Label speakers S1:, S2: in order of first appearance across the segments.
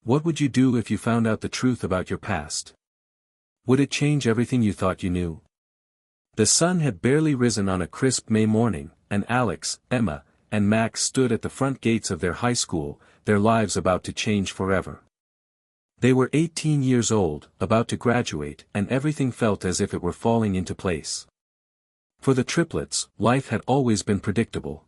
S1: What would you do if you found out the truth about your past? Would it change everything you thought you knew? The sun had barely risen on a crisp May morning, and Alex, Emma, and Max stood at the front gates of their high school, their lives about to change forever. They were 18 years old, about to graduate, and everything felt as if it were falling into place. For the triplets, life had always been predictable.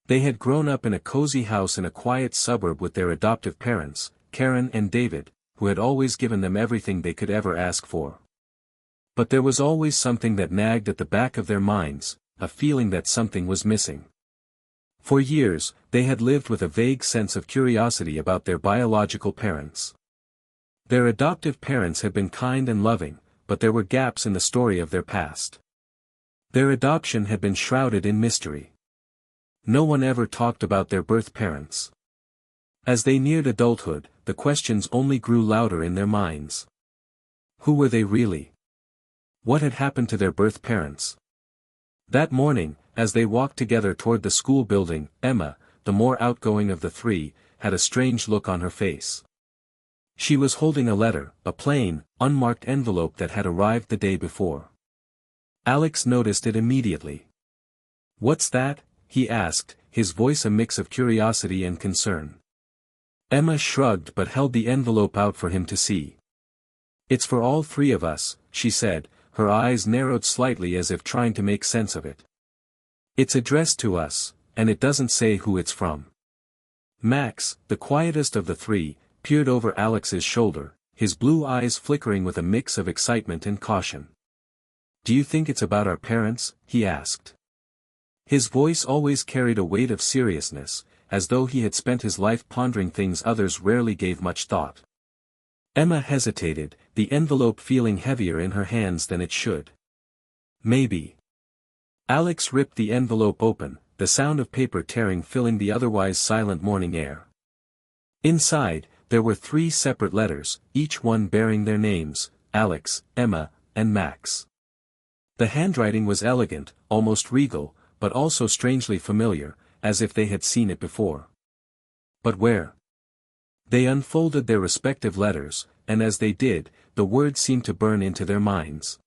S1: They had grown up in a cozy house in a quiet suburb with their adoptive parents, Karen and David, who had always given them everything they could ever ask for. But there was always something that nagged at the back of their minds, a feeling that something was missing. For years, they had lived with a vague sense of curiosity about their biological parents. Their adoptive parents had been kind and loving, but there were gaps in the story of their past. Their adoption had been shrouded in mystery. No one ever talked about their birth parents. As they neared adulthood, the questions only grew louder in their minds. Who were they really? What had happened to their birth parents? That morning, as they walked together toward the school building, Emma, the more outgoing of the three, had a strange look on her face. She was holding a letter, a plain, unmarked envelope that had arrived the day before. Alex noticed it immediately. "What's that?" he asked, his voice a mix of curiosity and concern. Emma shrugged but held the envelope out for him to see. "It's for all three of us," she said, her eyes narrowed slightly as if trying to make sense of it. "It's addressed to us, and it doesn't say who it's from." Max, the quietest of the three, peered over Alex's shoulder, his blue eyes flickering with a mix of excitement and caution. "Do you think it's about our parents?" he asked. His voice always carried a weight of seriousness, as though he had spent his life pondering things others rarely gave much thought. Emma hesitated, the envelope feeling heavier in her hands than it should. "Maybe." Alex ripped the envelope open, the sound of paper tearing filling the otherwise silent morning air. Inside, there were 3 separate letters, each one bearing their names, Alex, Emma, and Max. The handwriting was elegant, almost regal, but also strangely familiar, as if they had seen it before. But where? They unfolded their respective letters, and as they did, the words seemed to burn into their minds.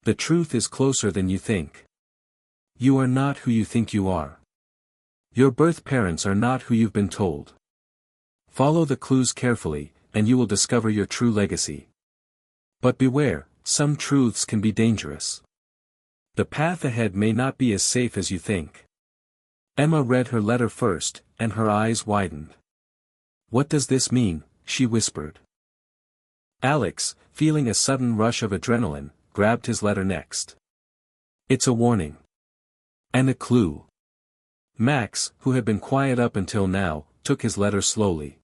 S1: "The truth is closer than you think. You are not who you think you are. Your birth parents are not who you've been told. Follow the clues carefully, and you will discover your true legacy. But beware, some truths can be dangerous. The path ahead may not be as safe as you think." Emma read her letter first, and her eyes widened. "What does this mean?" she whispered. Alex, feeling a sudden rush of adrenaline, grabbed his letter next. "It's a warning. And a clue." Max, who had been quiet up until now, took his letter slowly.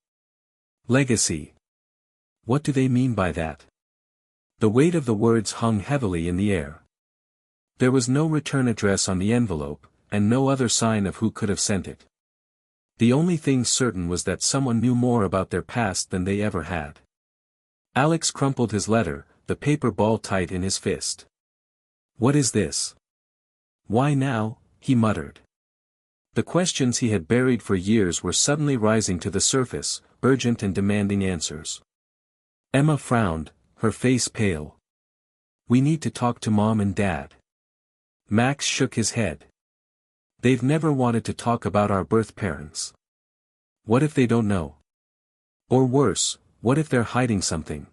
S1: "Legacy. What do they mean by that?" The weight of the words hung heavily in the air. There was no return address on the envelope, and no other sign of who could have sent it. The only thing certain was that someone knew more about their past than they ever had. Alex crumpled his letter, the paper ball tight in his fist. "What is this? Why now?" he muttered. The questions he had buried for years were suddenly rising to the surface, urgent and demanding answers. Emma frowned, her face pale. "We need to talk to Mom and Dad." Max shook his head. "They've never wanted to talk about our birth parents. What if they don't know? Or worse, what if they're hiding something?"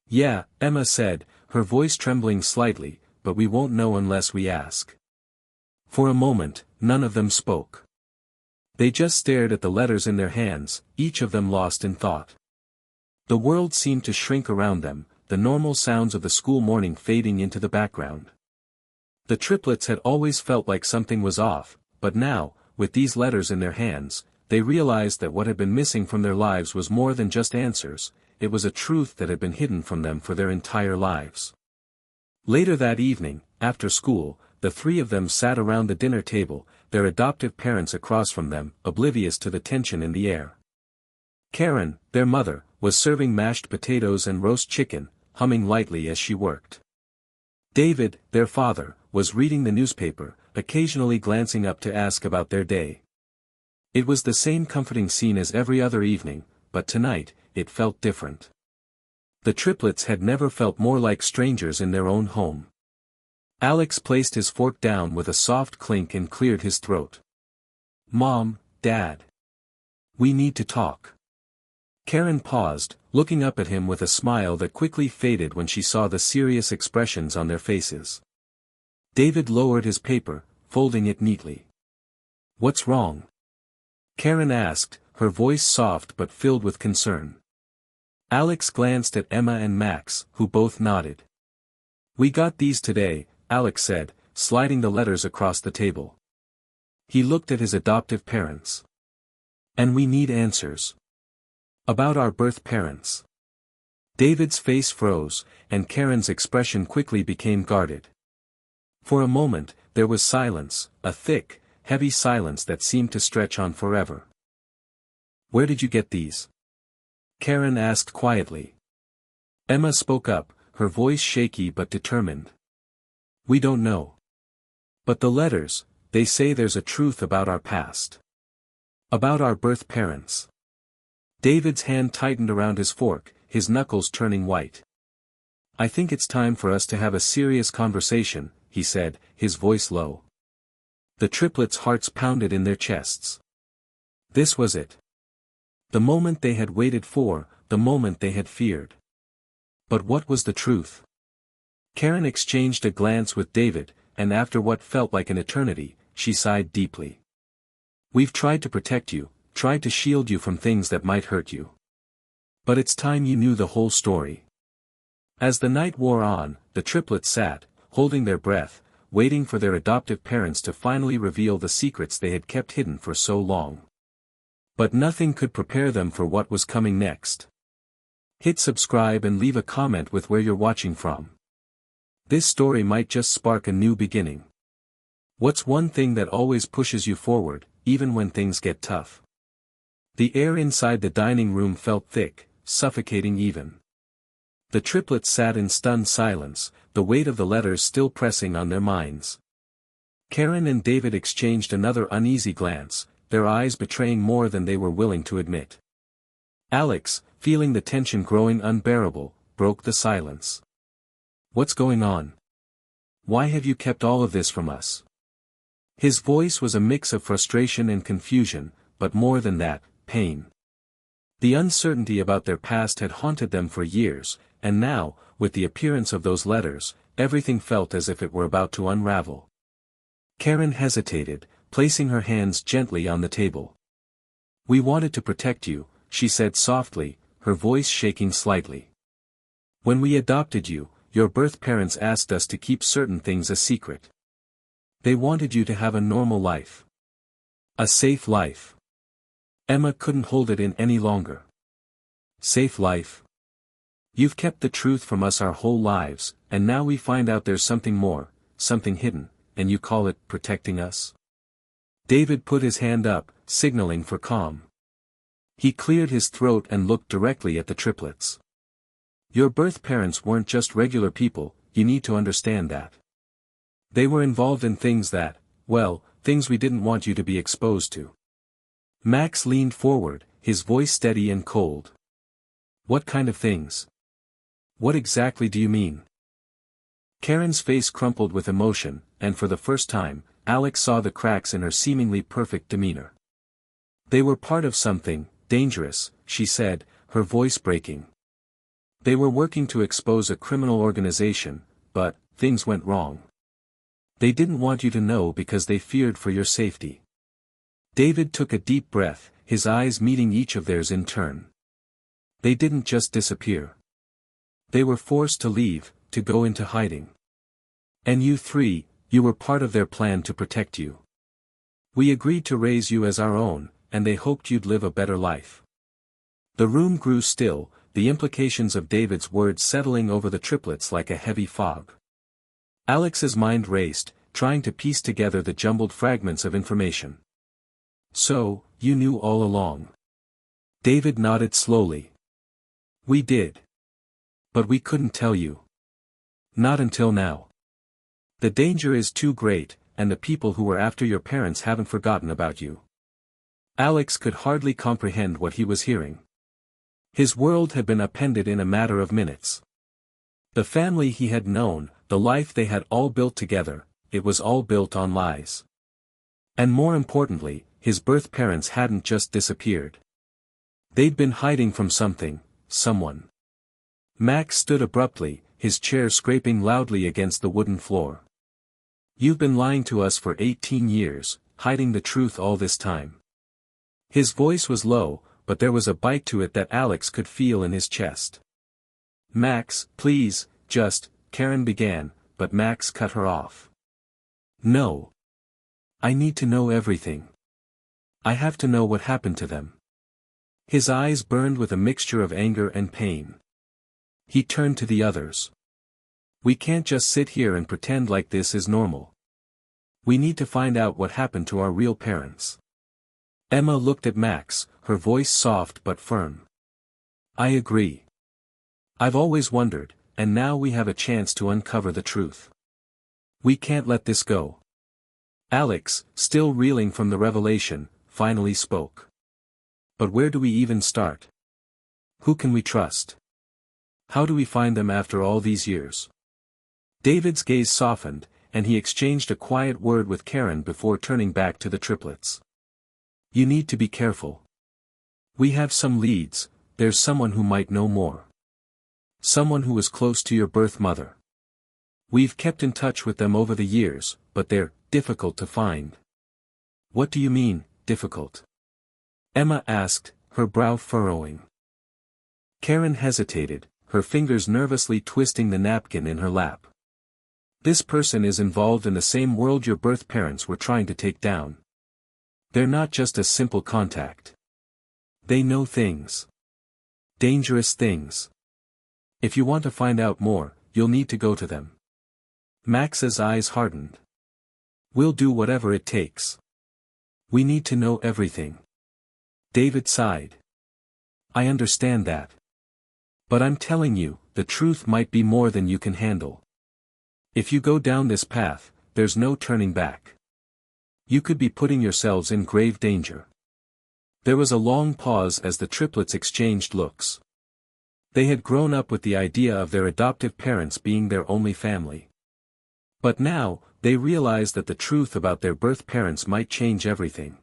S1: "Yeah," Emma said, her voice trembling slightly, "but we won't know unless we ask." For a moment, none of them spoke. They just stared at the letters in their hands, each of them lost in thought. The world seemed to shrink around them, the normal sounds of the school morning fading into the background. The triplets had always felt like something was off, but now, with these letters in their hands, they realized that what had been missing from their lives was more than just answers, it was a truth that had been hidden from them for their entire lives. Later that evening, after school, the 3 of them sat around the dinner table, their adoptive parents across from them, oblivious to the tension in the air. Karen, their mother, was serving mashed potatoes and roast chicken, humming lightly as she worked. David, their father, was reading the newspaper, occasionally glancing up to ask about their day. It was the same comforting scene as every other evening, but tonight, it felt different. The triplets had never felt more like strangers in their own home. Alex placed his fork down with a soft clink and cleared his throat. "Mom, Dad. We need to talk." Karen paused, looking up at him with a smile that quickly faded when she saw the serious expressions on their faces. David lowered his paper, folding it neatly. "What's wrong?" Karen asked, her voice soft but filled with concern. Alex glanced at Emma and Max, who both nodded. "We got these today," Alex said, sliding the letters across the table. He looked at his adoptive parents. "And we need answers. About our birth parents." David's face froze, and Karen's expression quickly became guarded. For a moment, there was silence, a thick, heavy silence that seemed to stretch on forever. "Where did you get these?" Karen asked quietly. Emma spoke up, her voice shaky but determined. "We don't know. But the letters, they say there's a truth about our past. About our birth parents." David's hand tightened around his fork, his knuckles turning white. "I think it's time for us to have a serious conversation," he said, his voice low. The triplets' hearts pounded in their chests. This was it. The moment they had waited for, the moment they had feared. But what was the truth? Karen exchanged a glance with David, and after what felt like an eternity, she sighed deeply. "We've tried to protect you, tried to shield you from things that might hurt you. But it's time you knew the whole story." As the night wore on, the triplets sat, holding their breath, waiting for their adoptive parents to finally reveal the secrets they had kept hidden for so long. But nothing could prepare them for what was coming next. Hit subscribe and leave a comment with where you're watching from. This story might just spark a new beginning. What's one thing that always pushes you forward, even when things get tough? The air inside the dining room felt thick, suffocating even. The triplets sat in stunned silence, the weight of the letters still pressing on their minds. Karen and David exchanged another uneasy glance, their eyes betraying more than they were willing to admit. Alex, feeling the tension growing unbearable, broke the silence. "What's going on? Why have you kept all of this from us?" His voice was a mix of frustration and confusion, but more than that, pain. The uncertainty about their past had haunted them for years, and now, with the appearance of those letters, everything felt as if it were about to unravel. Karen hesitated, placing her hands gently on the table. "We wanted to protect you," she said softly, her voice shaking slightly. "When we adopted you, your birth parents asked us to keep certain things a secret. They wanted you to have a normal life. A safe life." Emma couldn't hold it in any longer. "Safe life? You've kept the truth from us our whole lives, and now we find out there's something more, something hidden, and you call it protecting us?" David put his hand up, signaling for calm. He cleared his throat and looked directly at the triplets. "Your birth parents weren't just regular people, you need to understand that. They were involved in things that, well, things we didn't want you to be exposed to." Max leaned forward, his voice steady and cold. "What kind of things? What exactly do you mean?" Karen's face crumpled with emotion, and for the first time, Alex saw the cracks in her seemingly perfect demeanor. "They were part of something dangerous," she said, her voice breaking. "They were working to expose a criminal organization, but things went wrong. They didn't want you to know because they feared for your safety." David took a deep breath, his eyes meeting each of theirs in turn. "They didn't just disappear. They were forced to leave, to go into hiding. And you three, you were part of their plan to protect you. We agreed to raise you as our own, and they hoped you'd live a better life." The room grew still, the implications of David's words settling over the triplets like a heavy fog. Alex's mind raced, trying to piece together the jumbled fragments of information. "So, you knew all along?" David nodded slowly. "We did. But we couldn't tell you. Not until now. The danger is too great, and the people who were after your parents haven't forgotten about you." Alex could hardly comprehend what he was hearing. His world had been upended in a matter of minutes. The family he had known, the life they had all built together, it was all built on lies. And more importantly, his birth parents hadn't just disappeared. They'd been hiding from something, someone. Max stood abruptly, his chair scraping loudly against the wooden floor. "You've been lying to us for 18 years, hiding the truth all this time." His voice was low, but there was a bite to it that Alex could feel in his chest. "Max, please, Karen began, but Max cut her off. "No. I need to know everything. I have to know what happened to them." His eyes burned with a mixture of anger and pain. He turned to the others. "We can't just sit here and pretend like this is normal. We need to find out what happened to our real parents." Emma looked at Max, her voice soft but firm. "I agree. I've always wondered, and now we have a chance to uncover the truth. We can't let this go." Alex, still reeling from the revelation, finally spoke. "But where do we even start? Who can we trust? How do we find them after all these years?" David's gaze softened, and he exchanged a quiet word with Karen before turning back to the triplets. "You need to be careful. We have some leads, there's someone who might know more. Someone who was close to your birth mother. We've kept in touch with them over the years, but they're difficult to find." "What do you mean, difficult?" Emma asked, her brow furrowing. Karen hesitated, her fingers nervously twisting the napkin in her lap. "This person is involved in the same world your birth parents were trying to take down. They're not just a simple contact. They know things. Dangerous things. If you want to find out more, you'll need to go to them." Max's eyes hardened. "We'll do whatever it takes. We need to know everything." David sighed. "I understand that. But I'm telling you, the truth might be more than you can handle. If you go down this path, there's no turning back. You could be putting yourselves in grave danger." There was a long pause as the triplets exchanged looks. They had grown up with the idea of their adoptive parents being their only family. But now, they realized that the truth about their birth parents might change everything.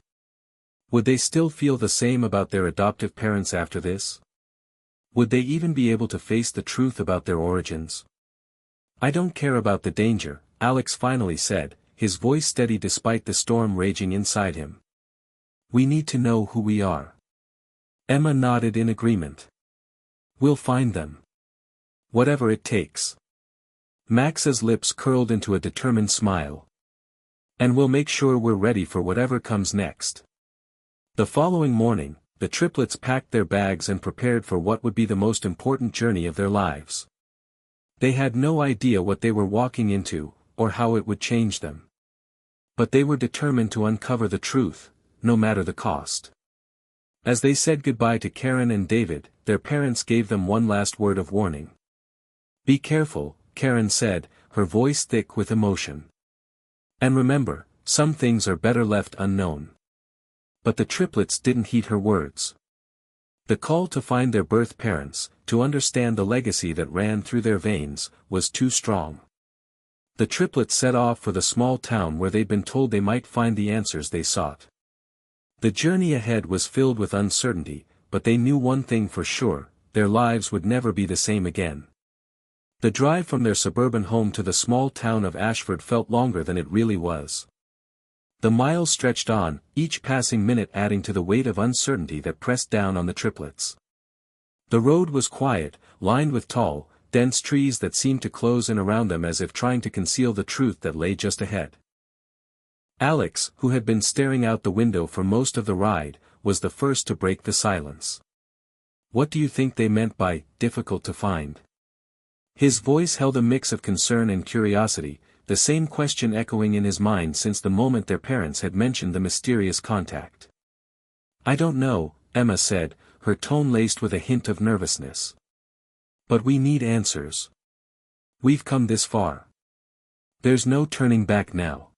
S1: Would they still feel the same about their adoptive parents after this? Would they even be able to face the truth about their origins? "I don't care about the danger," Alex finally said, his voice steady despite the storm raging inside him. "We need to know who we are." Emma nodded in agreement. "We'll find them. Whatever it takes." Max's lips curled into a determined smile. "And we'll make sure we're ready for whatever comes next." The following morning, the triplets packed their bags and prepared for what would be the most important journey of their lives. They had no idea what they were walking into, or how it would change them. But they were determined to uncover the truth, no matter the cost. As they said goodbye to Karen and David, their parents gave them one last word of warning. "Be careful," Karen said, her voice thick with emotion. "And remember, some things are better left unknown." But the triplets didn't heed her words. The call to find their birth parents, to understand the legacy that ran through their veins, was too strong. The triplets set off for the small town where they'd been told they might find the answers they sought. The journey ahead was filled with uncertainty, but they knew one thing for sure: their lives would never be the same again. The drive from their suburban home to the small town of Ashford felt longer than it really was. The miles stretched on, each passing minute adding to the weight of uncertainty that pressed down on the triplets. The road was quiet, lined with tall, dense trees that seemed to close in around them as if trying to conceal the truth that lay just ahead. Alex, who had been staring out the window for most of the ride, was the first to break the silence. "What do you think they meant by difficult to find?" His voice held a mix of concern and curiosity, the same question echoing in his mind since the moment their parents had mentioned the mysterious contact. "I don't know," Emma said, her tone laced with a hint of nervousness. "But we need answers. We've come this far. There's no turning back now."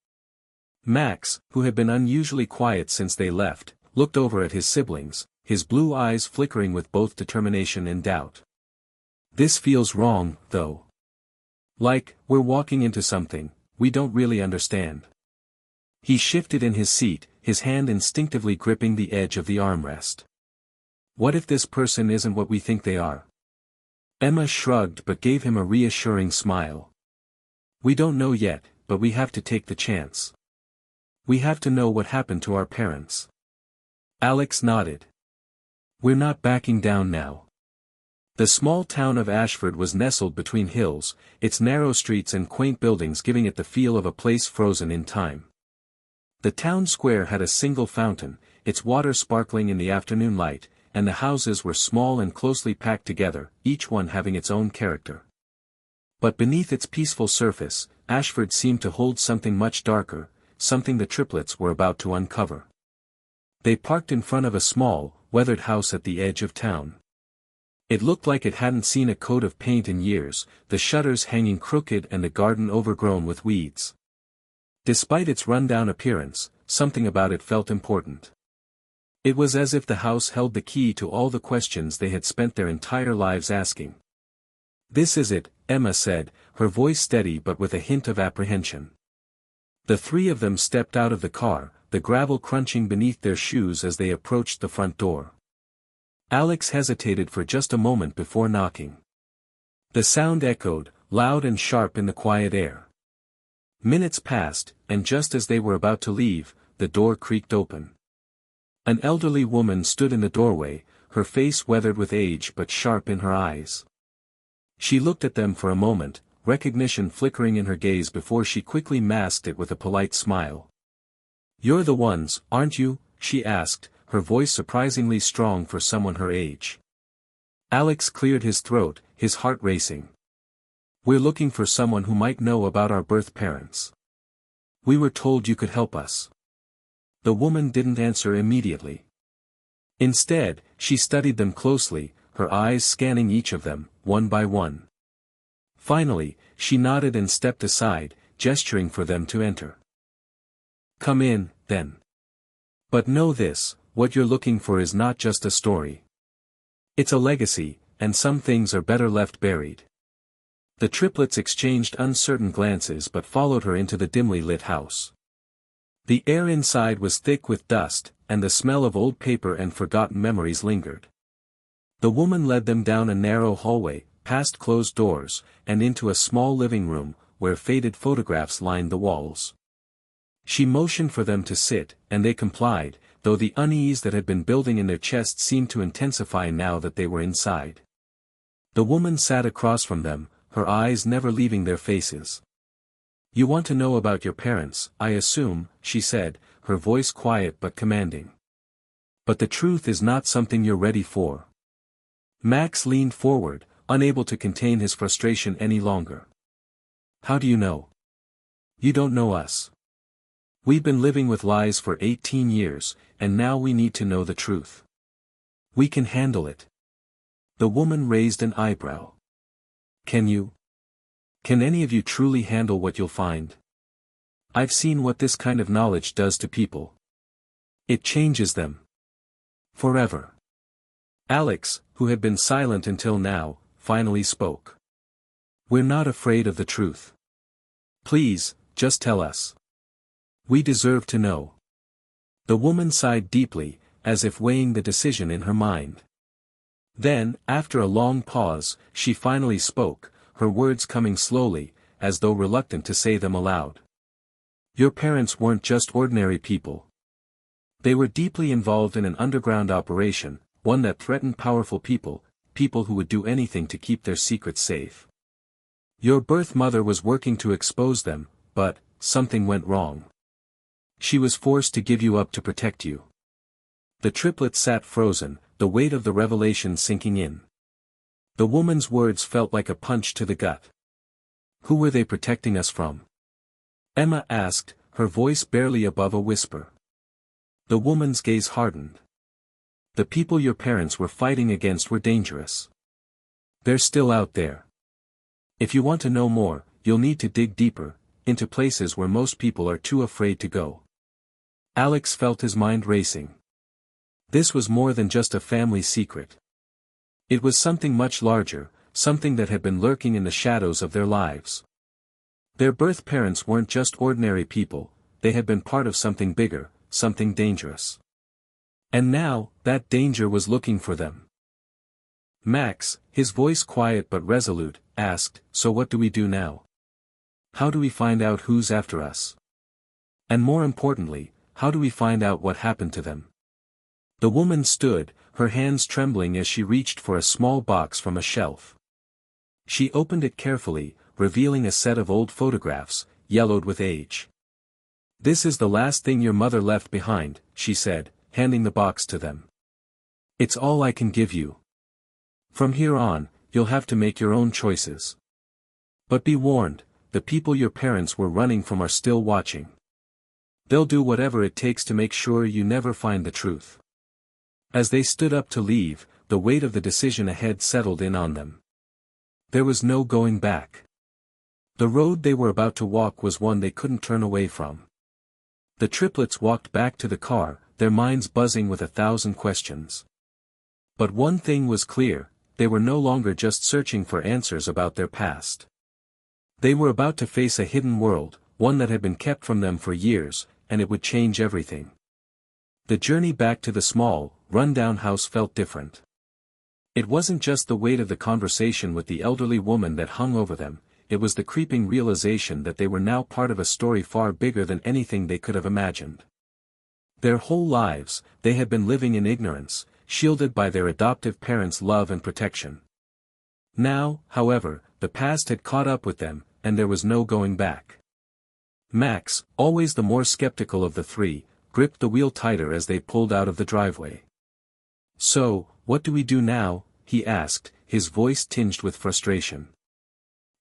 S1: Max, who had been unusually quiet since they left, looked over at his siblings, his blue eyes flickering with both determination and doubt. This feels wrong, though. Like, we're walking into something we don't really understand. He shifted in his seat, his hand instinctively gripping the edge of the armrest. What if this person isn't what we think they are? Emma shrugged but gave him a reassuring smile. We don't know yet, but we have to take the chance. We have to know what happened to our parents. Alex nodded. We're not backing down now. The small town of Ashford was nestled between hills, its narrow streets and quaint buildings giving it the feel of a place frozen in time. The town square had a single fountain, its water sparkling in the afternoon light, and the houses were small and closely packed together, each one having its own character. But beneath its peaceful surface, Ashford seemed to hold something much darker, something the triplets were about to uncover. They parked in front of a small, weathered house at the edge of town. It looked like it hadn't seen a coat of paint in years, the shutters hanging crooked and the garden overgrown with weeds. Despite its run-down appearance, something about it felt important. It was as if the house held the key to all the questions they had spent their entire lives asking. This is it, Emma said, her voice steady but with a hint of apprehension. The three of them stepped out of the car, the gravel crunching beneath their shoes as they approached the front door. Alex hesitated for just a moment before knocking. The sound echoed, loud and sharp in the quiet air. Minutes passed, and just as they were about to leave, the door creaked open. An elderly woman stood in the doorway, her face weathered with age but sharp in her eyes. She looked at them for a moment, recognition flickering in her gaze before she quickly masked it with a polite smile. "You're the ones, aren't you?" she asked, her voice surprisingly strong for someone her age. Alex cleared his throat, his heart racing. "We're looking for someone who might know about our birth parents. We were told you could help us." The woman didn't answer immediately. Instead, she studied them closely, her eyes scanning each of them, one by one. Finally, she nodded and stepped aside, gesturing for them to enter. "Come in, then. But know this, what you're looking for is not just a story. It's a legacy, and some things are better left buried." The triplets exchanged uncertain glances but followed her into the dimly lit house. The air inside was thick with dust, and the smell of old paper and forgotten memories lingered. The woman led them down a narrow hallway, past closed doors, and into a small living room, where faded photographs lined the walls. She motioned for them to sit, and they complied, though the unease that had been building in their chests seemed to intensify now that they were inside. The woman sat across from them, her eyes never leaving their faces. "You want to know about your parents, I assume," she said, her voice quiet but commanding. "But the truth is not something you're ready for." Max leaned forward, unable to contain his frustration any longer. "How do you know? You don't know us. We've been living with lies for 18 years, and now we need to know the truth. We can handle it." The woman raised an eyebrow. "Can you? Can any of you truly handle what you'll find? I've seen what this kind of knowledge does to people. It changes them. Forever." Alex, who had been silent until now, finally spoke. "We're not afraid of the truth. Please, just tell us. We deserve to know." The woman sighed deeply, as if weighing the decision in her mind. Then, after a long pause, she finally spoke, her words coming slowly, as though reluctant to say them aloud. "Your parents weren't just ordinary people. They were deeply involved in an underground operation, one that threatened powerful people, people who would do anything to keep their secrets safe. Your birth mother was working to expose them, but something went wrong. She was forced to give you up to protect you." The triplets sat frozen, the weight of the revelation sinking in. The woman's words felt like a punch to the gut. "Who were they protecting us from?" Emma asked, her voice barely above a whisper. The woman's gaze hardened. "The people your parents were fighting against were dangerous. They're still out there. If you want to know more, you'll need to dig deeper, into places where most people are too afraid to go." Alex felt his mind racing. This was more than just a family secret. It was something much larger, something that had been lurking in the shadows of their lives. Their birth parents weren't just ordinary people, they had been part of something bigger, something dangerous. And now, that danger was looking for them. Max, his voice quiet but resolute, asked, "So what do we do now? How do we find out who's after us? And more importantly, how do we find out what happened to them?" The woman stood, her hands trembling as she reached for a small box from a shelf. She opened it carefully, revealing a set of old photographs, yellowed with age. "This is the last thing your mother left behind," she said, handing the box to them. "It's all I can give you. From here on, you'll have to make your own choices. But be warned, the people your parents were running from are still watching. They'll do whatever it takes to make sure you never find the truth." As they stood up to leave, the weight of the decision ahead settled in on them. There was no going back. The road they were about to walk was one they couldn't turn away from. The triplets walked back to the car, their minds buzzing with 1,000 questions. But one thing was clear, they were no longer just searching for answers about their past. They were about to face a hidden world, one that had been kept from them for years, and it would change everything. The journey back to the small, run-down house felt different. It wasn't just the weight of the conversation with the elderly woman that hung over them, it was the creeping realization that they were now part of a story far bigger than anything they could have imagined. Their whole lives, they had been living in ignorance, shielded by their adoptive parents' love and protection. Now, however, the past had caught up with them, and there was no going back. Max, always the more skeptical of the three, gripped the wheel tighter as they pulled out of the driveway. "So, what do we do now?" he asked, his voice tinged with frustration.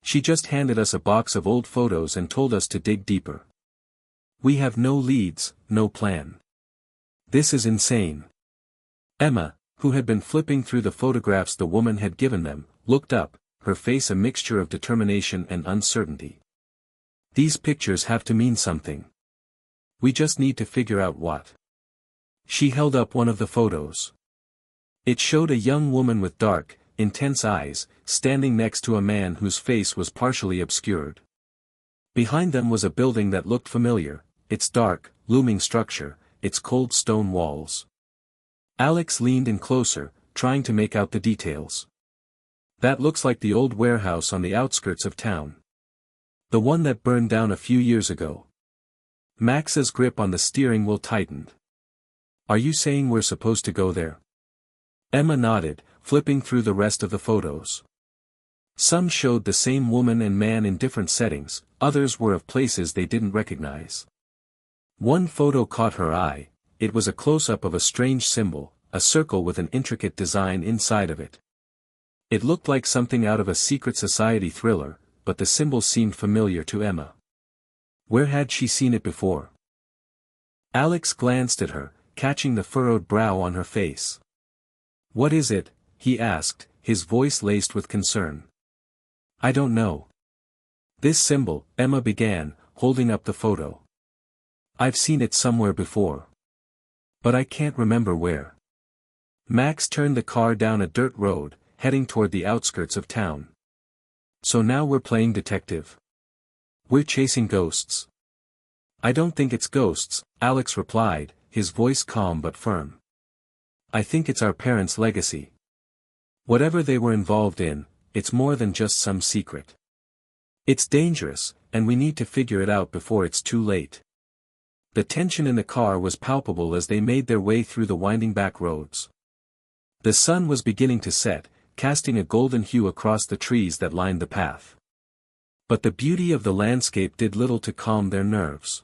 S1: "She just handed us a box of old photos and told us to dig deeper. We have no leads, no plan. This is insane." Emma, who had been flipping through the photographs the woman had given them, looked up, her face a mixture of determination and uncertainty. "These pictures have to mean something. We just need to figure out what." She held up one of the photos. It showed a young woman with dark, intense eyes, standing next to a man whose face was partially obscured. Behind them was a building that looked familiar, its dark, looming structure, its cold stone walls. Alex leaned in closer, trying to make out the details. "That looks like the old warehouse on the outskirts of town. The one that burned down a few years ago." Max's grip on the steering wheel tightened. "Are you saying we're supposed to go there?" Emma nodded, flipping through the rest of the photos. Some showed the same woman and man in different settings, others were of places they didn't recognize. One photo caught her eye. It was a close-up of a strange symbol, a circle with an intricate design inside of it. It looked like something out of a secret society thriller, but the symbol seemed familiar to Emma. Where had she seen it before? Alex glanced at her, catching the furrowed brow on her face. "What is it?" he asked, his voice laced with concern. "I don't know. This symbol," Emma began, holding up the photo. "I've seen it somewhere before. But I can't remember where." Max turned the car down a dirt road, heading toward the outskirts of town. "So now we're playing detective. We're chasing ghosts." "I don't think it's ghosts," Alex replied, his voice calm but firm. "I think it's our parents' legacy. Whatever they were involved in, it's more than just some secret. It's dangerous, and we need to figure it out before it's too late." The tension in the car was palpable as they made their way through the winding back roads. The sun was beginning to set, casting a golden hue across the trees that lined the path. But the beauty of the landscape did little to calm their nerves.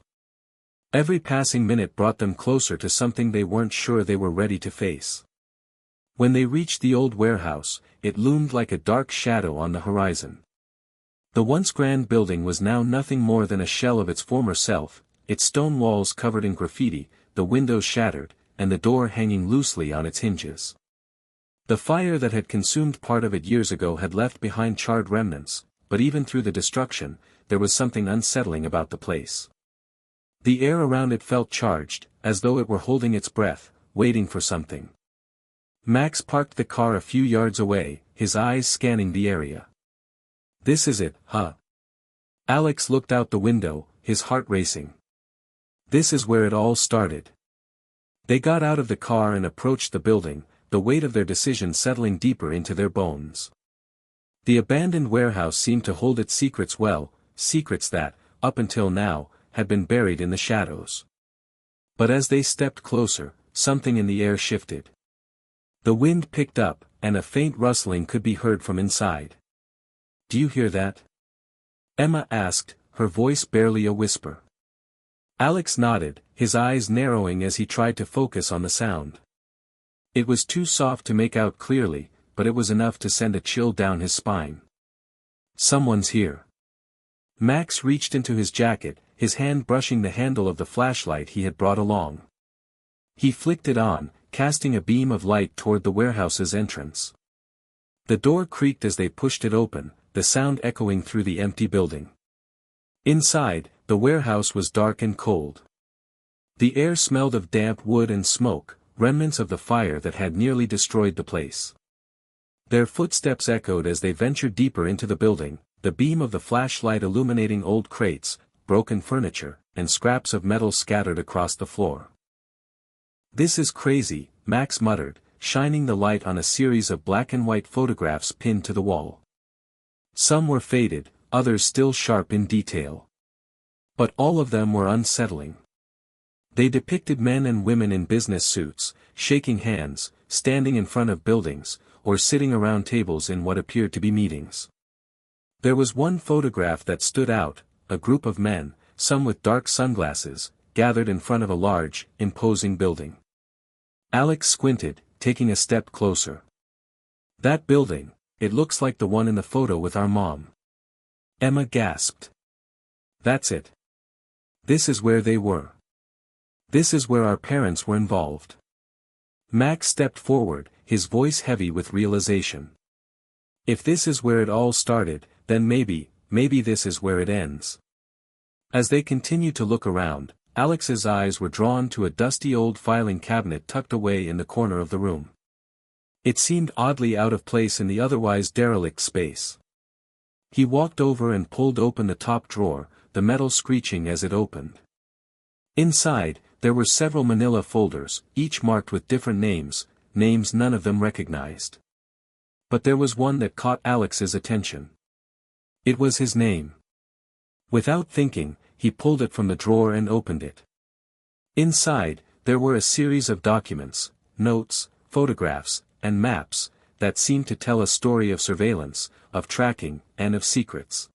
S1: Every passing minute brought them closer to something they weren't sure they were ready to face. When they reached the old warehouse, it loomed like a dark shadow on the horizon. The once grand building was now nothing more than a shell of its former self, its stone walls covered in graffiti, the windows shattered, and the door hanging loosely on its hinges. The fire that had consumed part of it years ago had left behind charred remnants, but even through the destruction, there was something unsettling about the place. The air around it felt charged, as though it were holding its breath, waiting for something. Max parked the car a few yards away, his eyes scanning the area. "This is it, huh?" Alex looked out the window, his heart racing. This is where it all started. They got out of the car and approached the building, the weight of their decision settling deeper into their bones. The abandoned warehouse seemed to hold its secrets well, secrets that, up until now, had been buried in the shadows. But as they stepped closer, something in the air shifted. The wind picked up, and a faint rustling could be heard from inside. "Do you hear that?" Emma asked, her voice barely a whisper. Alex nodded, his eyes narrowing as he tried to focus on the sound. It was too soft to make out clearly, but it was enough to send a chill down his spine. "Someone's here." Max reached into his jacket, his hand brushing the handle of the flashlight he had brought along. He flicked it on, casting a beam of light toward the warehouse's entrance. The door creaked as they pushed it open, the sound echoing through the empty building. Inside, the warehouse was dark and cold. The air smelled of damp wood and smoke, remnants of the fire that had nearly destroyed the place. Their footsteps echoed as they ventured deeper into the building, the beam of the flashlight illuminating old crates, broken furniture, and scraps of metal scattered across the floor. "This is crazy," Max muttered, shining the light on a series of black and white photographs pinned to the wall. Some were faded, others still sharp in detail. But all of them were unsettling. They depicted men and women in business suits, shaking hands, standing in front of buildings, or sitting around tables in what appeared to be meetings. There was one photograph that stood out, a group of men, some with dark sunglasses, gathered in front of a large, imposing building. Alex squinted, taking a step closer. "That building, it looks like the one in the photo with our mom." Emma gasped. "That's it. This is where they were. This is where our parents were involved." Max stepped forward, his voice heavy with realization. "If this is where it all started, then maybe this is where it ends." As they continued to look around, Alex's eyes were drawn to a dusty old filing cabinet tucked away in the corner of the room. It seemed oddly out of place in the otherwise derelict space. He walked over and pulled open the top drawer, the metal screeching as it opened. Inside, there were several manila folders, each marked with different names none of them recognized. But there was one that caught Alex's attention. It was his name. Without thinking, he pulled it from the drawer and opened it. Inside, there were a series of documents, notes, photographs, and maps, that seemed to tell a story of surveillance, of tracking, and of secrets.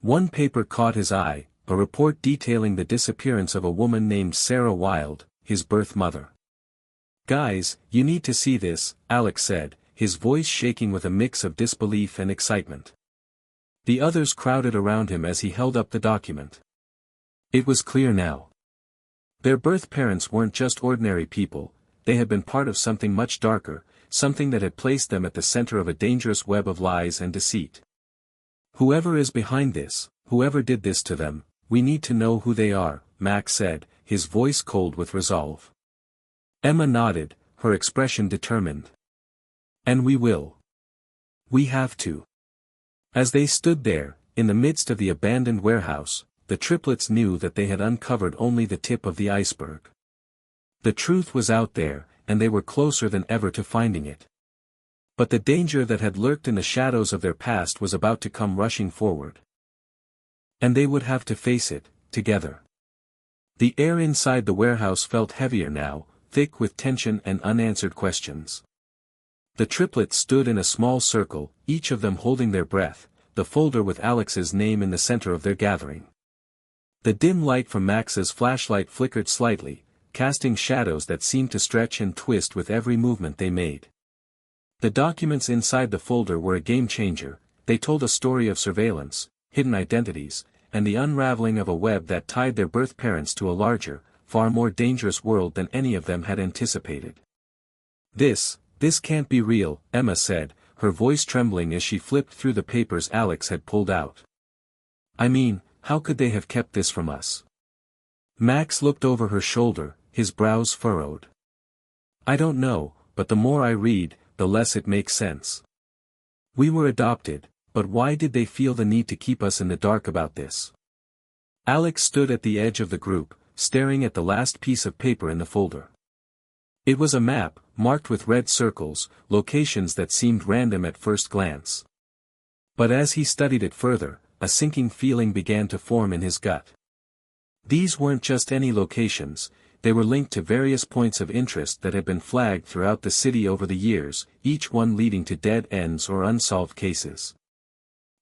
S1: One paper caught his eye, a report detailing the disappearance of a woman named Sarah Wilde, his birth mother. "Guys, you need to see this," Alex said, his voice shaking with a mix of disbelief and excitement. The others crowded around him as he held up the document. It was clear now. Their birth parents weren't just ordinary people, they had been part of something much darker, something that had placed them at the center of a dangerous web of lies and deceit. "Whoever is behind this, whoever did this to them, we need to know who they are," Max said, his voice cold with resolve. Emma nodded, her expression determined. "And we will. We have to." As they stood there, in the midst of the abandoned warehouse, the triplets knew that they had uncovered only the tip of the iceberg. The truth was out there, and they were closer than ever to finding it. But the danger that had lurked in the shadows of their past was about to come rushing forward. And they would have to face it, together. The air inside the warehouse felt heavier now, thick with tension and unanswered questions. The triplets stood in a small circle, each of them holding their breath, the folder with Alex's name in the center of their gathering. The dim light from Max's flashlight flickered slightly, casting shadows that seemed to stretch and twist with every movement they made. The documents inside the folder were a game-changer. They told a story of surveillance, hidden identities, and the unraveling of a web that tied their birth parents to a larger, far more dangerous world than any of them had anticipated. This can't be real," Emma said, her voice trembling as she flipped through the papers Alex had pulled out. "I mean, how could they have kept this from us?" Max looked over her shoulder, his brows furrowed. I don't know, but the more I read, the less it makes sense. We were adopted, but why did they feel the need to keep us in the dark about this? Alex stood at the edge of the group, staring at the last piece of paper in the folder. It was a map, marked with red circles, locations that seemed random at first glance. But as he studied it further, a sinking feeling began to form in his gut. These weren't just any locations, they were linked to various points of interest that had been flagged throughout the city over the years, each one leading to dead ends or unsolved cases.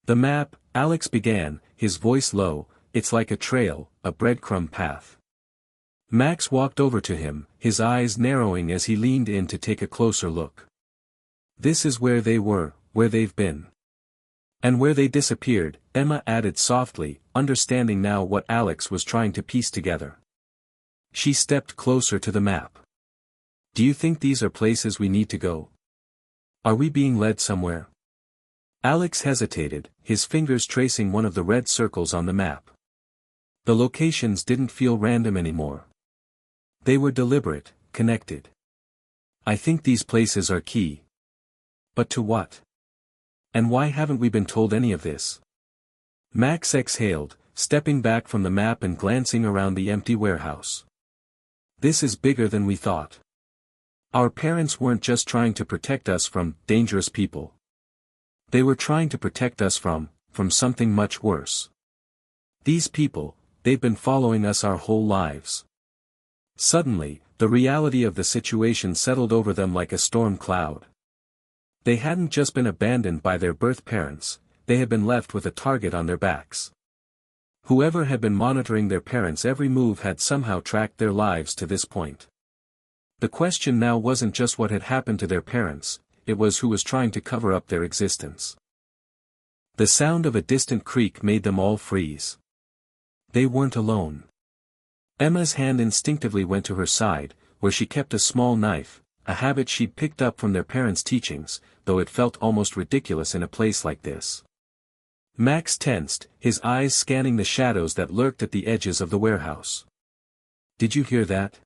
S1: The map, Alex began, his voice low, it's like a trail, a breadcrumb path. Max walked over to him, his eyes narrowing as he leaned in to take a closer look. This is where they were, where they've been. And where they disappeared, Emma added softly, understanding now what Alex was trying to piece together. She stepped closer to the map. Do you think these are places we need to go? Are we being led somewhere? Alex hesitated, his fingers tracing one of the red circles on the map. The locations didn't feel random anymore. They were deliberate, connected. I think these places are key. But to what? And why haven't we been told any of this? Max exhaled, stepping back from the map and glancing around the empty warehouse. This is bigger than we thought. Our parents weren't just trying to protect us from dangerous people. They were trying to protect us from something much worse. These people, they've been following us our whole lives. Suddenly, the reality of the situation settled over them like a storm cloud. They hadn't just been abandoned by their birth parents, they had been left with a target on their backs. Whoever had been monitoring their parents' every move had somehow tracked their lives to this point. The question now wasn't just what had happened to their parents, it was who was trying to cover up their existence. The sound of a distant creak made them all freeze. They weren't alone. Emma's hand instinctively went to her side, where she kept a small knife, a habit she'd picked up from their parents' teachings, though it felt almost ridiculous in a place like this. Max tensed, his eyes scanning the shadows that lurked at the edges of the warehouse. Did you hear that?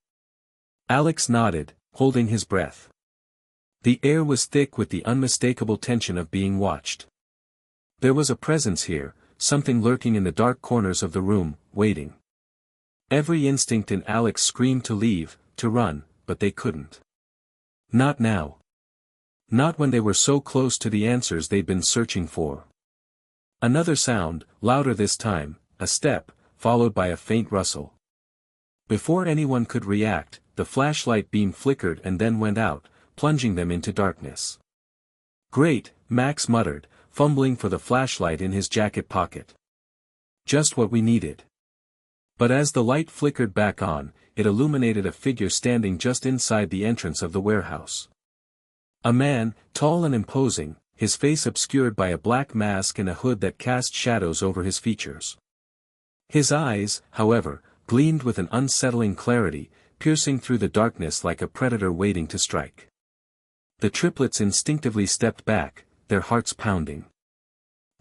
S1: Alex nodded, holding his breath. The air was thick with the unmistakable tension of being watched. There was a presence here, something lurking in the dark corners of the room, waiting. Every instinct in Alex screamed to leave, to run, but they couldn't. Not now. Not when they were so close to the answers they'd been searching for. Another sound, louder this time, a step, followed by a faint rustle. Before anyone could react, the flashlight beam flickered and then went out, plunging them into darkness. Great, Max muttered, fumbling for the flashlight in his jacket pocket. Just what we needed. But as the light flickered back on, it illuminated a figure standing just inside the entrance of the warehouse. A man, tall and imposing, his face obscured by a black mask and a hood that cast shadows over his features. His eyes, however, gleamed with an unsettling clarity, piercing through the darkness like a predator waiting to strike. The triplets instinctively stepped back, their hearts pounding.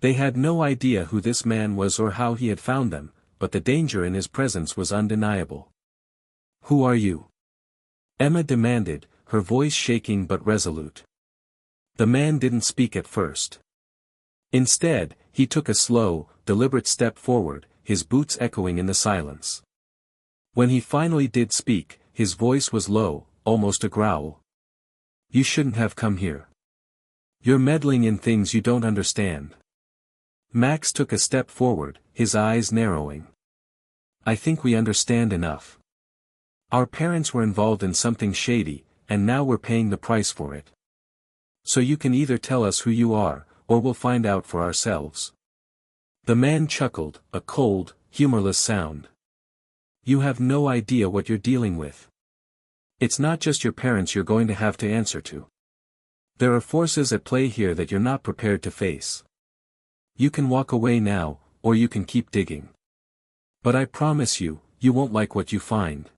S1: They had no idea who this man was or how he had found them, but the danger in his presence was undeniable. "Who are you?" Emma demanded, her voice shaking but resolute. The man didn't speak at first. Instead, he took a slow, deliberate step forward, his boots echoing in the silence. When he finally did speak, his voice was low, almost a growl. "You shouldn't have come here. You're meddling in things you don't understand." Max took a step forward, his eyes narrowing. "I think we understand enough. Our parents were involved in something shady, and now we're paying the price for it. So you can either tell us who you are, or we'll find out for ourselves." The man chuckled, a cold, humorless sound. "You have no idea what you're dealing with. It's not just your parents you're going to have to answer to. There are forces at play here that you're not prepared to face. You can walk away now, or you can keep digging. But I promise you, you won't like what you find."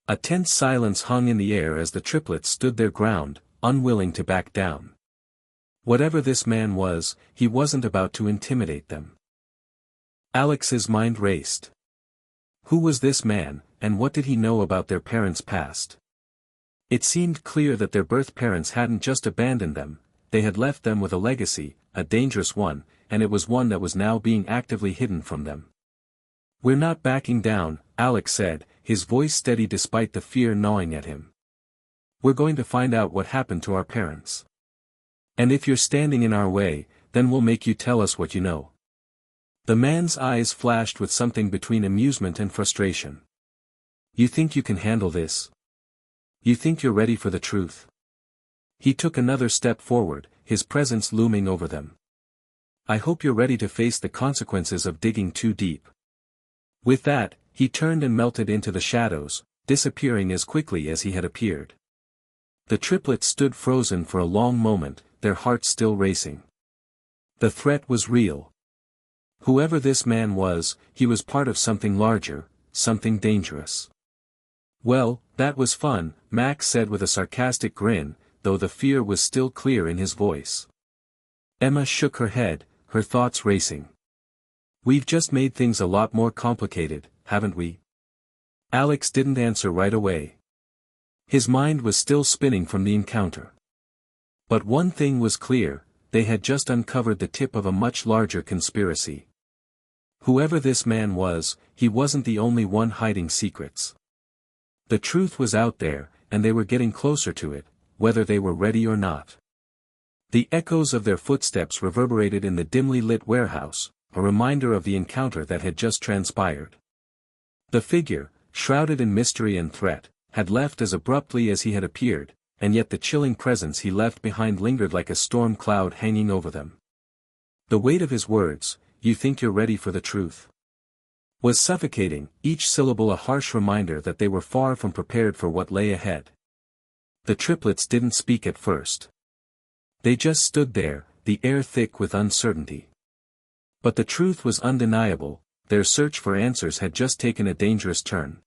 S1: A tense silence hung in the air as the triplets stood their ground, unwilling to back down. Whatever this man was, he wasn't about to intimidate them. Alex's mind raced. Who was this man, and what did he know about their parents' past? It seemed clear that their birth parents hadn't just abandoned them, they had left them with a legacy, a dangerous one, and it was one that was now being actively hidden from them. "We're not backing down," Alex said, his voice steady despite the fear gnawing at him. "We're going to find out what happened to our parents. And if you're standing in our way, then we'll make you tell us what you know." The man's eyes flashed with something between amusement and frustration. "You think you can handle this? You think you're ready for the truth?" He took another step forward, his presence looming over them. "I hope you're ready to face the consequences of digging too deep." With that, he turned and melted into the shadows, disappearing as quickly as he had appeared. The triplets stood frozen for a long moment, their hearts still racing. The threat was real. Whoever this man was, he was part of something larger, something dangerous. "Well, that was fun," Max said with a sarcastic grin, though the fear was still clear in his voice. Emma shook her head, her thoughts racing. "We've just made things a lot more complicated, haven't we?" Alex didn't answer right away. His mind was still spinning from the encounter. But one thing was clear, they had just uncovered the tip of a much larger conspiracy. Whoever this man was, he wasn't the only one hiding secrets. The truth was out there, and they were getting closer to it, whether they were ready or not. The echoes of their footsteps reverberated in the dimly lit warehouse, a reminder of the encounter that had just transpired. The figure, shrouded in mystery and threat, had left as abruptly as he had appeared, and yet the chilling presence he left behind lingered like a storm cloud hanging over them. The weight of his words, "You think you're ready for the truth?" was suffocating, each syllable a harsh reminder that they were far from prepared for what lay ahead. The triplets didn't speak at first. They just stood there, the air thick with uncertainty. But the truth was undeniable, their search for answers had just taken a dangerous turn.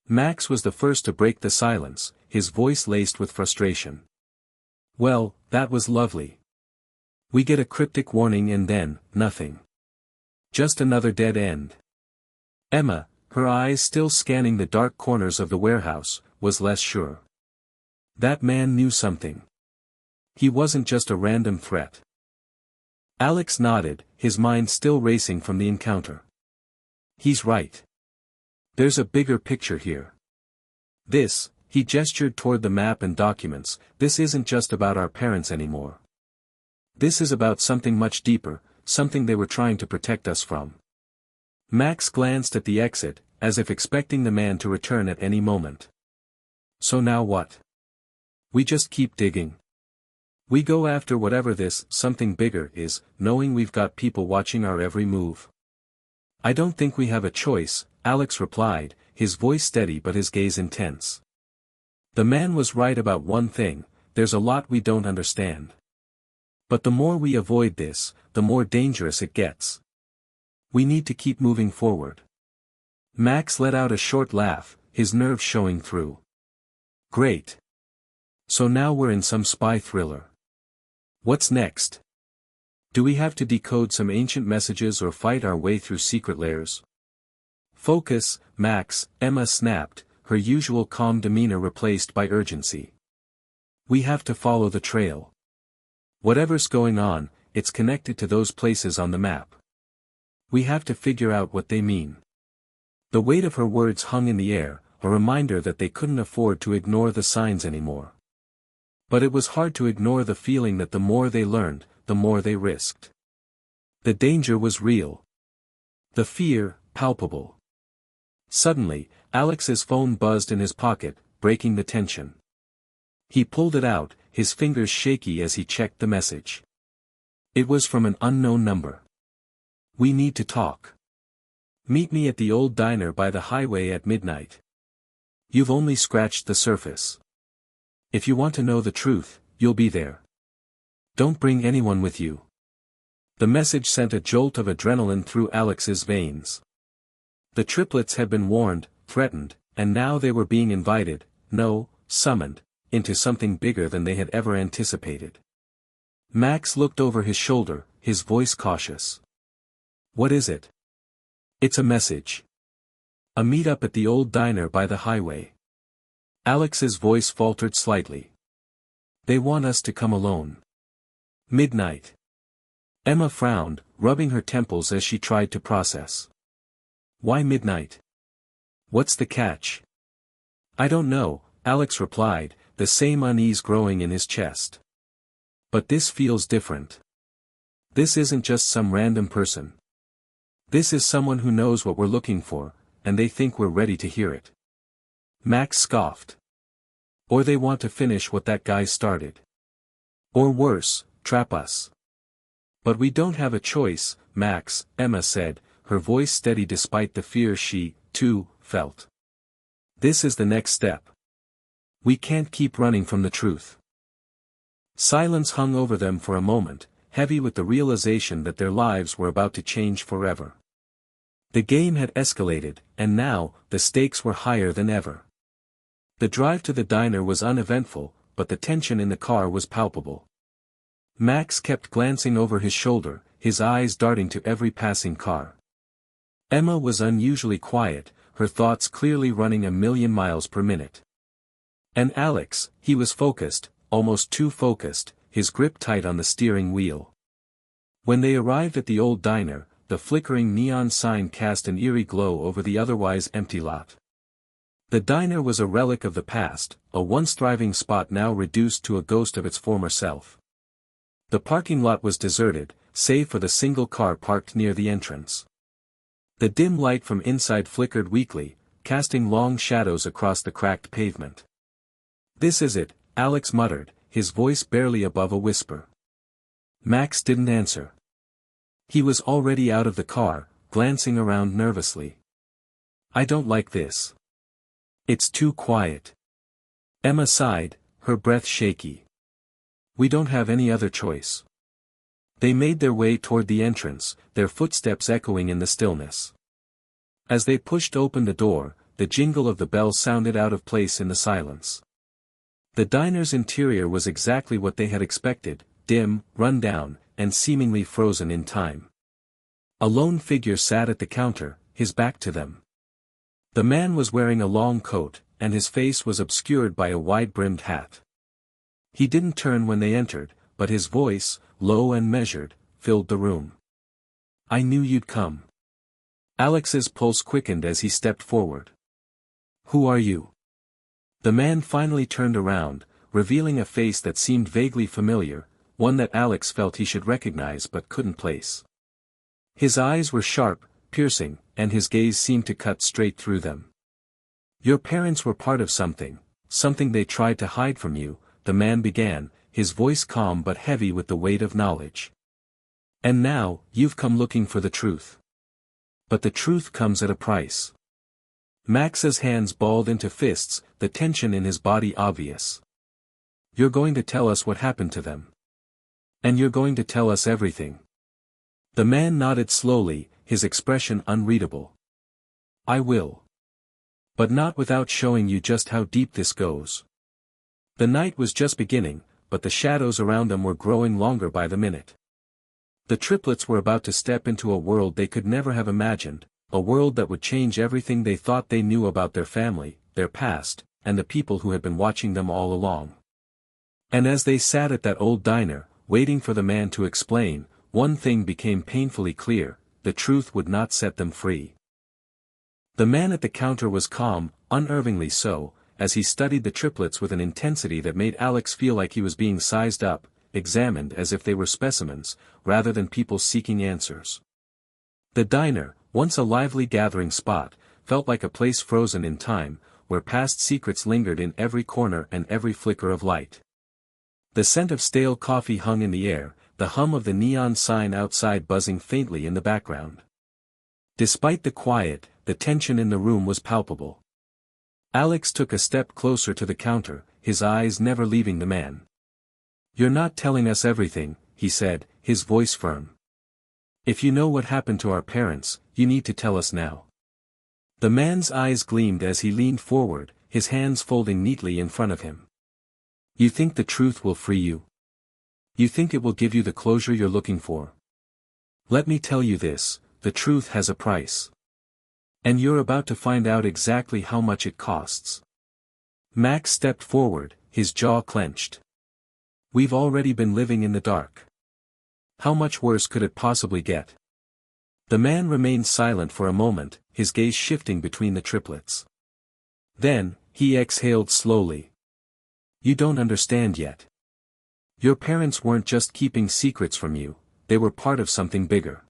S1: Max was the first to break the silence, his voice laced with frustration. "Well, that was lovely. We get a cryptic warning and then, nothing. Just another dead end." Emma, her eyes still scanning the dark corners of the warehouse, was less sure. That man knew something. He wasn't just a random threat. Alex nodded, his mind still racing from the encounter. "He's right. There's a bigger picture here. This," he gestured toward the map and documents, "this isn't just about our parents anymore. This is about something much deeper, something they were trying to protect us from." Max glanced at the exit, as if expecting the man to return at any moment. "So now what? We just keep digging. We go after whatever this something bigger is, knowing we've got people watching our every move." "I don't think we have a choice," Alex replied, his voice steady but his gaze intense. The man was right about one thing, there's a lot we don't understand. But the more we avoid this, the more dangerous it gets. We need to keep moving forward. Max let out a short laugh, his nerves showing through. "Great. So now we're in some spy thriller. What's next? Do we have to decode some ancient messages or fight our way through secret layers?" "Focus, Max," Emma snapped, her usual calm demeanor replaced by urgency. "We have to follow the trail. Whatever's going on, it's connected to those places on the map. We have to figure out what they mean." The weight of her words hung in the air, a reminder that they couldn't afford to ignore the signs anymore. But it was hard to ignore the feeling that the more they learned, the more they risked. The danger was real. The fear, palpable. Suddenly, Alex's phone buzzed in his pocket, breaking the tension. He pulled it out, his fingers shaky as he checked the message. It was from an unknown number. "We need to talk. Meet me at the old diner by the highway at midnight. You've only scratched the surface. If you want to know the truth, you'll be there. Don't bring anyone with you." The message sent a jolt of adrenaline through Alex's veins. The triplets had been warned, threatened, and now they were being invited, no, summoned, into something bigger than they had ever anticipated. Max looked over his shoulder, his voice cautious. "What is it?" "It's a message. A meet-up at the old diner by the highway. Alex's voice faltered slightly. They want us to come alone. Midnight. Emma frowned, rubbing her temples as she tried to process. Why midnight? What's the catch? I don't know, Alex replied, the same unease growing in his chest. But this feels different. This isn't just some random person. This is someone who knows what we're looking for, and they think we're ready to hear it. Max scoffed. Or they want to finish what that guy started. Or worse, trap us. But we don't have a choice, Max, Emma said, her voice steady despite the fear she, too, felt. This is the next step. We can't keep running from the truth. Silence hung over them for a moment, heavy with the realization that their lives were about to change forever. The game had escalated, and now, the stakes were higher than ever. The drive to the diner was uneventful, but the tension in the car was palpable. Max kept glancing over his shoulder, his eyes darting to every passing car. Emma was unusually quiet, her thoughts clearly running 1,000,000 miles per minute. And Alex, he was focused, almost too focused, his grip tight on the steering wheel. When they arrived at the old diner, the flickering neon sign cast an eerie glow over the otherwise empty lot. The diner was a relic of the past, a once thriving spot now reduced to a ghost of its former self. The parking lot was deserted, save for the single car parked near the entrance. The dim light from inside flickered weakly, casting long shadows across the cracked pavement. This is it, Alex muttered, his voice barely above a whisper. Max didn't answer. He was already out of the car, glancing around nervously. I don't like this. It's too quiet. Emma sighed, her breath shaky. We don't have any other choice. They made their way toward the entrance, their footsteps echoing in the stillness. As they pushed open the door, the jingle of the bell sounded out of place in the silence. The diner's interior was exactly what they had expected, dim, run down, and seemingly frozen in time. A lone figure sat at the counter, his back to them. The man was wearing a long coat, and his face was obscured by a wide-brimmed hat. He didn't turn when they entered, but his voice, low and measured, filled the room. I knew you'd come. Alex's pulse quickened as he stepped forward. Who are you? The man finally turned around, revealing a face that seemed vaguely familiar, one that Alex felt he should recognize but couldn't place. His eyes were sharp, piercing, and his gaze seemed to cut straight through them. Your parents were part of something they tried to hide from you, the man began, his voice calm but heavy with the weight of knowledge. And now, you've come looking for the truth. But the truth comes at a price. Max's hands balled into fists, the tension in his body obvious. You're going to tell us what happened to them. And you're going to tell us everything. The man nodded slowly, his expression unreadable. I will. But not without showing you just how deep this goes. The night was just beginning, but the shadows around them were growing longer by the minute. The triplets were about to step into a world they could never have imagined, a world that would change everything they thought they knew about their family, their past, and the people who had been watching them all along. And as they sat at that old diner, waiting for the man to explain, one thing became painfully clear, the truth would not set them free. The man at the counter was calm, unnervingly so, as he studied the triplets with an intensity that made Alex feel like he was being sized up, examined as if they were specimens, rather than people seeking answers. The diner, once a lively gathering spot, felt like a place frozen in time, where past secrets lingered in every corner and every flicker of light. The scent of stale coffee hung in the air, the hum of the neon sign outside buzzing faintly in the background. Despite the quiet, the tension in the room was palpable. Alex took a step closer to the counter, his eyes never leaving the man. You're not telling us everything, he said, his voice firm. If you know what happened to our parents, you need to tell us now. The man's eyes gleamed as he leaned forward, his hands folding neatly in front of him. You think the truth will free you? You think it will give you the closure you're looking for? Let me tell you this, the truth has a price. And you're about to find out exactly how much it costs. Max stepped forward, his jaw clenched. We've already been living in the dark. How much worse could it possibly get? The man remained silent for a moment, his gaze shifting between the triplets. Then, he exhaled slowly. You don't understand yet. Your parents weren't just keeping secrets from you, they were part of something bigger.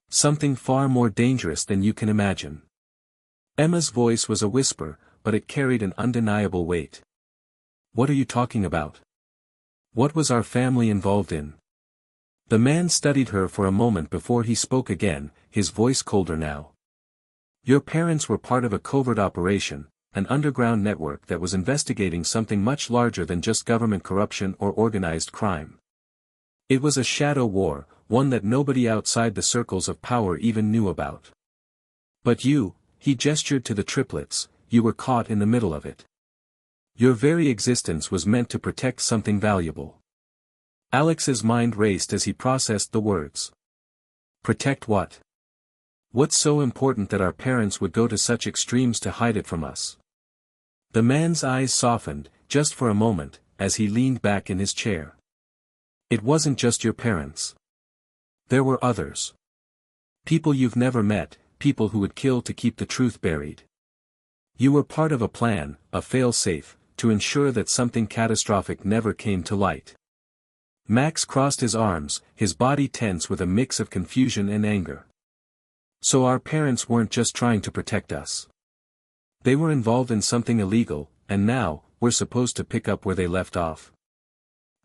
S1: Something far more dangerous than you can imagine. Emma's voice was a whisper, but it carried an undeniable weight. What are you talking about? What was our family involved in? The man studied her for a moment before he spoke again, his voice colder now. Your parents were part of a covert operation, an underground network that was investigating something much larger than just government corruption or organized crime. It was a shadow war, one that nobody outside the circles of power even knew about. But you, he gestured to the triplets, you were caught in the middle of it. Your very existence was meant to protect something valuable. Alex's mind raced as he processed the words. Protect what? What's so important that our parents would go to such extremes to hide it from us? The man's eyes softened, just for a moment, as he leaned back in his chair. It wasn't just your parents. There were others. People you've never met, people who would kill to keep the truth buried. You were part of a plan, a fail-safe, to ensure that something catastrophic never came to light. Max crossed his arms, his body tense with a mix of confusion and anger. So our parents weren't just trying to protect us. They were involved in something illegal, and now, we're supposed to pick up where they left off.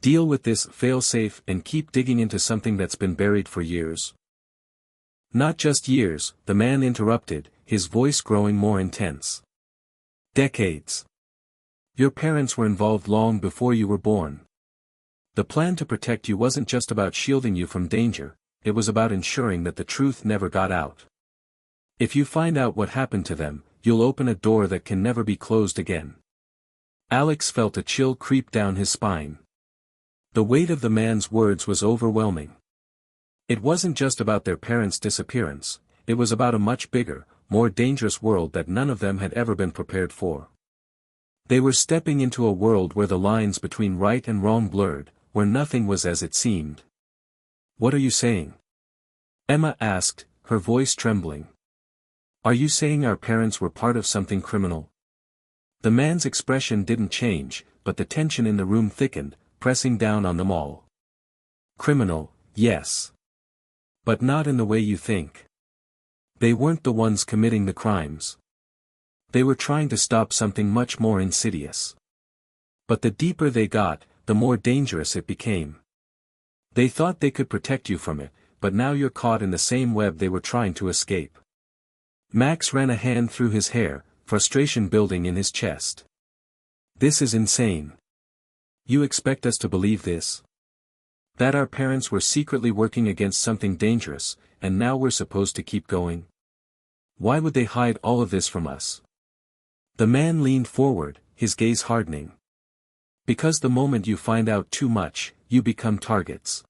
S1: Deal with this fail-safe and keep digging into something that's been buried for years. Not just years, the man interrupted, his voice growing more intense. Decades. Your parents were involved long before you were born. The plan to protect you wasn't just about shielding you from danger, it was about ensuring that the truth never got out. If you find out what happened to them, you'll open a door that can never be closed again. Alex felt a chill creep down his spine. The weight of the man's words was overwhelming. It wasn't just about their parents' disappearance, it was about a much bigger, more dangerous world that none of them had ever been prepared for. They were stepping into a world where the lines between right and wrong blurred, where nothing was as it seemed. What are you saying? Emma asked, her voice trembling. Are you saying our parents were part of something criminal? The man's expression didn't change, but the tension in the room thickened, pressing down on them all. Criminal, yes. But not in the way you think. They weren't the ones committing the crimes. They were trying to stop something much more insidious. But the deeper they got, the more dangerous it became. They thought they could protect you from it, but now you're caught in the same web they were trying to escape. Max ran a hand through his hair, frustration building in his chest. This is insane. You expect us to believe this? That our parents were secretly working against something dangerous, and now we're supposed to keep going? Why would they hide all of this from us? The man leaned forward, his gaze hardening. Because the moment you find out too much, you become targets.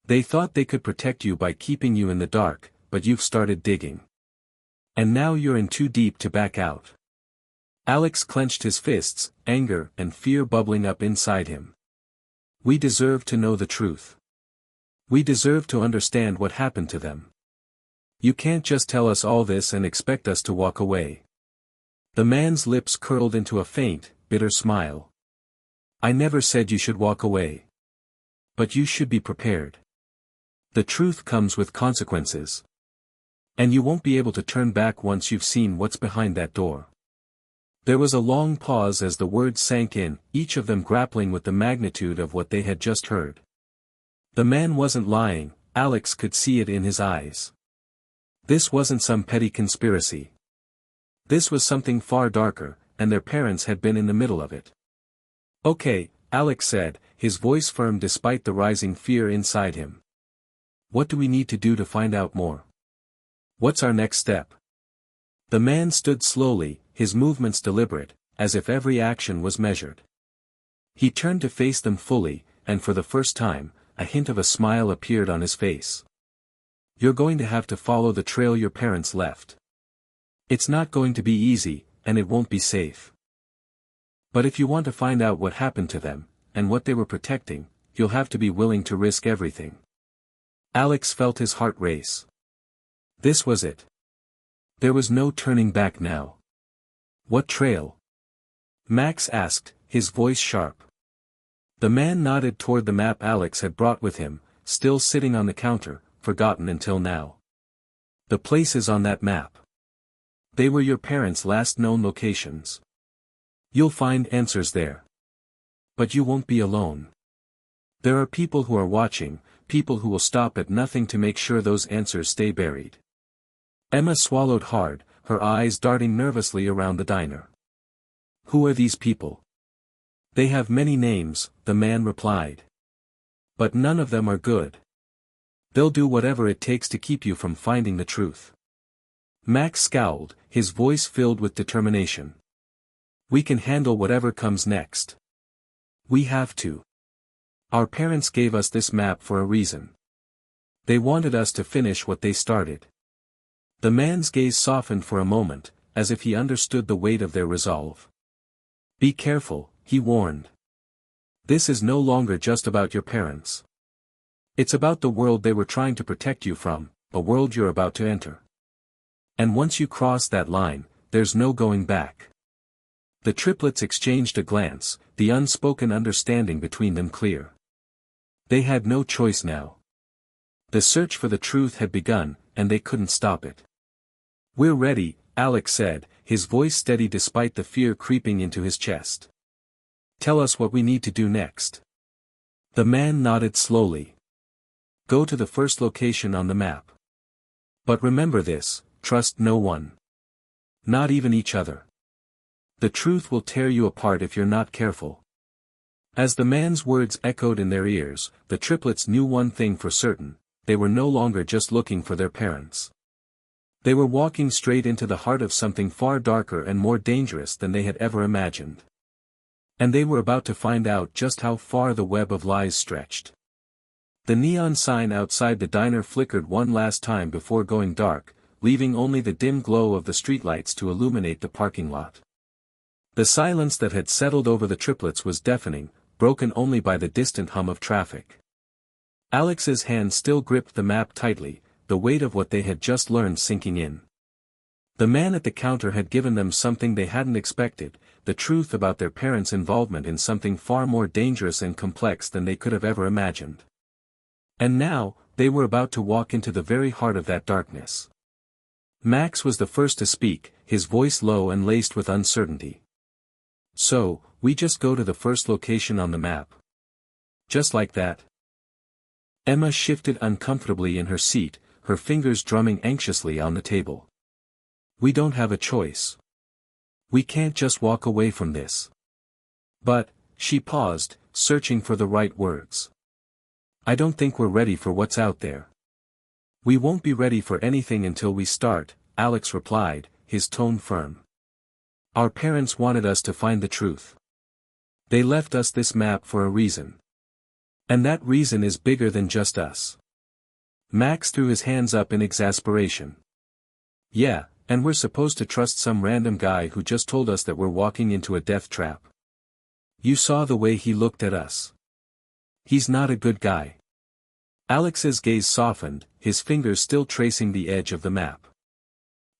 S1: They thought they could protect you by keeping you in the dark, but you've started digging. And now you're in too deep to back out. Alex clenched his fists, anger and fear bubbling up inside him. We deserve to know the truth. We deserve to understand what happened to them. You can't just tell us all this and expect us to walk away. The man's lips curled into a faint, bitter smile. I never said you should walk away. But you should be prepared. The truth comes with consequences. And you won't be able to turn back once you've seen what's behind that door. There was a long pause as the words sank in, each of them grappling with the magnitude of what they had just heard. The man wasn't lying, Alex could see it in his eyes. This wasn't some petty conspiracy. This was something far darker, and their parents had been in the middle of it. Okay, Alex said, his voice firm despite the rising fear inside him. What do we need to do to find out more? What's our next step? The man stood slowly, his movements deliberate, as if every action was measured. He turned to face them fully, and for the first time, a hint of a smile appeared on his face. You're going to have to follow the trail your parents left. It's not going to be easy, and it won't be safe. But if you want to find out what happened to them, and what they were protecting, you'll have to be willing to risk everything. Alex felt his heart race. This was it. There was no turning back now. What trail? Max asked, his voice sharp. The man nodded toward the map Alex had brought with him, still sitting on the counter, forgotten until now. The places on that map. They were your parents' last known locations. You'll find answers there. But you won't be alone. There are people who are watching, people who will stop at nothing to make sure those answers stay buried. Emma swallowed hard, her eyes darting nervously around the diner. Who are these people? They have many names, the man replied. But none of them are good. They'll do whatever it takes to keep you from finding the truth. Max scowled, his voice filled with determination. We can handle whatever comes next. We have to. Our parents gave us this map for a reason. They wanted us to finish what they started. The man's gaze softened for a moment, as if he understood the weight of their resolve. Be careful, he warned. This is no longer just about your parents. It's about the world they were trying to protect you from, a world you're about to enter. And once you cross that line, there's no going back. The triplets exchanged a glance, the unspoken understanding between them clear. They had no choice now. The search for the truth had begun, and they couldn't stop it. We're ready, Alex said, his voice steady despite the fear creeping into his chest. Tell us what we need to do next. The man nodded slowly. Go to the first location on the map. But remember this, trust no one. Not even each other. The truth will tear you apart if you're not careful. As the man's words echoed in their ears, the triplets knew one thing for certain, they were no longer just looking for their parents. They were walking straight into the heart of something far darker and more dangerous than they had ever imagined. And they were about to find out just how far the web of lies stretched. The neon sign outside the diner flickered one last time before going dark, leaving only the dim glow of the streetlights to illuminate the parking lot. The silence that had settled over the triplets was deafening, broken only by the distant hum of traffic. Alex's hand still gripped the map tightly, the weight of what they had just learned sinking in. The man at the counter had given them something they hadn't expected, the truth about their parents' involvement in something far more dangerous and complex than they could have ever imagined. And now, they were about to walk into the very heart of that darkness. Max was the first to speak, his voice low and laced with uncertainty. So, we just go to the first location on the map. Just like that. Emma shifted uncomfortably in her seat, her fingers drumming anxiously on the table. We don't have a choice. We can't just walk away from this. But, she paused, searching for the right words. I don't think we're ready for what's out there. We won't be ready for anything until we start, Alex replied, his tone firm. Our parents wanted us to find the truth. They left us this map for a reason. And that reason is bigger than just us. Max threw his hands up in exasperation. Yeah, and we're supposed to trust some random guy who just told us that we're walking into a death trap. You saw the way he looked at us. He's not a good guy. Alex's gaze softened, his fingers still tracing the edge of the map.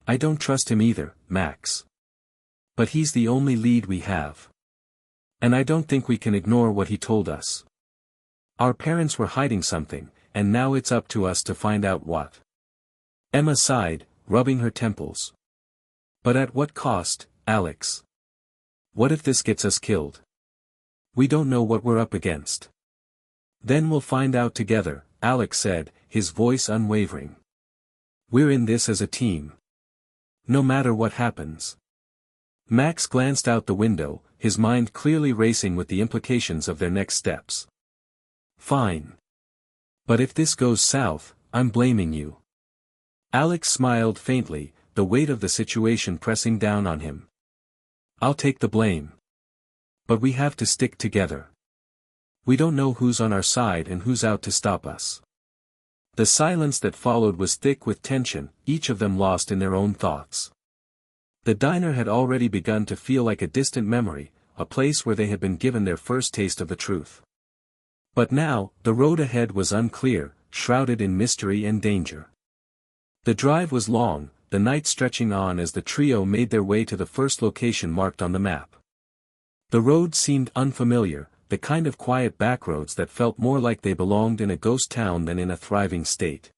S1: I don't trust him either, Max. But he's the only lead we have. And I don't think we can ignore what he told us. Our parents were hiding something, and now it's up to us to find out what. Emma sighed, rubbing her temples. But at what cost, Alex? What if this gets us killed? We don't know what we're up against. Then we'll find out together, Alex said, his voice unwavering. We're in this as a team. No matter what happens. Max glanced out the window, his mind clearly racing with the implications of their next steps. Fine. But if this goes south, I'm blaming you. Alex smiled faintly, the weight of the situation pressing down on him. I'll take the blame. But we have to stick together. We don't know who's on our side and who's out to stop us. The silence that followed was thick with tension, each of them lost in their own thoughts. The diner had already begun to feel like a distant memory, a place where they had been given their first taste of the truth. But now, the road ahead was unclear, shrouded in mystery and danger. The drive was long, the night stretching on as the trio made their way to the first location marked on the map. The road seemed unfamiliar, the kind of quiet backroads that felt more like they belonged in a ghost town than in a thriving state.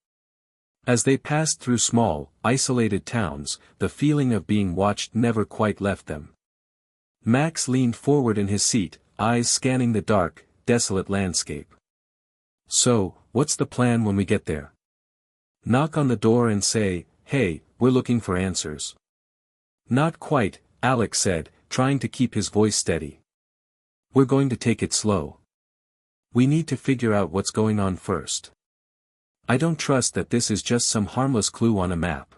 S1: As they passed through small, isolated towns, the feeling of being watched never quite left them. Max leaned forward in his seat, eyes scanning the dark, desolate landscape. "So, what's the plan when we get there?" "Knock on the door and say, 'Hey, we're looking for answers.'" "Not quite," Alex said, trying to keep his voice steady. "We're going to take it slow. We need to figure out what's going on first. I don't trust that this is just some harmless clue on a map.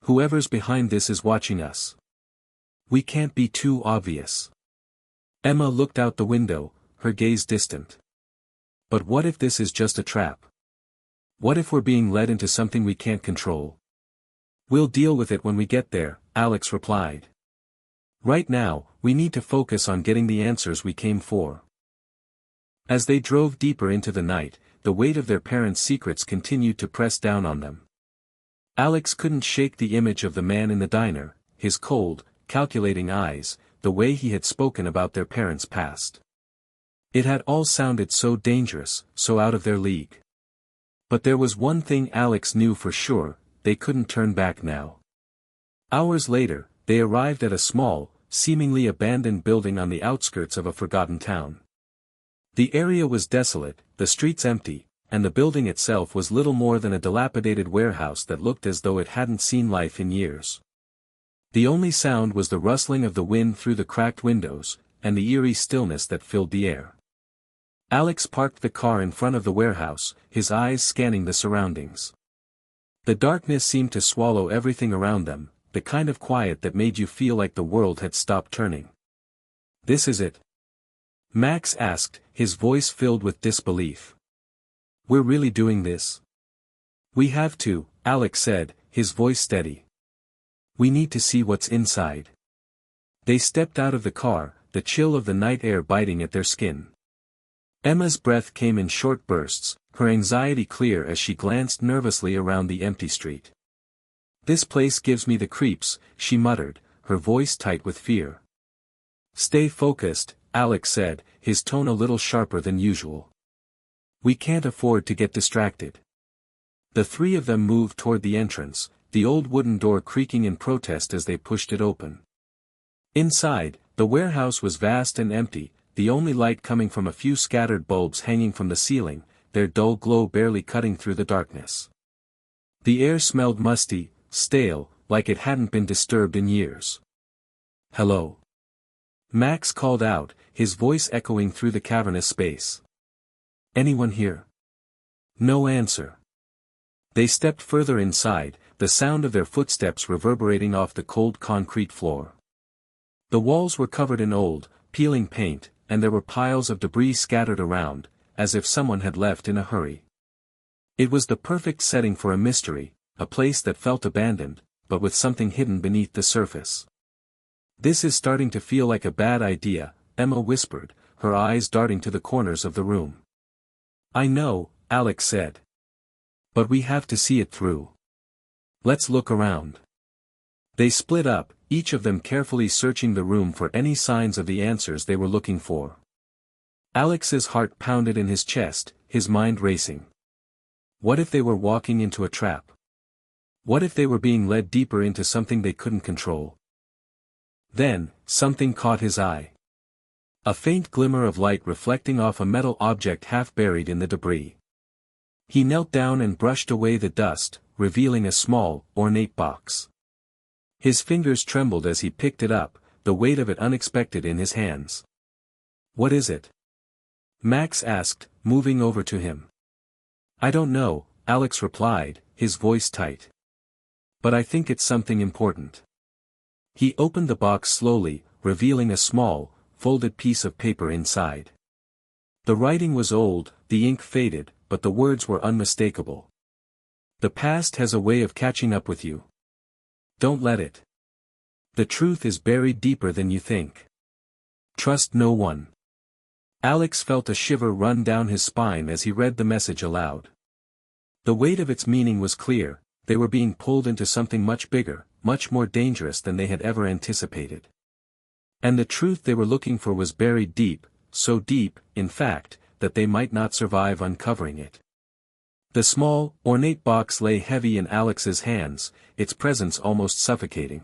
S1: Whoever's behind this is watching us. We can't be too obvious." Emma looked out the window, her gaze distant. "But what if this is just a trap? What if we're being led into something we can't control?" "We'll deal with it when we get there," Alex replied. "Right now, we need to focus on getting the answers we came for." As they drove deeper into the night, the weight of their parents' secrets continued to press down on them. Alex couldn't shake the image of the man in the diner, his cold, calculating eyes, the way he had spoken about their parents' past. It had all sounded so dangerous, so out of their league. But there was one thing Alex knew for sure, they couldn't turn back now. Hours later, they arrived at a small, seemingly abandoned building on the outskirts of a forgotten town. The area was desolate, the streets empty, and the building itself was little more than a dilapidated warehouse that looked as though it hadn't seen life in years. The only sound was the rustling of the wind through the cracked windows, and the eerie stillness that filled the air. Alex parked the car in front of the warehouse, his eyes scanning the surroundings. The darkness seemed to swallow everything around them, the kind of quiet that made you feel like the world had stopped turning. "This is it?" Max asked, his voice filled with disbelief. "We're really doing this?" "We have to," Alex said, his voice steady. "We need to see what's inside." They stepped out of the car, the chill of the night air biting at their skin. Emma's breath came in short bursts, her anxiety clear as she glanced nervously around the empty street. "This place gives me the creeps," she muttered, her voice tight with fear. "Stay focused," Alex said, his tone a little sharper than usual. "We can't afford to get distracted." The three of them moved toward the entrance, the old wooden door creaking in protest as they pushed it open. Inside, the warehouse was vast and empty, the only light coming from a few scattered bulbs hanging from the ceiling, their dull glow barely cutting through the darkness. The air smelled musty, stale, like it hadn't been disturbed in years. "Hello?" Max called out, his voice echoing through the cavernous space. "Anyone here?" No answer. They stepped further inside, the sound of their footsteps reverberating off the cold concrete floor. The walls were covered in old, peeling paint, and there were piles of debris scattered around, as if someone had left in a hurry. It was the perfect setting for a mystery, a place that felt abandoned, but with something hidden beneath the surface. "This is starting to feel like a bad idea," Emma whispered, her eyes darting to the corners of the room. "I know," Alex said. "But we have to see it through. Let's look around." They split up, each of them carefully searching the room for any signs of the answers they were looking for. Alex's heart pounded in his chest, his mind racing. What if they were walking into a trap? What if they were being led deeper into something they couldn't control? Then, something caught his eye. A faint glimmer of light reflecting off a metal object half buried in the debris. He knelt down and brushed away the dust, revealing a small, ornate box. His fingers trembled as he picked it up, the weight of it unexpected in his hands. "What is it?" Max asked, moving over to him. "I don't know," Alex replied, his voice tight. "But I think it's something important." He opened the box slowly, revealing a small, folded piece of paper inside. The writing was old, the ink faded, but the words were unmistakable. "The past has a way of catching up with you. Don't let it. The truth is buried deeper than you think." Trust no one. Alex felt a shiver run down his spine as he read the message aloud. The weight of its meaning was clear: they were being pulled into something much bigger, much more dangerous than they had ever anticipated. And the truth they were looking for was buried deep, so deep, in fact, that they might not survive uncovering it. The small, ornate box lay heavy in Alex's hands, its presence almost suffocating.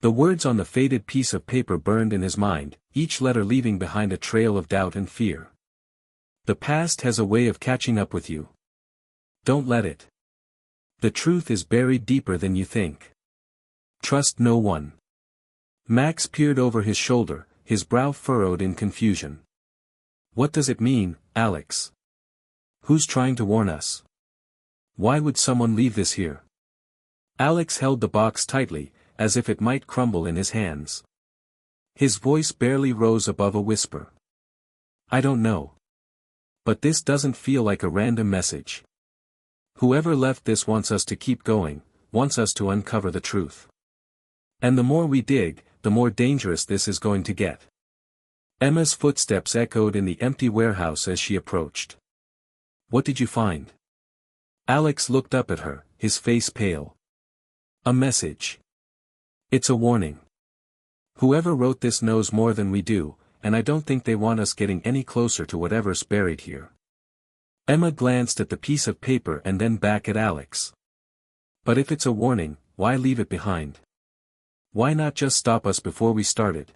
S1: The words on the faded piece of paper burned in his mind, each letter leaving behind a trail of doubt and fear. The past has a way of catching up with you. Don't let it. The truth is buried deeper than you think. Trust no one. Max peered over his shoulder, his brow furrowed in confusion. What does it mean, Alex? Who's trying to warn us? Why would someone leave this here? Alex held the box tightly, as if it might crumble in his hands. His voice barely rose above a whisper. I don't know. But this doesn't feel like a random message. Whoever left this wants us to keep going, wants us to uncover the truth. And the more we dig, the more dangerous this is going to get. Emma's footsteps echoed in the empty warehouse as she approached. What did you find? Alex looked up at her, his face pale. A message. It's a warning. Whoever wrote this knows more than we do, and I don't think they want us getting any closer to whatever's buried here. Emma glanced at the piece of paper and then back at Alex. But if it's a warning, why leave it behind? Why not just stop us before we started?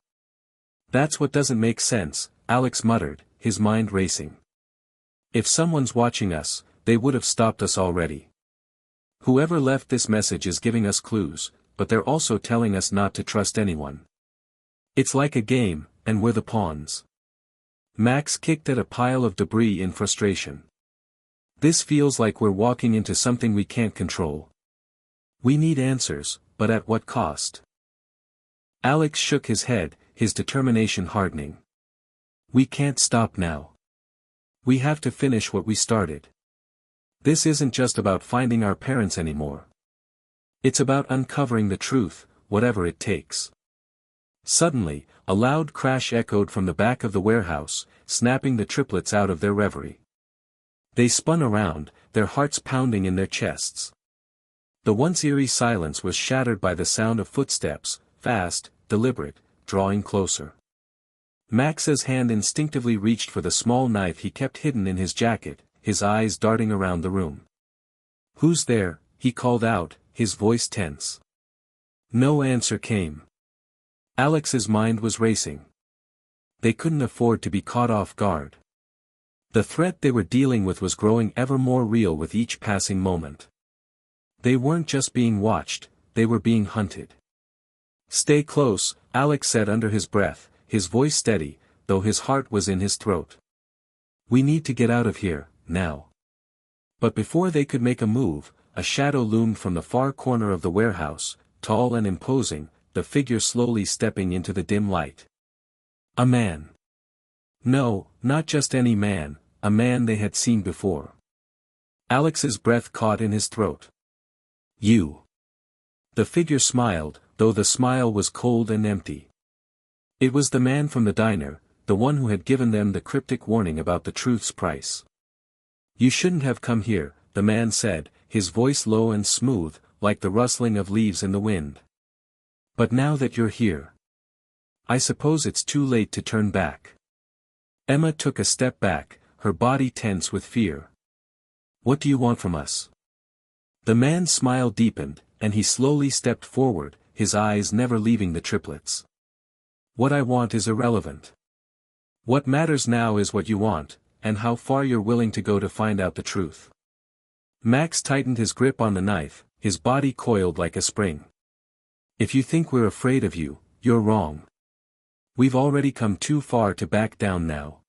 S1: That's what doesn't make sense, Alex muttered, his mind racing. If someone's watching us, they would have stopped us already. Whoever left this message is giving us clues, but they're also telling us not to trust anyone. It's like a game, and we're the pawns. Max kicked at a pile of debris in frustration. This feels like we're walking into something we can't control. We need answers, but at what cost? Alex shook his head, his determination hardening. We can't stop now. We have to finish what we started. This isn't just about finding our parents anymore. It's about uncovering the truth, whatever it takes. Suddenly, a loud crash echoed from the back of the warehouse, snapping the triplets out of their reverie. They spun around, their hearts pounding in their chests. The once eerie silence was shattered by the sound of footsteps, fast, deliberate, drawing closer. Max's hand instinctively reached for the small knife he kept hidden in his jacket, his eyes darting around the room. Who's there? He called out, his voice tense. No answer came. Alex's mind was racing. They couldn't afford to be caught off guard. The threat they were dealing with was growing ever more real with each passing moment. They weren't just being watched, they were being hunted. Stay close, Alex said under his breath, his voice steady, though his heart was in his throat. We need to get out of here, now. But before they could make a move, a shadow loomed from the far corner of the warehouse, tall and imposing, the figure slowly stepping into the dim light. A man. No, not just any man, a man they had seen before. Alex's breath caught in his throat. You. The figure smiled, though the smile was cold and empty. It was the man from the diner, the one who had given them the cryptic warning about the truth's price. You shouldn't have come here, the man said, his voice low and smooth, like the rustling of leaves in the wind. But now that you're here, I suppose it's too late to turn back. Emma took a step back, her body tense with fear. What do you want from us? The man's smile deepened, and he slowly stepped forward, his eyes never leaving the triplets. What I want is irrelevant. What matters now is what you want, and how far you're willing to go to find out the truth. Max tightened his grip on the knife, his body coiled like a spring. If you think we're afraid of you, you're wrong. We've already come too far to back down now.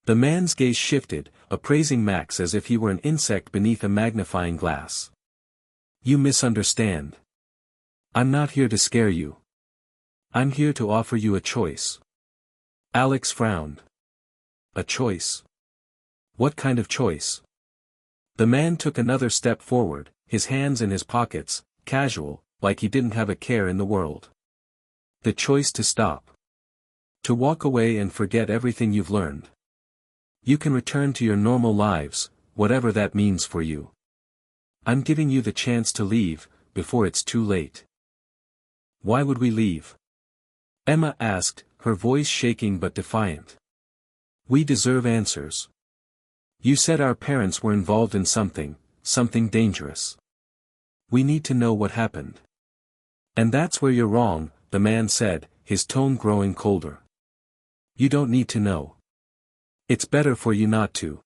S1: The man's gaze shifted, appraising Max as if he were an insect beneath a magnifying glass. You misunderstand. I'm not here to scare you. I'm here to offer you a choice. Alex frowned. A choice? What kind of choice? The man took another step forward, his hands in his pockets, casual, like he didn't have a care in the world. The choice to stop. To walk away and forget everything you've learned. You can return to your normal lives, whatever that means for you. I'm giving you the chance to leave, before it's too late. Why would we leave? Emma asked, her voice shaking but defiant. We deserve answers. You said our parents were involved in something dangerous. We need to know what happened. And that's where you're wrong, the man said, his tone growing colder. You don't need to know. It's better for you not to.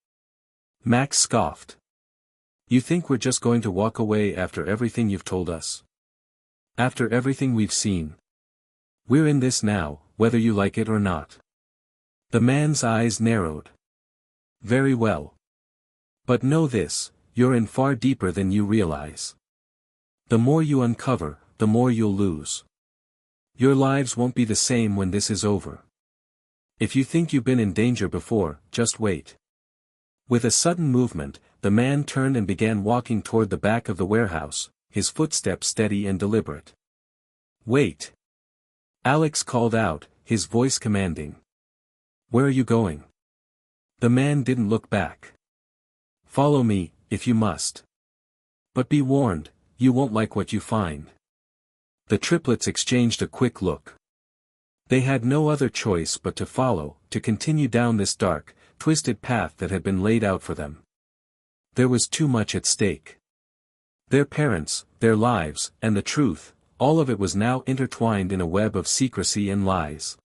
S1: Max scoffed. You think we're just going to walk away after everything you've told us? After everything we've seen? We're in this now, whether you like it or not. The man's eyes narrowed. Very well. But know this, you're in far deeper than you realize. The more you uncover, the more you'll lose. Your lives won't be the same when this is over. If you think you've been in danger before, just wait. With a sudden movement, the man turned and began walking toward the back of the warehouse, his footsteps steady and deliberate. Wait! Alex called out, his voice commanding. Where are you going? The man didn't look back. Follow me, if you must. But be warned, you won't like what you find. The triplets exchanged a quick look. They had no other choice but to follow, to continue down this dark, twisted path that had been laid out for them. There was too much at stake. Their parents, their lives, and the truth, all of it was now intertwined in a web of secrecy and lies.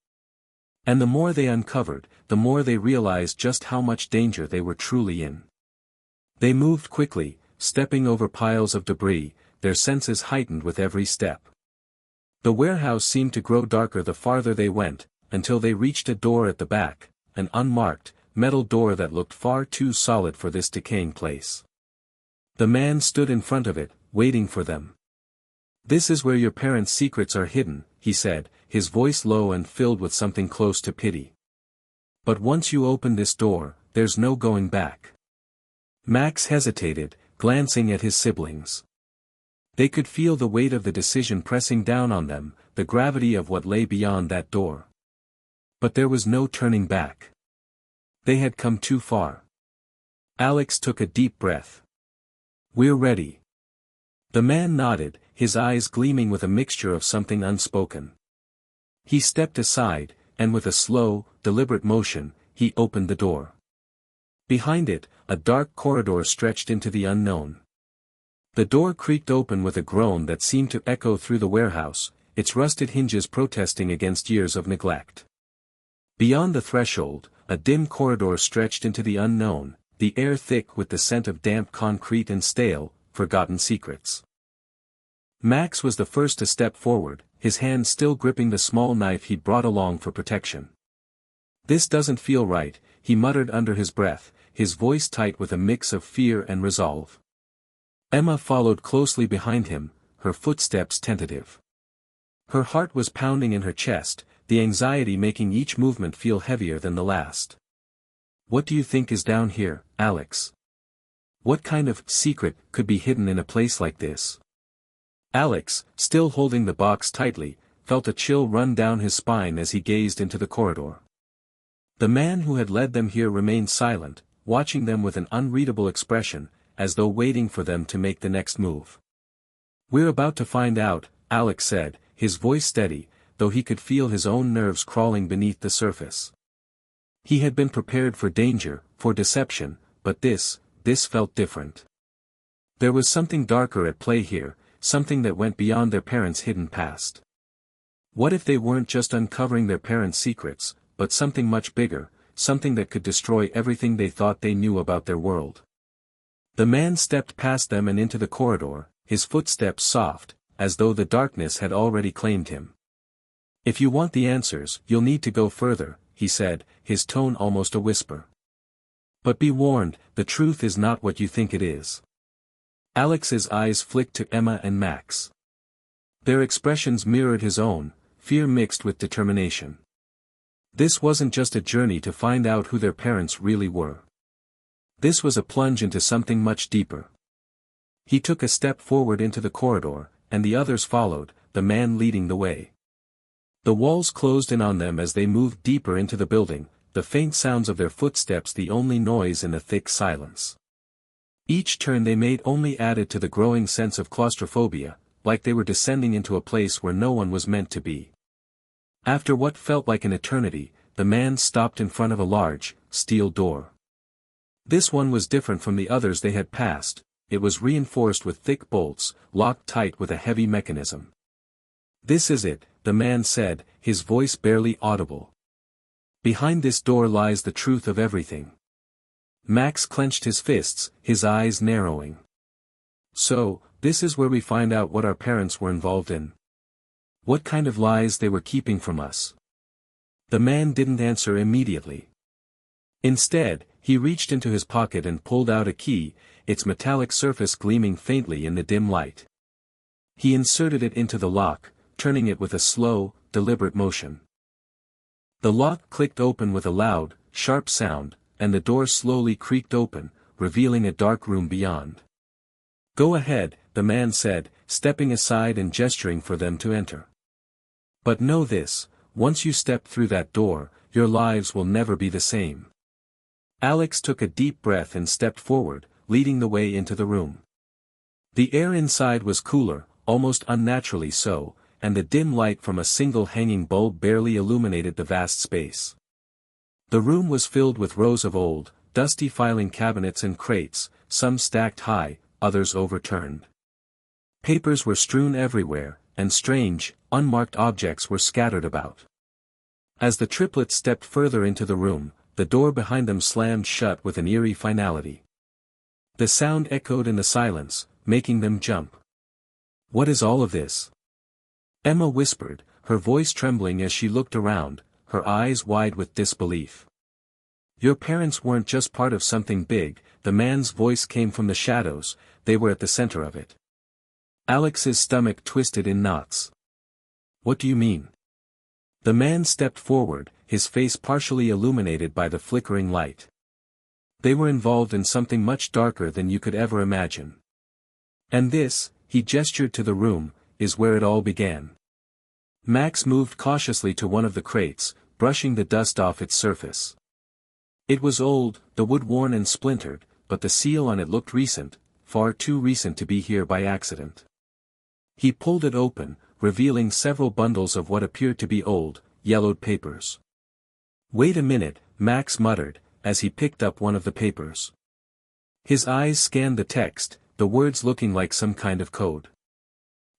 S1: And the more they uncovered, the more they realized just how much danger they were truly in. They moved quickly, stepping over piles of debris, their senses heightened with every step. The warehouse seemed to grow darker the farther they went, until they reached a door at the back, an unmarked, metal door that looked far too solid for this decaying place. The man stood in front of it, waiting for them. This is where your parents' secrets are hidden, he said, his voice low and filled with something close to pity. But once you open this door, there's no going back. Max hesitated, glancing at his siblings. They could feel the weight of the decision pressing down on them, the gravity of what lay beyond that door. But there was no turning back. They had come too far. Alex took a deep breath. We're ready. The man nodded, his eyes gleaming with a mixture of something unspoken. He stepped aside, and with a slow, deliberate motion, he opened the door. Behind it, a dark corridor stretched into the unknown. The door creaked open with a groan that seemed to echo through the warehouse, its rusted hinges protesting against years of neglect. Beyond the threshold, a dim corridor stretched into the unknown, the air thick with the scent of damp concrete and stale, forgotten secrets. Max was the first to step forward, his hand still gripping the small knife he'd brought along for protection. This doesn't feel right, he muttered under his breath, his voice tight with a mix of fear and resolve. Emma followed closely behind him, her footsteps tentative. Her heart was pounding in her chest, the anxiety making each movement feel heavier than the last. What do you think is down here, Alex? What kind of secret could be hidden in a place like this? Alex, still holding the box tightly, felt a chill run down his spine as he gazed into the corridor. The man who had led them here remained silent, watching them with an unreadable expression, as though waiting for them to make the next move. We're about to find out, Alex said, his voice steady, though he could feel his own nerves crawling beneath the surface. He had been prepared for danger, for deception, but this felt different. There was something darker at play here, something that went beyond their parents' hidden past. What if they weren't just uncovering their parents' secrets, but something much bigger, something that could destroy everything they thought they knew about their world? The man stepped past them and into the corridor, his footsteps soft, as though the darkness had already claimed him. If you want the answers, you'll need to go further, he said, his tone almost a whisper. But be warned, the truth is not what you think it is. Alex's eyes flicked to Emma and Max. Their expressions mirrored his own, fear mixed with determination. This wasn't just a journey to find out who their parents really were. This was a plunge into something much deeper. He took a step forward into the corridor, and the others followed, the man leading the way. The walls closed in on them as they moved deeper into the building, the faint sounds of their footsteps the only noise in the thick silence. Each turn they made only added to the growing sense of claustrophobia, like they were descending into a place where no one was meant to be. After what felt like an eternity, the man stopped in front of a large, steel door. This one was different from the others they had passed. It was reinforced with thick bolts, locked tight with a heavy mechanism. "This is it," the man said, his voice barely audible. "Behind this door lies the truth of everything." Max clenched his fists, his eyes narrowing. "So, this is where we find out what our parents were involved in. What kind of lies they were keeping from us." The man didn't answer immediately. Instead, he reached into his pocket and pulled out a key, its metallic surface gleaming faintly in the dim light. He inserted it into the lock, turning it with a slow, deliberate motion. The lock clicked open with a loud, sharp sound, and the door slowly creaked open, revealing a dark room beyond. "Go ahead," the man said, stepping aside and gesturing for them to enter. "But know this, once you step through that door, your lives will never be the same." Alex took a deep breath and stepped forward, leading the way into the room. The air inside was cooler, almost unnaturally so, and the dim light from a single hanging bulb barely illuminated the vast space. The room was filled with rows of old, dusty filing cabinets and crates, some stacked high, others overturned. Papers were strewn everywhere, and strange, unmarked objects were scattered about. As the triplets stepped further into the room, the door behind them slammed shut with an eerie finality. The sound echoed in the silence, making them jump. "What is all of this?" Emma whispered, her voice trembling as she looked around, her eyes wide with disbelief. "Your parents weren't just part of something big," the man's voice came from the shadows, they were at the center of it. Alex's stomach twisted in knots. "What do you mean?" The man stepped forward, his face partially illuminated by the flickering light. "They were involved in something much darker than you could ever imagine. And this," he gestured to the room, "is where it all began." Max moved cautiously to one of the crates, brushing the dust off its surface. It was old, the wood worn and splintered, but the seal on it looked recent, far too recent to be here by accident. He pulled it open, revealing several bundles of what appeared to be old, yellowed papers. "Wait a minute," Max muttered, as he picked up one of the papers. His eyes scanned the text, the words looking like some kind of code.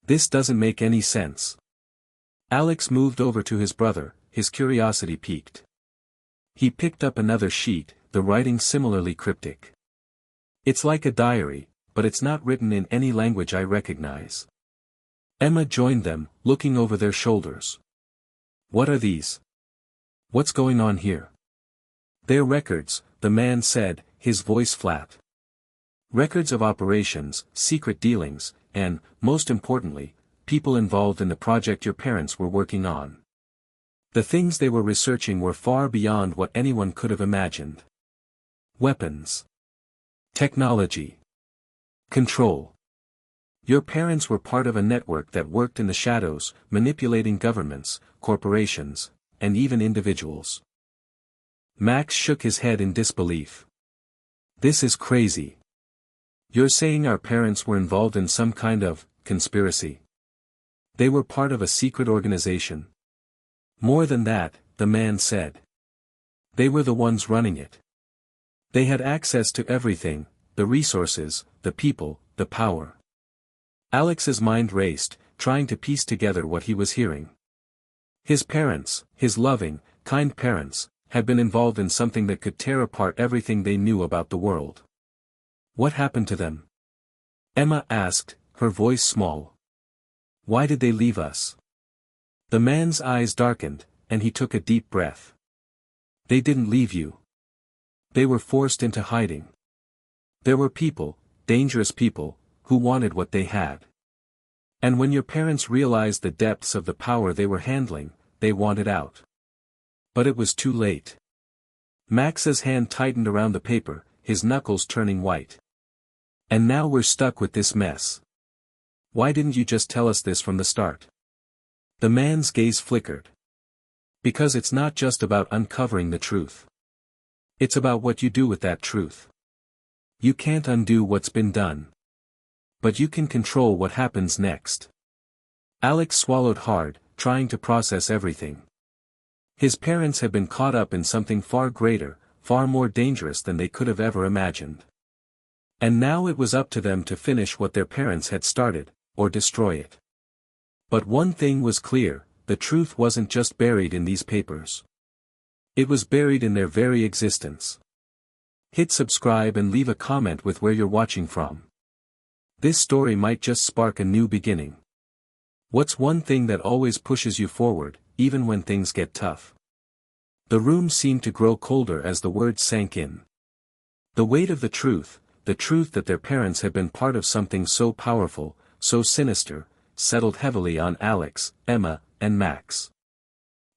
S1: "This doesn't make any sense." Alex moved over to his brother, his curiosity piqued. He picked up another sheet, the writing similarly cryptic. "It's like a diary, but it's not written in any language I recognize." Emma joined them, looking over their shoulders. "What are these? What's going on here?" "They're records," the man said, his voice flat. "Records of operations, secret dealings, and, most importantly, people involved in the project your parents were working on. The things they were researching were far beyond what anyone could have imagined. Weapons. Technology. Control. Your parents were part of a network that worked in the shadows, manipulating governments, corporations, and even individuals." Max shook his head in disbelief. "This is crazy. You're saying our parents were involved in some kind of conspiracy? They were part of a secret organization?" "More than that," the man said. "They were the ones running it. They had access to everything, the resources, the people, the power." Alex's mind raced, trying to piece together what he was hearing. His parents, his loving, kind parents, had been involved in something that could tear apart everything they knew about the world. What happened to them? Emma asked, her voice small. Why did they leave us? The man's eyes darkened, and he took a deep breath. They didn't leave you. They were forced into hiding. There were people, dangerous people, who wanted what they had. And when your parents realized the depths of the power they were handling, they wanted out. But it was too late. Max's hand tightened around the paper, his knuckles turning white. And now we're stuck with this mess. Why didn't you just tell us this from the start? The man's gaze flickered. Because it's not just about uncovering the truth. It's about what you do with that truth. You can't undo what's been done. But you can control what happens next. Alex swallowed hard, trying to process everything. His parents had been caught up in something far greater, far more dangerous than they could have ever imagined. And now it was up to them to finish what their parents had started, or destroy it. But one thing was clear, the truth wasn't just buried in these papers. It was buried in their very existence. Hit subscribe and leave a comment with where you're watching from. This story might just spark a new beginning. What's one thing that always pushes you forward, even when things get tough? The room seemed to grow colder as the words sank in. The weight of the truth that their parents had been part of something so powerful, so sinister, settled heavily on Alex, Emma, and Max.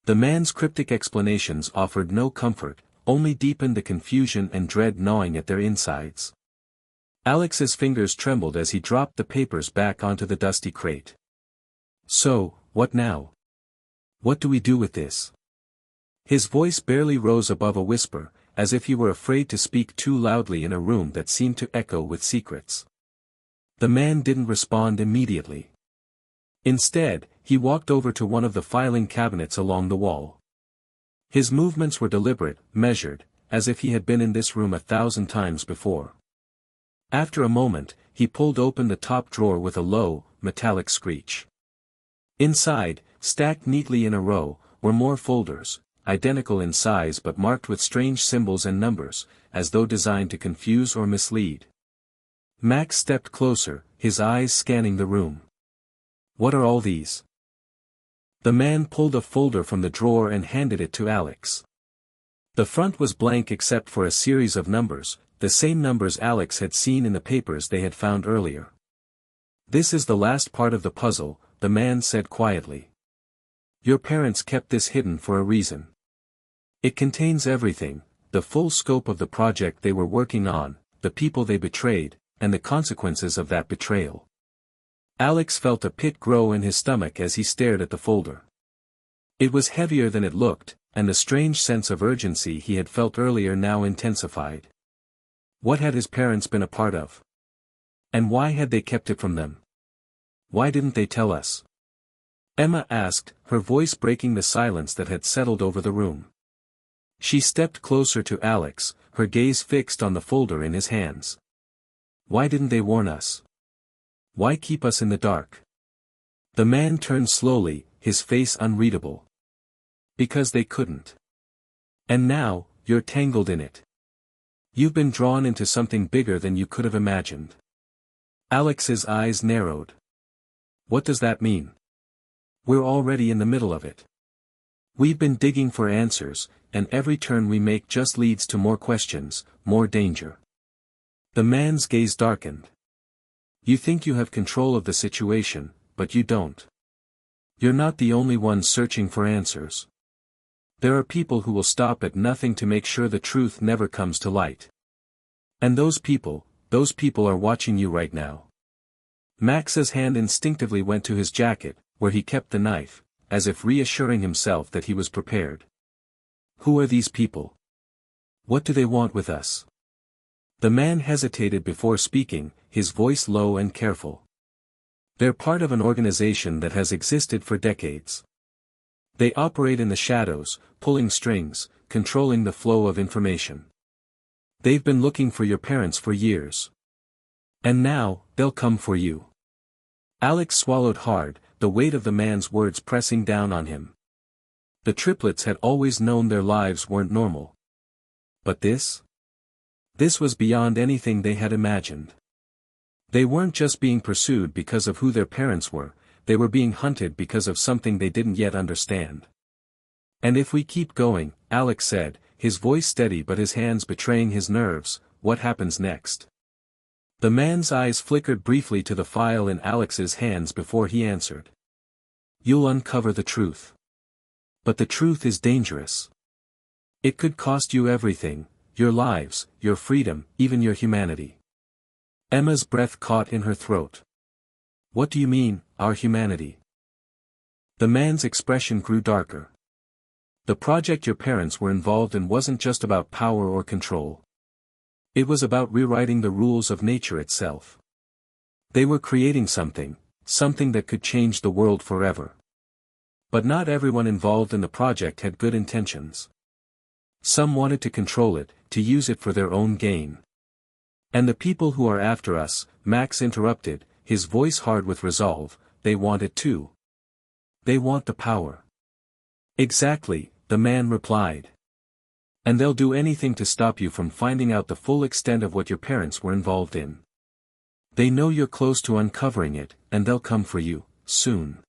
S1: The man's cryptic explanations offered no comfort, only deepened the confusion and dread gnawing at their insides. Alex's fingers trembled as he dropped the papers back onto the dusty crate. So, what now? What do we do with this? His voice barely rose above a whisper, as if he were afraid to speak too loudly in a room that seemed to echo with secrets. The man didn't respond immediately. Instead, he walked over to one of the filing cabinets along the wall. His movements were deliberate, measured, as if he had been in this room 1,000 times before. After a moment, he pulled open the top drawer with a low, metallic screech. Inside, stacked neatly in a row, were more folders, identical in size but marked with strange symbols and numbers, as though designed to confuse or mislead. Max stepped closer, his eyes scanning the room. What are all these? The man pulled a folder from the drawer and handed it to Alex. The front was blank except for a series of numbers, the same numbers Alex had seen in the papers they had found earlier. This is the last part of the puzzle, the man said quietly. Your parents kept this hidden for a reason. It contains everything, the full scope of the project they were working on, the people they betrayed, and the consequences of that betrayal. Alex felt a pit grow in his stomach as he stared at the folder. It was heavier than it looked, and the strange sense of urgency he had felt earlier now intensified. What had his parents been a part of? And why had they kept it from them? Why didn't they tell us? Emma asked, her voice breaking the silence that had settled over the room. She stepped closer to Alex, her gaze fixed on the folder in his hands. Why didn't they warn us? Why keep us in the dark? The man turned slowly, his face unreadable. Because they couldn't. And now, you're tangled in it. You've been drawn into something bigger than you could have imagined. Alex's eyes narrowed. What does that mean? We're already in the middle of it. We've been digging for answers, and every turn we make just leads to more questions, more danger. The man's gaze darkened. You think you have control of the situation, but you don't. You're not the only one searching for answers. There are people who will stop at nothing to make sure the truth never comes to light. And those people are watching you right now. Max's hand instinctively went to his jacket, where he kept the knife, as if reassuring himself that he was prepared. Who are these people? What do they want with us? The man hesitated before speaking, his voice low and careful. They're part of an organization that has existed for decades. They operate in the shadows, pulling strings, controlling the flow of information. They've been looking for your parents for years. And now, they'll come for you. Alex swallowed hard, the weight of the man's words pressing down on him. The triplets had always known their lives weren't normal. But this? This was beyond anything they had imagined. They weren't just being pursued because of who their parents were, they were being hunted because of something they didn't yet understand. And if we keep going, Alex said, his voice steady but his hands betraying his nerves, what happens next? The man's eyes flickered briefly to the file in Alex's hands before he answered. You'll uncover the truth. But the truth is dangerous. It could cost you everything, your lives, your freedom, even your humanity. Emma's breath caught in her throat. What do you mean, our humanity? The man's expression grew darker. The project your parents were involved in wasn't just about power or control. It was about rewriting the rules of nature itself. They were creating something that could change the world forever. But not everyone involved in the project had good intentions. Some wanted to control it, to use it for their own gain. And the people who are after us, Max interrupted, his voice hard with resolve, they want it too. They want the power. Exactly, the man replied. And they'll do anything to stop you from finding out the full extent of what your parents were involved in. They know you're close to uncovering it, and they'll come for you, soon.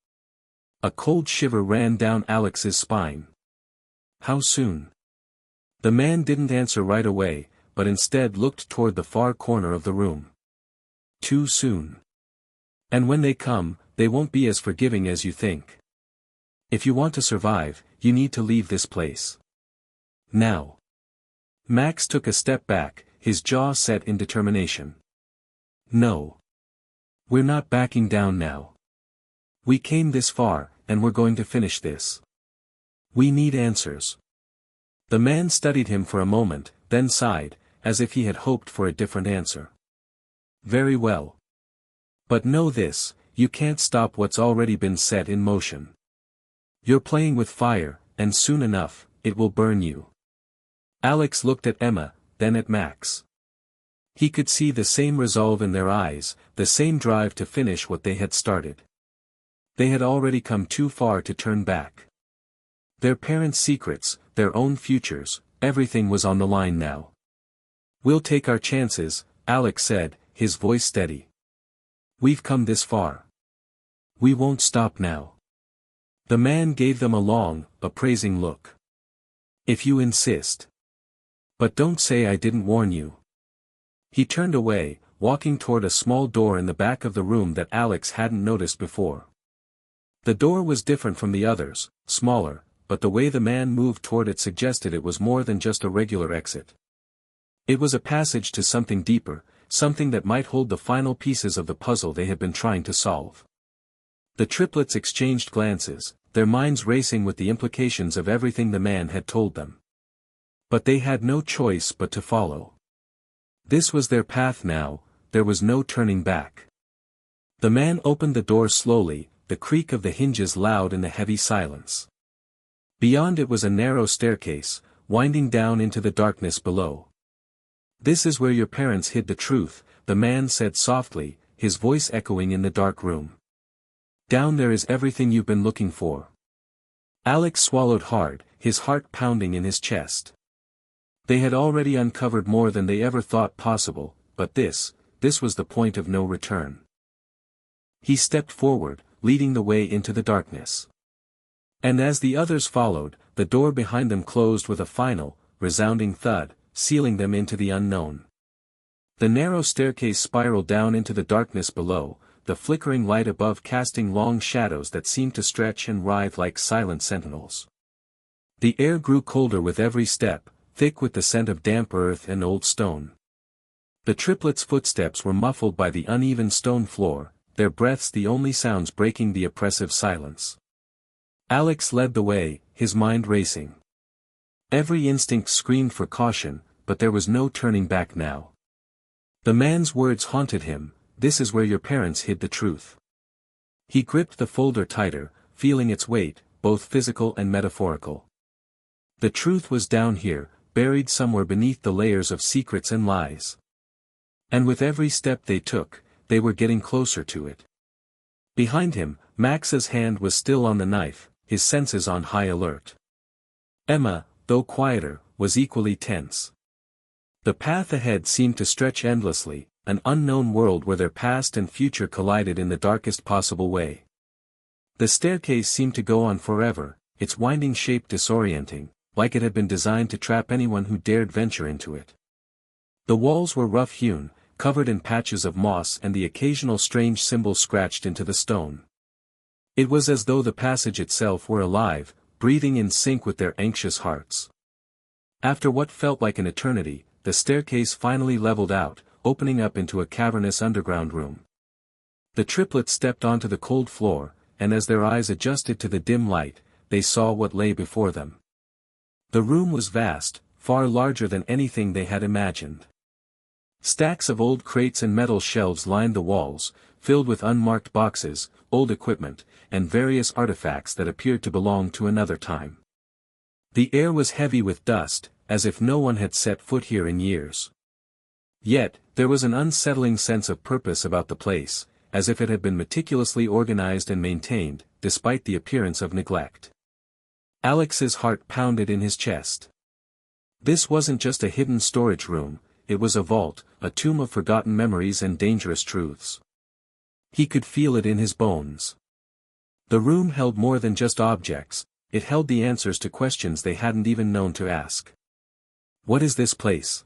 S1: A cold shiver ran down Alex's spine. How soon? The man didn't answer right away, but instead looked toward the far corner of the room. Too soon. And when they come, they won't be as forgiving as you think. If you want to survive, you need to leave this place. Now. Max took a step back, his jaw set in determination. No. We're not backing down now. We came this far, and we're going to finish this. We need answers. The man studied him for a moment, then sighed, as if he had hoped for a different answer. Very well. But know this, you can't stop what's already been set in motion. You're playing with fire, and soon enough, it will burn you. Alex looked at Emma, then at Max. He could see the same resolve in their eyes, the same drive to finish what they had started. They had already come too far to turn back. Their parents' secrets, their own futures, everything was on the line now. We'll take our chances, Alex said, his voice steady. We've come this far. We won't stop now. The man gave them a long, appraising look. If you insist. But don't say I didn't warn you. He turned away, walking toward a small door in the back of the room that Alex hadn't noticed before. The door was different from the others, smaller, but the way the man moved toward it suggested it was more than just a regular exit. It was a passage to something deeper, something that might hold the final pieces of the puzzle they had been trying to solve. The triplets exchanged glances, their minds racing with the implications of everything the man had told them. But they had no choice but to follow. This was their path now, there was no turning back. The man opened the door slowly, the creak of the hinges loud in the heavy silence. Beyond it was a narrow staircase, winding down into the darkness below. This is where your parents hid the truth, the man said softly, his voice echoing in the dark room. Down there is everything you've been looking for. Alex swallowed hard, his heart pounding in his chest. They had already uncovered more than they ever thought possible, but this was the point of no return. He stepped forward, leading the way into the darkness. And as the others followed, the door behind them closed with a final, resounding thud, sealing them into the unknown. The narrow staircase spiraled down into the darkness below, the flickering light above casting long shadows that seemed to stretch and writhe like silent sentinels. The air grew colder with every step, thick with the scent of damp earth and old stone. The triplets' footsteps were muffled by the uneven stone floor, their breaths the only sounds breaking the oppressive silence. Alex led the way, his mind racing. Every instinct screamed for caution, but there was no turning back now. The man's words haunted him, this is where your parents hid the truth. He gripped the folder tighter, feeling its weight, both physical and metaphorical. The truth was down here, buried somewhere beneath the layers of secrets and lies. And with every step they took, they were getting closer to it. Behind him, Max's hand was still on the knife, his senses on high alert. Emma, though quieter, was equally tense. The path ahead seemed to stretch endlessly, an unknown world where their past and future collided in the darkest possible way. The staircase seemed to go on forever, its winding shape disorienting, like it had been designed to trap anyone who dared venture into it. The walls were rough-hewn, covered in patches of moss and the occasional strange symbol scratched into the stone. It was as though the passage itself were alive, breathing in sync with their anxious hearts. After what felt like an eternity, the staircase finally leveled out, opening up into a cavernous underground room. The triplets stepped onto the cold floor, and as their eyes adjusted to the dim light, they saw what lay before them. The room was vast, far larger than anything they had imagined. Stacks of old crates and metal shelves lined the walls, filled with unmarked boxes, old equipment, and various artifacts that appeared to belong to another time. The air was heavy with dust, as if no one had set foot here in years. Yet, there was an unsettling sense of purpose about the place, as if it had been meticulously organized and maintained, despite the appearance of neglect. Alex's heart pounded in his chest. This wasn't just a hidden storage room, it was a vault, a tomb of forgotten memories and dangerous truths. He could feel it in his bones. The room held more than just objects, it held the answers to questions they hadn't even known to ask. "What is this place?"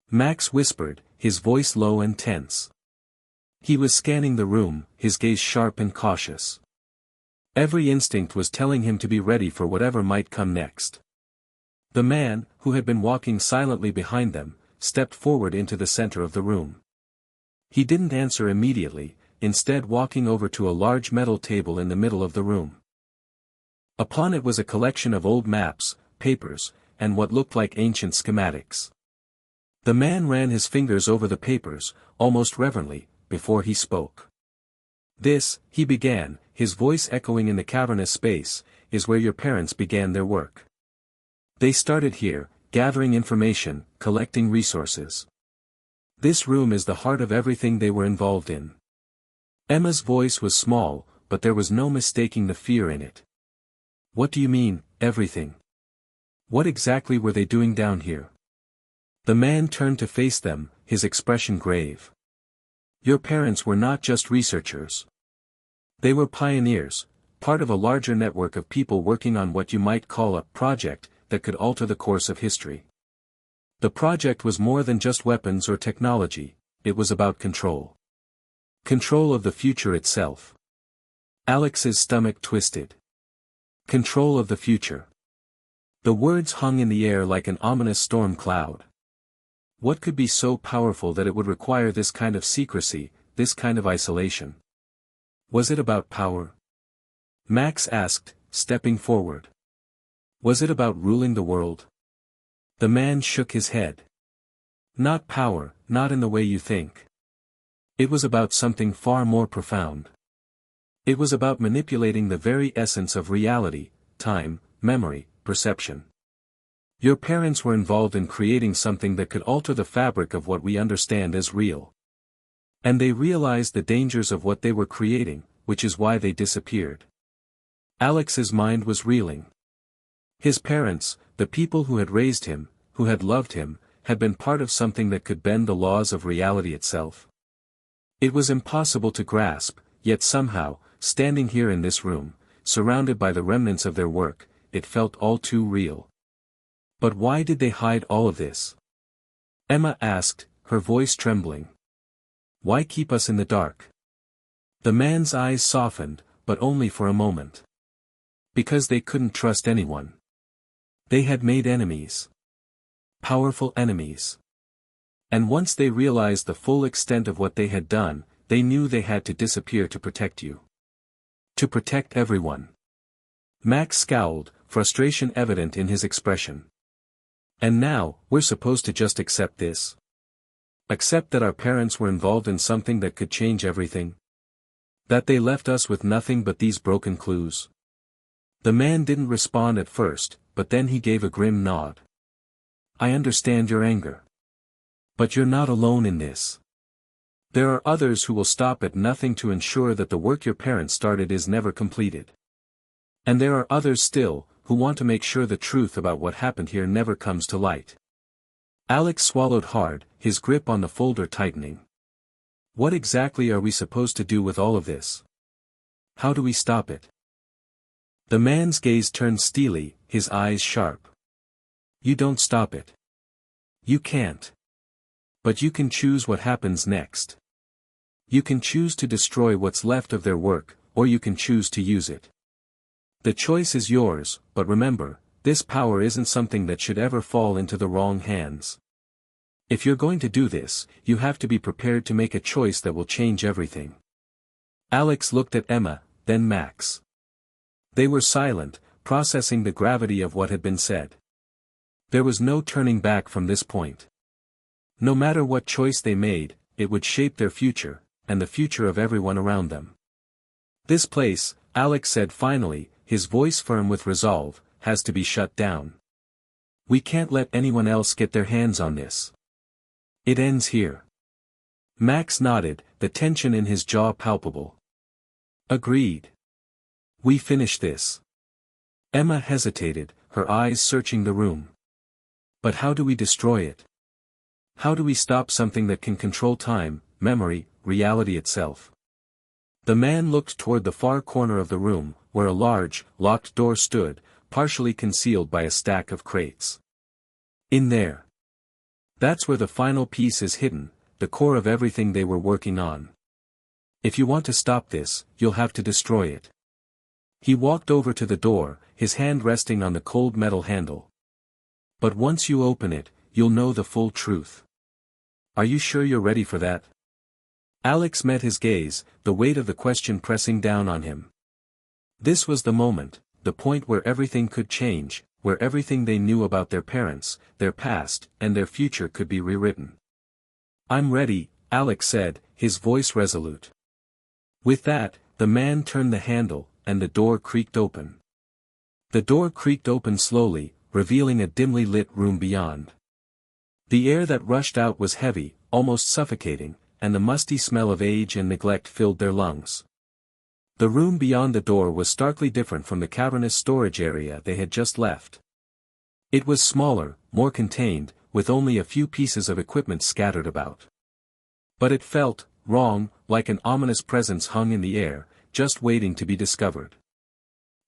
S1: Max whispered, his voice low and tense. He was scanning the room, his gaze sharp and cautious. Every instinct was telling him to be ready for whatever might come next. The man, who had been walking silently behind them, stepped forward into the center of the room. He didn't answer immediately, instead walking over to a large metal table in the middle of the room. Upon it was a collection of old maps, papers, and what looked like ancient schematics. The man ran his fingers over the papers, almost reverently, before he spoke. "This," he began, his voice echoing in the cavernous space, "is where your parents began their work. They started here, gathering information, collecting resources. This room is the heart of everything they were involved in." Emma's voice was small, but there was no mistaking the fear in it. "What do you mean, everything? What exactly were they doing down here?" The man turned to face them, his expression grave. "Your parents were not just researchers. They were pioneers, part of a larger network of people working on what you might call a project that could alter the course of history. The project was more than just weapons or technology, it was about control. Control of the future itself." Alex's stomach twisted. Control of the future. The words hung in the air like an ominous storm cloud. What could be so powerful that it would require this kind of secrecy, this kind of isolation? Was it about power? Max asked, stepping forward. Was it about ruling the world? The man shook his head. Not power, not in the way you think. It was about something far more profound. It was about manipulating the very essence of reality, time, memory, perception. Your parents were involved in creating something that could alter the fabric of what we understand as real. And they realized the dangers of what they were creating, which is why they disappeared. Alex's mind was reeling. His parents, the people who had raised him, who had loved him, had been part of something that could bend the laws of reality itself. It was impossible to grasp, yet somehow, standing here in this room, surrounded by the remnants of their work, it felt all too real. But why did they hide all of this? Emma asked, her voice trembling. Why keep us in the dark? The man's eyes softened, but only for a moment. Because they couldn't trust anyone. They had made enemies. Powerful enemies. And once they realized the full extent of what they had done, they knew they had to disappear to protect you. To protect everyone. Max scowled, frustration evident in his expression. And now, we're supposed to just accept this? Accept that our parents were involved in something that could change everything? That they left us with nothing but these broken clues? The man didn't respond at first, but then he gave a grim nod. I understand your anger. But you're not alone in this. There are others who will stop at nothing to ensure that the work your parents started is never completed. And there are others still, who want to make sure the truth about what happened here never comes to light. Alex swallowed hard, his grip on the folder tightening. What exactly are we supposed to do with all of this? How do we stop it? The man's gaze turned steely, his eyes sharp. You don't stop it. You can't. But you can choose what happens next. You can choose to destroy what's left of their work, or you can choose to use it. The choice is yours, but remember, this power isn't something that should ever fall into the wrong hands. If you're going to do this, you have to be prepared to make a choice that will change everything. Alex looked at Emma, then Max. They were silent, processing the gravity of what had been said. There was no turning back from this point. No matter what choice they made, it would shape their future, and the future of everyone around them. This place, Alex said finally, his voice firm with resolve, has to be shut down. We can't let anyone else get their hands on this. It ends here. Max nodded, the tension in his jaw palpable. Agreed. We finish this. Emma hesitated, her eyes searching the room. But how do we destroy it? How do we stop something that can control time, memory, reality itself? The man looked toward the far corner of the room, where a large, locked door stood, partially concealed by a stack of crates. In there. That's where the final piece is hidden, the core of everything they were working on. If you want to stop this, you'll have to destroy it. He walked over to the door, his hand resting on the cold metal handle. But once you open it, you'll know the full truth. Are you sure you're ready for that? Alex met his gaze, the weight of the question pressing down on him. This was the moment, the point where everything could change, where everything they knew about their parents, their past, and their future could be rewritten. I'm ready, Alex said, his voice resolute. With that, the man turned the handle, and the door creaked open. The door creaked open slowly, revealing a dimly lit room beyond. The air that rushed out was heavy, almost suffocating, and the musty smell of age and neglect filled their lungs. The room beyond the door was starkly different from the cavernous storage area they had just left. It was smaller, more contained, with only a few pieces of equipment scattered about. But it felt wrong, like an ominous presence hung in the air, just waiting to be discovered.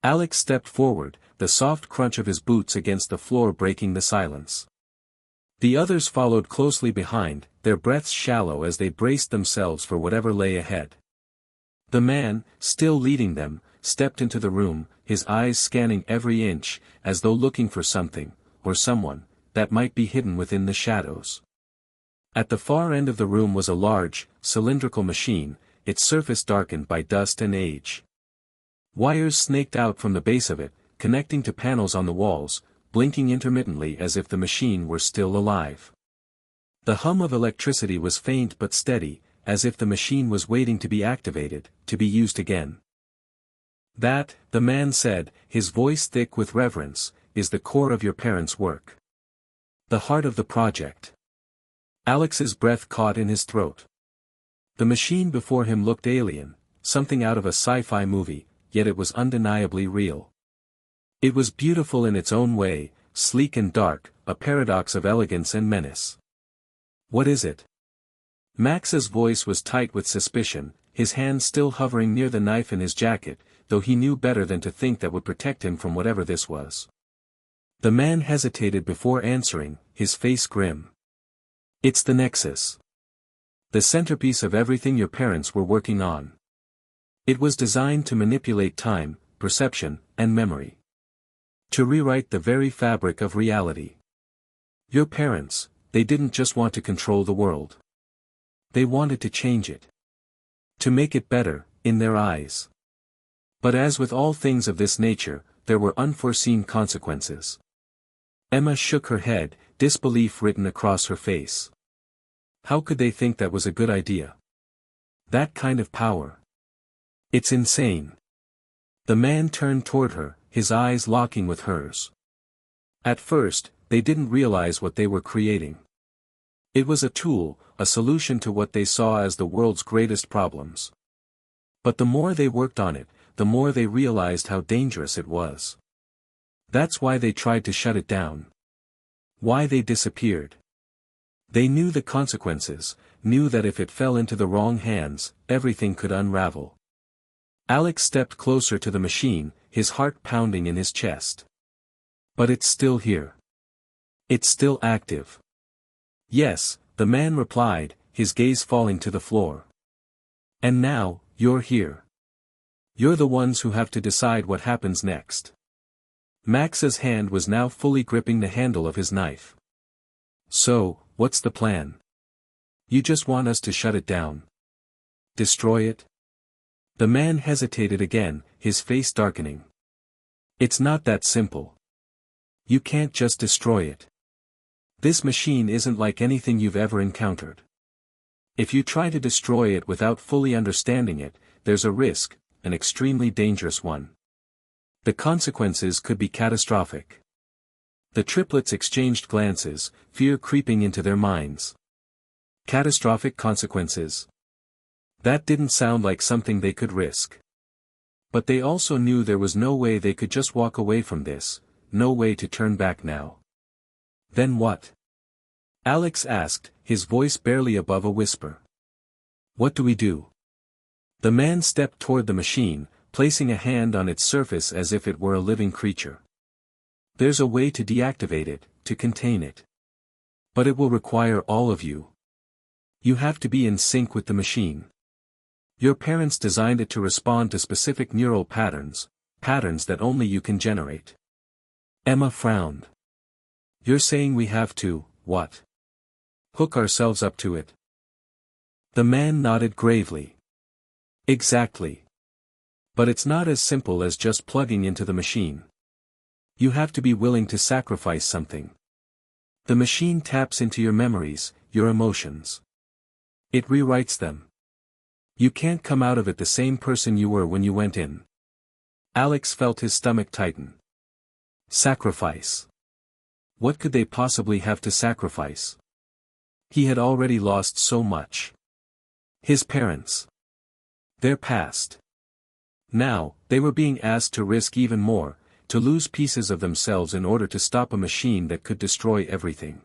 S1: Alex stepped forward, the soft crunch of his boots against the floor breaking the silence. The others followed closely behind, their breaths shallow as they braced themselves for whatever lay ahead. The man, still leading them, stepped into the room, his eyes scanning every inch, as though looking for something, or someone, that might be hidden within the shadows. At the far end of the room was a large, cylindrical machine, its surface darkened by dust and age. Wires snaked out from the base of it, connecting to panels on the walls, blinking intermittently as if the machine were still alive. The hum of electricity was faint but steady, as if the machine was waiting to be activated, to be used again. That, the man said, his voice thick with reverence, is the core of your parents' work. The heart of the project. Alex's breath caught in his throat. The machine before him looked alien, something out of a sci-fi movie, yet it was undeniably real. It was beautiful in its own way, sleek and dark, a paradox of elegance and menace. What is it? Max's voice was tight with suspicion, his hand still hovering near the knife in his jacket, though he knew better than to think that would protect him from whatever this was. The man hesitated before answering, his face grim. It's the Nexus. The centerpiece of everything your parents were working on. It was designed to manipulate time, perception, and memory. To rewrite the very fabric of reality. Your parents, they didn't just want to control the world. They wanted to change it. To make it better, in their eyes. But as with all things of this nature, there were unforeseen consequences. Emma shook her head, disbelief written across her face. How could they think that was a good idea? That kind of power. It's insane. The man turned toward her, his eyes locking with hers. At first, they didn't realize what they were creating. It was a tool, a solution to what they saw as the world's greatest problems. But the more they worked on it, the more they realized how dangerous it was. That's why they tried to shut it down. Why they disappeared. They knew the consequences, knew that if it fell into the wrong hands, everything could unravel. Alex stepped closer to the machine, his heart pounding in his chest. But it's still here. It's still active. Yes, the man replied, his gaze falling to the floor. And now, you're here. You're the ones who have to decide what happens next. Max's hand was now fully gripping the handle of his knife. So, what's the plan? You just want us to shut it down? Destroy it? The man hesitated again, his face darkening. It's not that simple. You can't just destroy it. This machine isn't like anything you've ever encountered. If you try to destroy it without fully understanding it, there's a risk, an extremely dangerous one. The consequences could be catastrophic. The triplets exchanged glances, fear creeping into their minds. Catastrophic consequences? That didn't sound like something they could risk. But they also knew there was no way they could just walk away from this, no way to turn back now. Then what? Alex asked, his voice barely above a whisper. What do we do? The man stepped toward the machine, placing a hand on its surface as if it were a living creature. There's a way to deactivate it, to contain it. But it will require all of you. You have to be in sync with the machine. Your parents designed it to respond to specific neural patterns, patterns that only you can generate. Emma frowned. You're saying we have to, what? Hook ourselves up to it? The man nodded gravely. Exactly. But it's not as simple as just plugging into the machine. You have to be willing to sacrifice something. The machine taps into your memories, your emotions. It rewrites them. You can't come out of it the same person you were when you went in. Alex felt his stomach tighten. Sacrifice. What could they possibly have to sacrifice? He had already lost so much. His parents. Their past. Now, they were being asked to risk even more, to lose pieces of themselves in order to stop a machine that could destroy everything.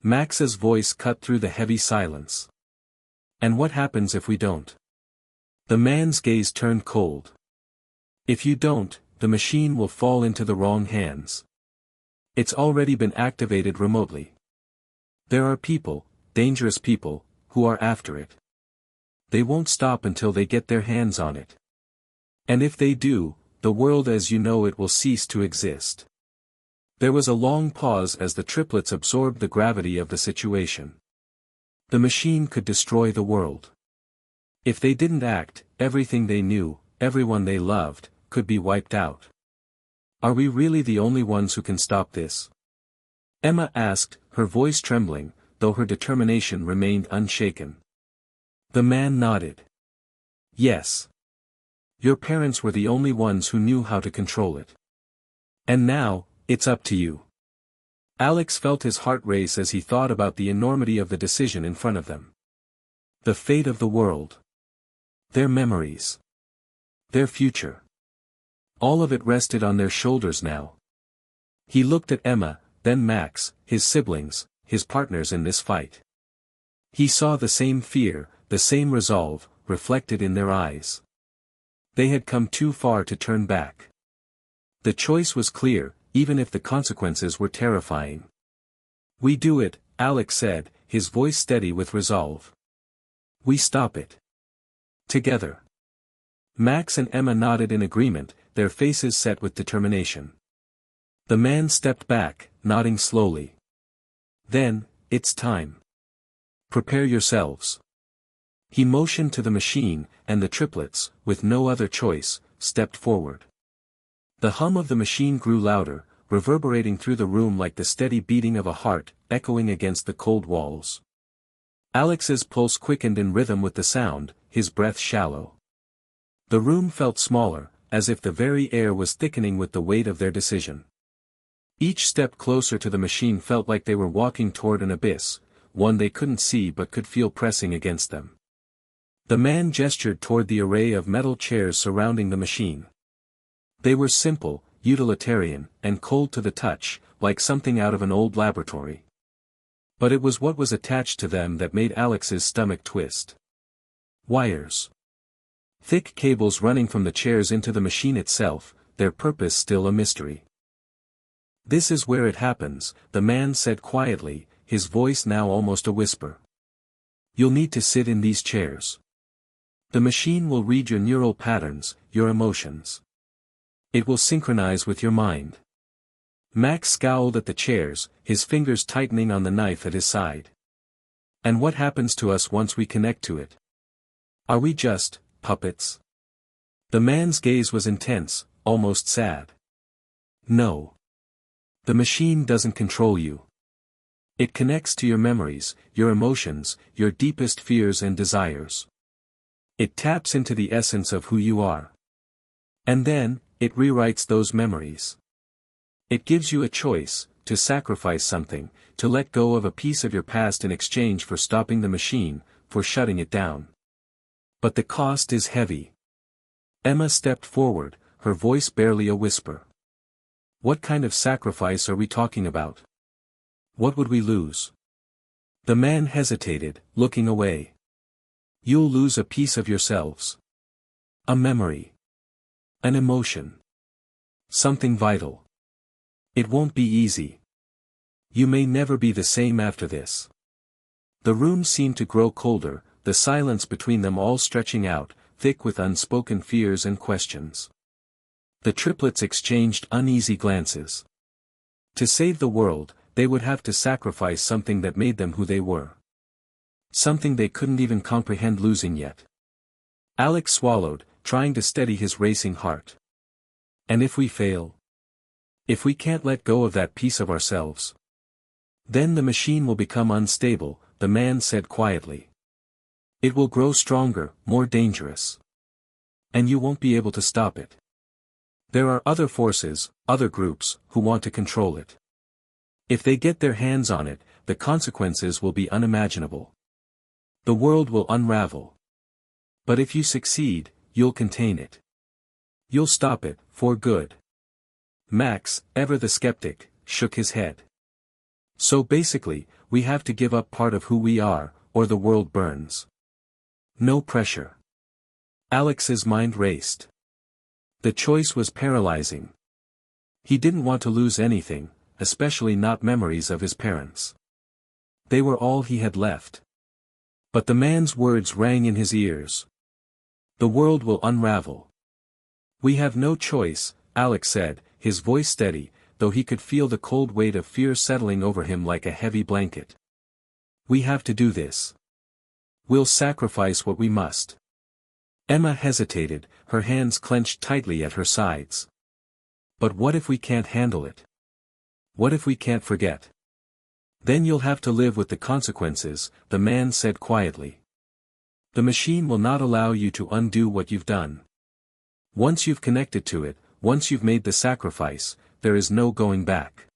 S1: Max's voice cut through the heavy silence. And what happens if we don't? The man's gaze turned cold. If you don't, the machine will fall into the wrong hands. It's already been activated remotely. There are people, dangerous people, who are after it. They won't stop until they get their hands on it. And if they do, the world as you know it will cease to exist. There was a long pause as the triplets absorbed the gravity of the situation. The machine could destroy the world. If they didn't act, everything they knew, everyone they loved, could be wiped out. Are we really the only ones who can stop this? Emma asked, her voice trembling, though her determination remained unshaken. The man nodded. Yes. Your parents were the only ones who knew how to control it. And now, it's up to you. Alex felt his heart race as he thought about the enormity of the decision in front of them. The fate of the world. Their memories. Their future. All of it rested on their shoulders now. He looked at Emma, then Max, his siblings, his partners in this fight. He saw the same fear, the same resolve, reflected in their eyes. They had come too far to turn back. The choice was clear, even if the consequences were terrifying. We do it, Alex said, his voice steady with resolve. We stop it. Together. Max and Emma nodded in agreement, their faces set with determination. The man stepped back, nodding slowly. Then, it's time. Prepare yourselves. He motioned to the machine, and the triplets, with no other choice, stepped forward. The hum of the machine grew louder, reverberating through the room like the steady beating of a heart, echoing against the cold walls. Alex's pulse quickened in rhythm with the sound, his breath shallow. The room felt smaller, as if the very air was thickening with the weight of their decision. Each step closer to the machine felt like they were walking toward an abyss, one they couldn't see but could feel pressing against them. The man gestured toward the array of metal chairs surrounding the machine. They were simple, utilitarian, and cold to the touch, like something out of an old laboratory. But it was what was attached to them that made Alex's stomach twist. Wires. Thick cables running from the chairs into the machine itself, their purpose still a mystery. This is where it happens, the man said quietly, his voice now almost a whisper. You'll need to sit in these chairs. The machine will read your neural patterns, your emotions. It will synchronize with your mind. Max scowled at the chairs, his fingers tightening on the knife at his side. And what happens to us once we connect to it? Are we just puppets? The man's gaze was intense, almost sad. No. The machine doesn't control you. It connects to your memories, your emotions, your deepest fears and desires. It taps into the essence of who you are. And then, it rewrites those memories. It gives you a choice, to sacrifice something, to let go of a piece of your past in exchange for stopping the machine, for shutting it down. But the cost is heavy. Emma stepped forward, her voice barely a whisper. What kind of sacrifice are we talking about? What would we lose? The man hesitated, looking away. You'll lose a piece of yourselves. A memory. An emotion. Something vital. It won't be easy. You may never be the same after this. The room seemed to grow colder, the silence between them all stretching out, thick with unspoken fears and questions. The triplets exchanged uneasy glances. To save the world, they would have to sacrifice something that made them who they were. Something they couldn't even comprehend losing yet. Alex swallowed, trying to steady his racing heart. And if we fail? If we can't let go of that piece of ourselves? Then the machine will become unstable, the man said quietly. It will grow stronger, more dangerous. And you won't be able to stop it. There are other forces, other groups, who want to control it. If they get their hands on it, the consequences will be unimaginable. The world will unravel. But if you succeed, you'll contain it. You'll stop it, for good. Max, ever the skeptic, shook his head. So basically, we have to give up part of who we are, or the world burns. No pressure. Alex's mind raced. The choice was paralyzing. He didn't want to lose anything, especially not memories of his parents. They were all he had left. But the man's words rang in his ears. The world will unravel. We have no choice, Alex said, his voice steady, though he could feel the cold weight of fear settling over him like a heavy blanket. We have to do this. We'll sacrifice what we must. Emma hesitated, her hands clenched tightly at her sides. But what if we can't handle it? What if we can't forget? Then you'll have to live with the consequences, the man said quietly. The machine will not allow you to undo what you've done. Once you've connected to it, once you've made the sacrifice, there is no going back.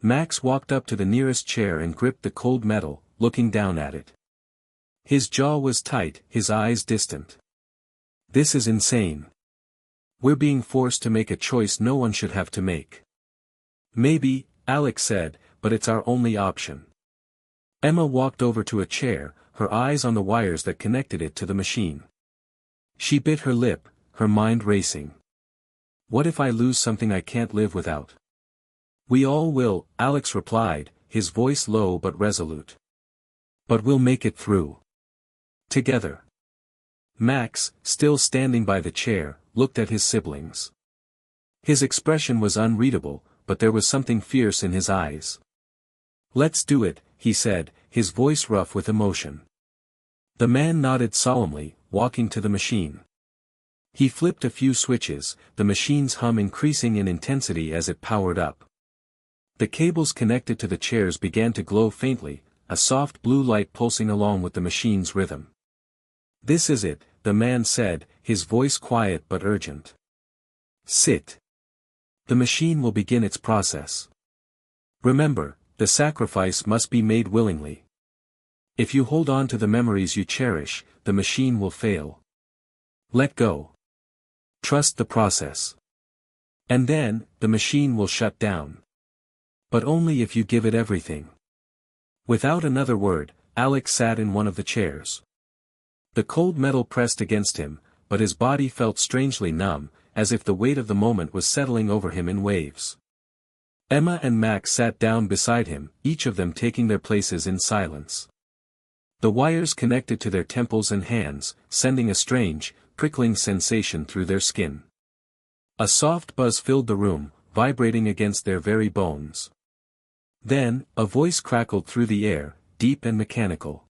S1: Max walked up to the nearest chair and gripped the cold metal, looking down at it. His jaw was tight, his eyes distant. This is insane. We're being forced to make a choice no one should have to make. Maybe, Alex said, but it's our only option. Emma walked over to a chair, her eyes on the wires that connected it to the machine. She bit her lip, her mind racing. What if I lose something I can't live without? We all will, Alex replied, his voice low but resolute. But we'll make it through. Together. Max, still standing by the chair, looked at his siblings. His expression was unreadable, but there was something fierce in his eyes. Let's do it, he said, his voice rough with emotion. The man nodded solemnly, walking to the machine. He flipped a few switches, the machine's hum increasing in intensity as it powered up. The cables connected to the chairs began to glow faintly, a soft blue light pulsing along with the machine's rhythm. This is it, the man said, his voice quiet but urgent. Sit. The machine will begin its process. Remember, the sacrifice must be made willingly. If you hold on to the memories you cherish, the machine will fail. Let go. Trust the process. And then, the machine will shut down. But only if you give it everything. Without another word, Alex sat in one of the chairs. The cold metal pressed against him, but his body felt strangely numb, as if the weight of the moment was settling over him in waves. Emma and Max sat down beside him, each of them taking their places in silence. The wires connected to their temples and hands, sending a strange, prickling sensation through their skin. A soft buzz filled the room, vibrating against their very bones. Then, a voice crackled through the air, deep and mechanical.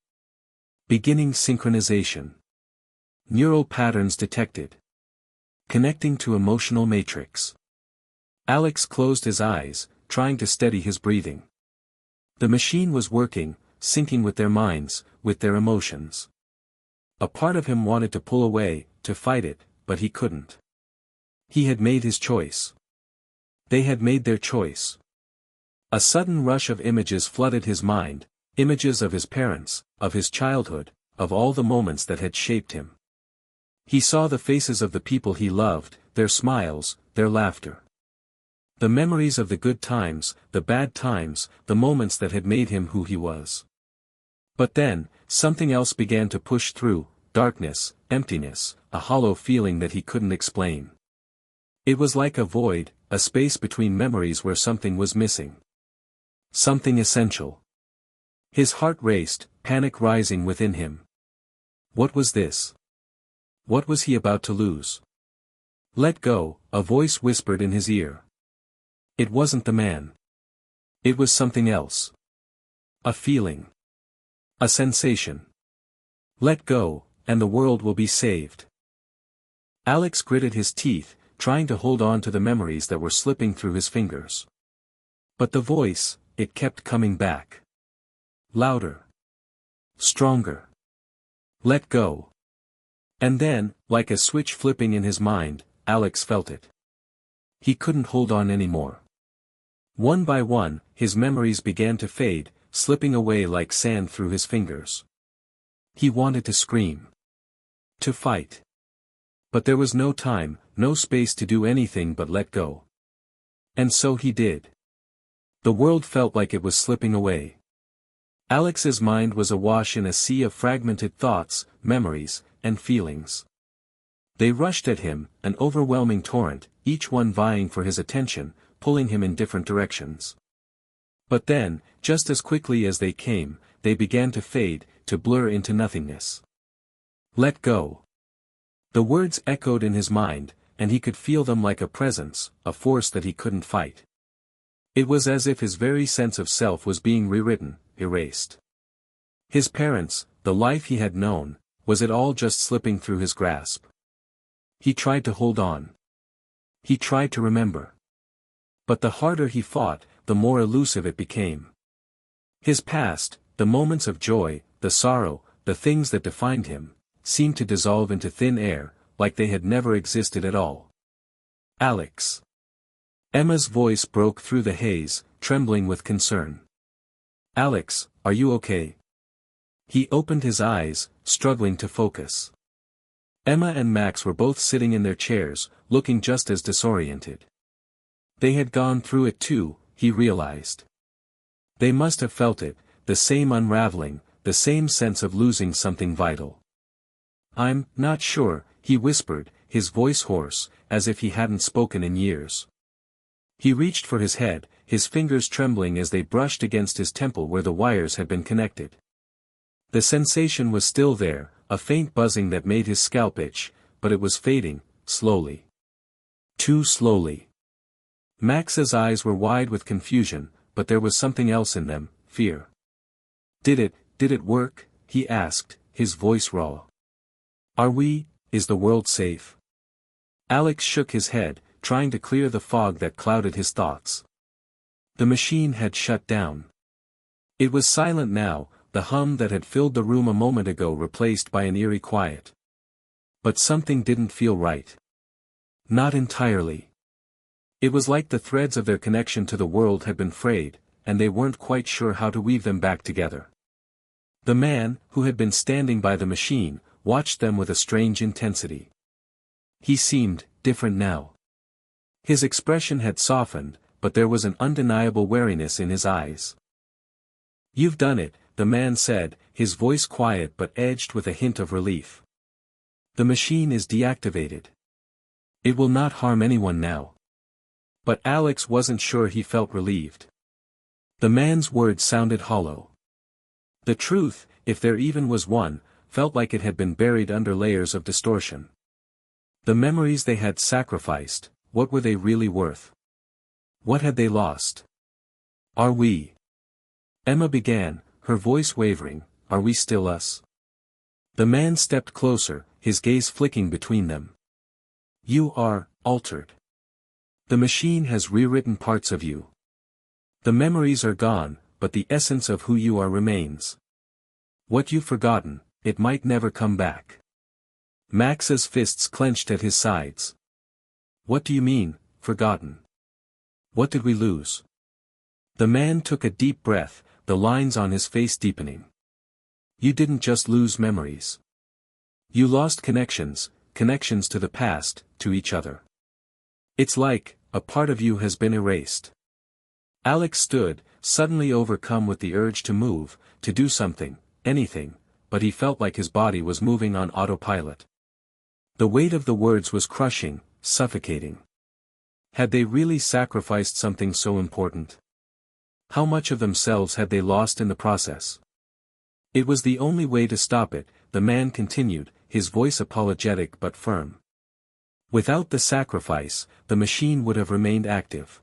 S1: Beginning synchronization. Neural patterns detected. Connecting to emotional matrix. Alex closed his eyes, trying to steady his breathing. The machine was working, syncing with their minds, with their emotions. A part of him wanted to pull away, to fight it, but he couldn't. He had made his choice. They had made their choice. A sudden rush of images flooded his mind, images of his parents, of his childhood, of all the moments that had shaped him. He saw the faces of the people he loved, their smiles, their laughter. The memories of the good times, the bad times, the moments that had made him who he was. But then, something else began to push through, darkness, emptiness, a hollow feeling that he couldn't explain. It was like a void, a space between memories where something was missing. Something essential. His heart raced, panic rising within him. What was this? What was he about to lose? Let go, a voice whispered in his ear. It wasn't the man. It was something else. A feeling. A sensation. Let go, and the world will be saved. Alex gritted his teeth, trying to hold on to the memories that were slipping through his fingers. But the voice, it kept coming back. Louder. Stronger. Let go. And then, like a switch flipping in his mind, Alex felt it. He couldn't hold on anymore. One by one, his memories began to fade, slipping away like sand through his fingers. He wanted to scream. To fight. But there was no time, no space to do anything but let go. And so he did. The world felt like it was slipping away. Alex's mind was awash in a sea of fragmented thoughts, memories, and feelings. They rushed at him, an overwhelming torrent, each one vying for his attention, pulling him in different directions. But then, just as quickly as they came, they began to fade, to blur into nothingness. Let go. The words echoed in his mind, and he could feel them like a presence, a force that he couldn't fight. It was as if his very sense of self was being rewritten, erased. His parents, the life he had known, was it all just slipping through his grasp? He tried to hold on. He tried to remember. But the harder he fought, the more elusive it became. His past, the moments of joy, the sorrow, the things that defined him, seemed to dissolve into thin air, like they had never existed at all. Alex. Emma's voice broke through the haze, trembling with concern. Alex, are you okay? He opened his eyes, struggling to focus. Emma and Max were both sitting in their chairs, looking just as disoriented. They had gone through it too, he realized. They must have felt it, the same unraveling, the same sense of losing something vital. I'm not sure, he whispered, his voice hoarse, as if he hadn't spoken in years. He reached for his head, his fingers trembling as they brushed against his temple where the wires had been connected. The sensation was still there, a faint buzzing that made his scalp itch, but it was fading, slowly. Too slowly. Max's eyes were wide with confusion, but there was something else in them, fear. Did it work? He asked, his voice raw. Is the world safe? Alex shook his head, trying to clear the fog that clouded his thoughts. The machine had shut down. It was silent now, the hum that had filled the room a moment ago replaced by an eerie quiet. But something didn't feel right. Not entirely. It was like the threads of their connection to the world had been frayed, and they weren't quite sure how to weave them back together. The man, who had been standing by the machine, watched them with a strange intensity. He seemed different now. His expression had softened, but there was an undeniable wariness in his eyes. You've done it, the man said, his voice quiet but edged with a hint of relief. The machine is deactivated. It will not harm anyone now. But Alex wasn't sure he felt relieved. The man's words sounded hollow. The truth, if there even was one, felt like it had been buried under layers of distortion. The memories they had sacrificed, what were they really worth? What had they lost? Are we? Emma began, her voice wavering, are we still us? The man stepped closer, his gaze flicking between them. You are altered. The machine has rewritten parts of you. The memories are gone, but the essence of who you are remains. What you've forgotten, it might never come back. Max's fists clenched at his sides. What do you mean, forgotten? What did we lose? The man took a deep breath, the lines on his face deepening. You didn't just lose memories. You lost connections to the past, to each other. It's like, a part of you has been erased. Alex stood, suddenly overcome with the urge to move, to do something, anything, but he felt like his body was moving on autopilot. The weight of the words was crushing, suffocating. Had they really sacrificed something so important? How much of themselves had they lost in the process? It was the only way to stop it, the man continued, his voice apologetic but firm. Without the sacrifice, the machine would have remained active.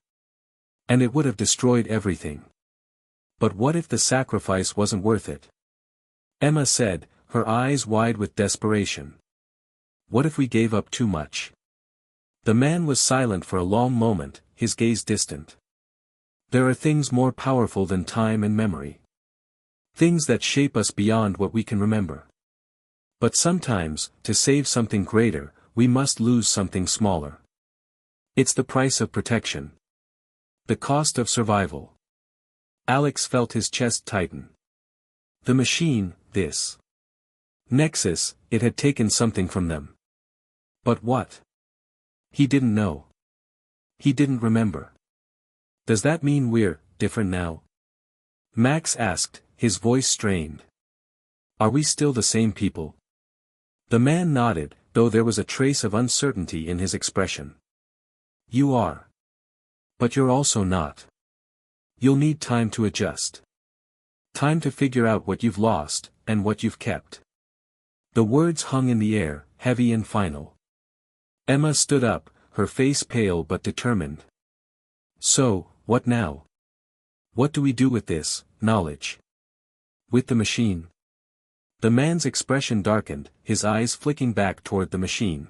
S1: And it would have destroyed everything. But what if the sacrifice wasn't worth it? Emma said, her eyes wide with desperation. What if we gave up too much? The man was silent for a long moment, his gaze distant. There are things more powerful than time and memory. Things that shape us beyond what we can remember. But sometimes, to save something greater, we must lose something smaller. It's the price of protection. The cost of survival. Alex felt his chest tighten. The machine, this Nexus, it had taken something from them. But what? He didn't know. He didn't remember. Does that mean we're different now? Max asked, his voice strained. Are we still the same people? The man nodded, though there was a trace of uncertainty in his expression. You are. But you're also not. You'll need time to adjust. Time to figure out what you've lost, and what you've kept. The words hung in the air, heavy and final. Emma stood up, her face pale but determined. So, what now? What do we do with this knowledge? With the machine? The man's expression darkened, his eyes flicking back toward the machine.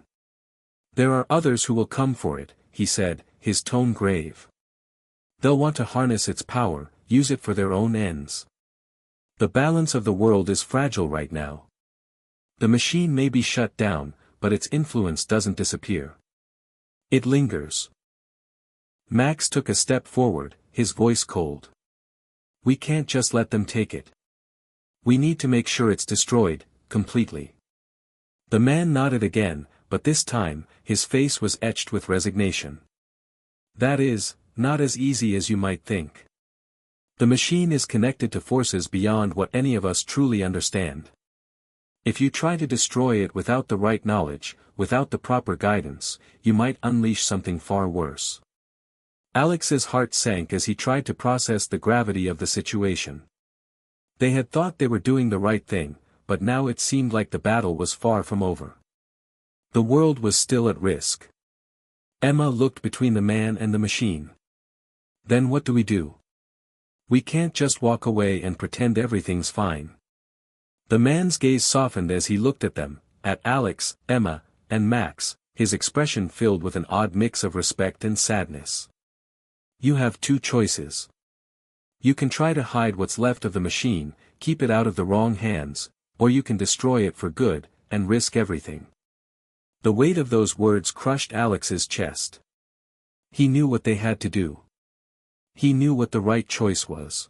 S1: There are others who will come for it, he said, his tone grave. They'll want to harness its power, use it for their own ends. The balance of the world is fragile right now. The machine may be shut down, but its influence doesn't disappear. It lingers. Max took a step forward, his voice cold. We can't just let them take it. We need to make sure it's destroyed, completely. The man nodded again, but this time, his face was etched with resignation. That is, not as easy as you might think. The machine is connected to forces beyond what any of us truly understand. If you try to destroy it without the right knowledge, without the proper guidance, you might unleash something far worse. Alex's heart sank as he tried to process the gravity of the situation. They had thought they were doing the right thing, but now it seemed like the battle was far from over. The world was still at risk. Emma looked between the man and the machine. Then what do we do? We can't just walk away and pretend everything's fine. The man's gaze softened as he looked at them, at Alex, Emma, and Max, his expression filled with an odd mix of respect and sadness. You have two choices. You can try to hide what's left of the machine, keep it out of the wrong hands, or you can destroy it for good, and risk everything. The weight of those words crushed Alex's chest. He knew what they had to do. He knew what the right choice was.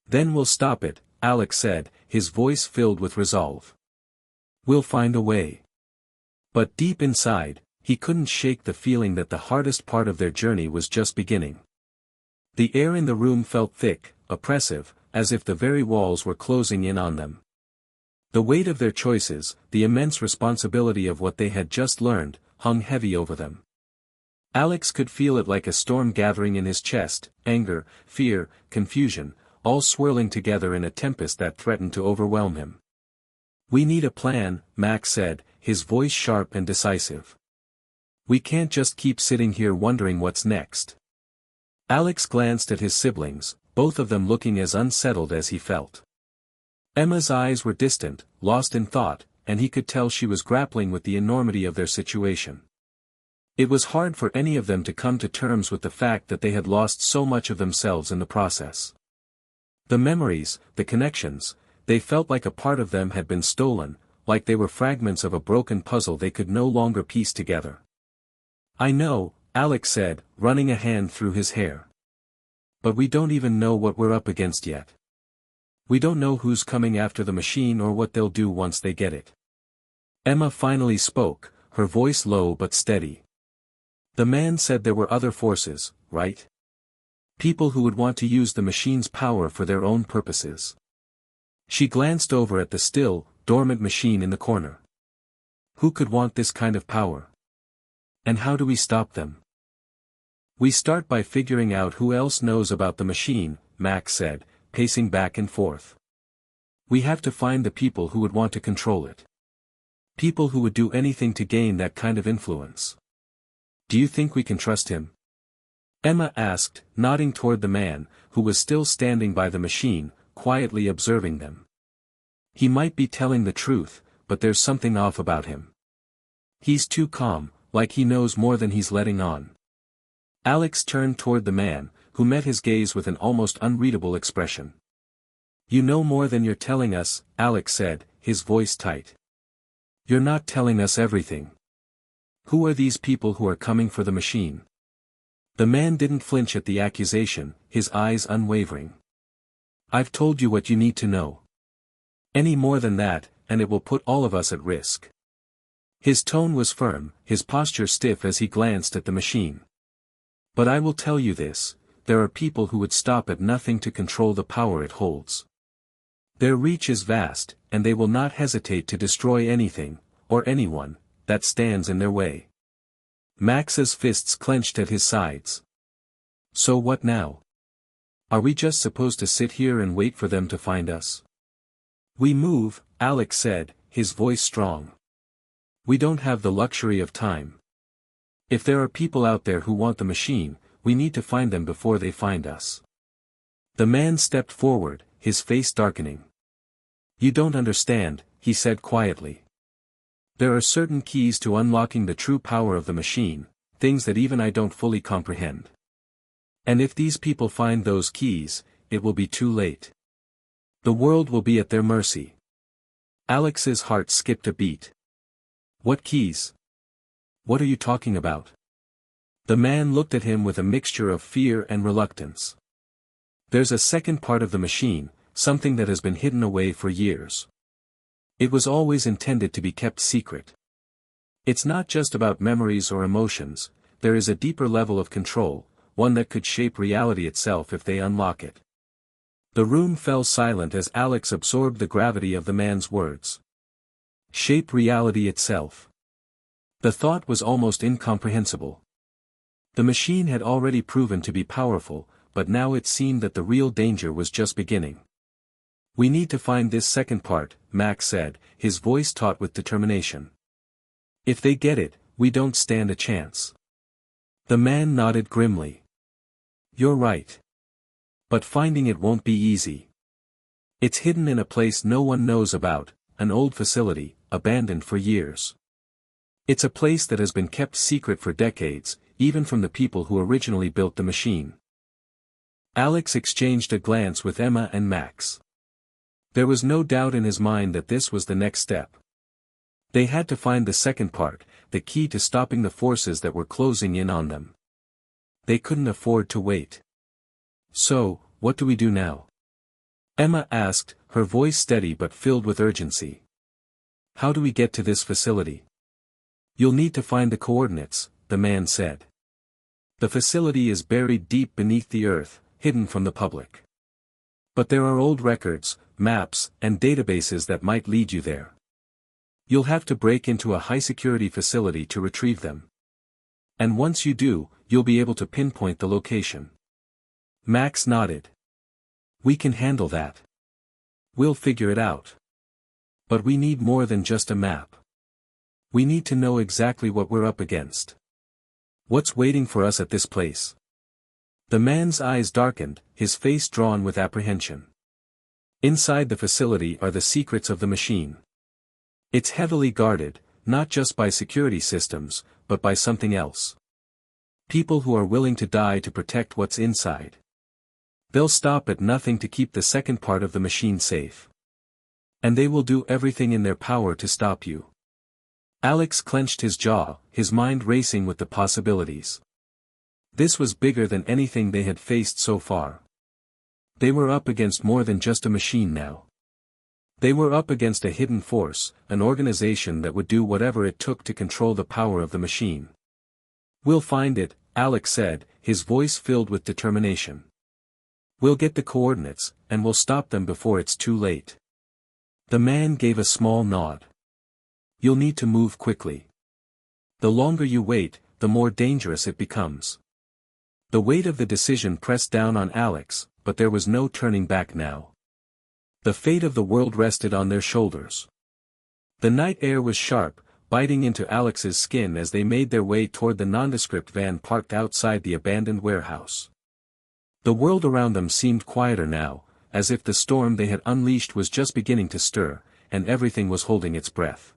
S1: Then we'll stop it, Alex said, his voice filled with resolve. We'll find a way. But deep inside, he couldn't shake the feeling that the hardest part of their journey was just beginning. The air in the room felt thick, oppressive, as if the very walls were closing in on them. The weight of their choices, the immense responsibility of what they had just learned, hung heavy over them. Alex could feel it like a storm gathering in his chest, anger, fear, confusion, all swirling together in a tempest that threatened to overwhelm him. We need a plan, Max said, his voice sharp and decisive. We can't just keep sitting here wondering what's next. Alex glanced at his siblings, both of them looking as unsettled as he felt. Emma's eyes were distant, lost in thought, and he could tell she was grappling with the enormity of their situation. It was hard for any of them to come to terms with the fact that they had lost so much of themselves in the process. The memories, the connections, they felt like a part of them had been stolen, like they were fragments of a broken puzzle they could no longer piece together. "I know," Alex said, running a hand through his hair. "But we don't even know what we're up against yet. We don't know who's coming after the machine or what they'll do once they get it." Emma finally spoke, her voice low but steady. "The man said there were other forces, right? People who would want to use the machine's power for their own purposes." She glanced over at the still, dormant machine in the corner. "Who could want this kind of power? And how do we stop them?" "We start by figuring out who else knows about the machine," Max said, pacing back and forth. "We have to find the people who would want to control it. People who would do anything to gain that kind of influence." "Do you think we can trust him?" Emma asked, nodding toward the man, who was still standing by the machine, quietly observing them. "He might be telling the truth, but there's something off about him. He's too calm, like he knows more than he's letting on." Alex turned toward the man, who met his gaze with an almost unreadable expression. "You know more than you're telling us," Alex said, his voice tight. "You're not telling us everything. Who are these people who are coming for the machine?" The man didn't flinch at the accusation, his eyes unwavering. "I've told you what you need to know. Any more than that, and it will put all of us at risk." His tone was firm, his posture stiff as he glanced at the machine. "But I will tell you this, there are people who would stop at nothing to control the power it holds. Their reach is vast, and they will not hesitate to destroy anything, or anyone, that stands in their way." Max's fists clenched at his sides. "So what now? Are we just supposed to sit here and wait for them to find us?" "We move," Alex said, his voice strong. "We don't have the luxury of time. If there are people out there who want the machine, we need to find them before they find us." The man stepped forward, his face darkening. "You don't understand," he said quietly. "There are certain keys to unlocking the true power of the machine, things that even I don't fully comprehend. And if these people find those keys, it will be too late. The world will be at their mercy." Alex's heart skipped a beat. "What keys? What are you talking about?" The man looked at him with a mixture of fear and reluctance. "There's a second part of the machine, something that has been hidden away for years. It was always intended to be kept secret. It's not just about memories or emotions, there is a deeper level of control, one that could shape reality itself if they unlock it." The room fell silent as Alex absorbed the gravity of the man's words. Shape reality itself. The thought was almost incomprehensible. The machine had already proven to be powerful, but now it seemed that the real danger was just beginning. "We need to find this second part," Max said, his voice taut with determination. "If they get it, we don't stand a chance." The man nodded grimly. "You're right. But finding it won't be easy. It's hidden in a place no one knows about, an old facility, abandoned for years. It's a place that has been kept secret for decades, even from the people who originally built the machine." Alex exchanged a glance with Emma and Max. There was no doubt in his mind that this was the next step. They had to find the second part, the key to stopping the forces that were closing in on them. They couldn't afford to wait. "So, what do we do now?" Emma asked, her voice steady but filled with urgency. "How do we get to this facility?" "You'll need to find the coordinates," the man said. "The facility is buried deep beneath the earth, hidden from the public. But there are old records, maps, and databases that might lead you there. You'll have to break into a high-security facility to retrieve them. And once you do, you'll be able to pinpoint the location." Max nodded. "We can handle that. We'll figure it out. But we need more than just a map. We need to know exactly what we're up against. What's waiting for us at this place?" The man's eyes darkened, his face drawn with apprehension. "Inside the facility are the secrets of the machine. It's heavily guarded, not just by security systems, but by something else. People who are willing to die to protect what's inside. They'll stop at nothing to keep the second part of the machine safe. And they will do everything in their power to stop you. Alex clenched his jaw, his mind racing with the possibilities. This was bigger than anything they had faced so far. They were up against more than just a machine now. They were up against a hidden force, an organization that would do whatever it took to control the power of the machine. "We'll find it," Alex said, his voice filled with determination. "We'll get the coordinates, and we'll stop them before it's too late." The man gave a small nod. "You'll need to move quickly. The longer you wait, the more dangerous it becomes." The weight of the decision pressed down on Alex, but there was no turning back now. The fate of the world rested on their shoulders. The night air was sharp, biting into Alex's skin as they made their way toward the nondescript van parked outside the abandoned warehouse. The world around them seemed quieter now, as if the storm they had unleashed was just beginning to stir, and everything was holding its breath.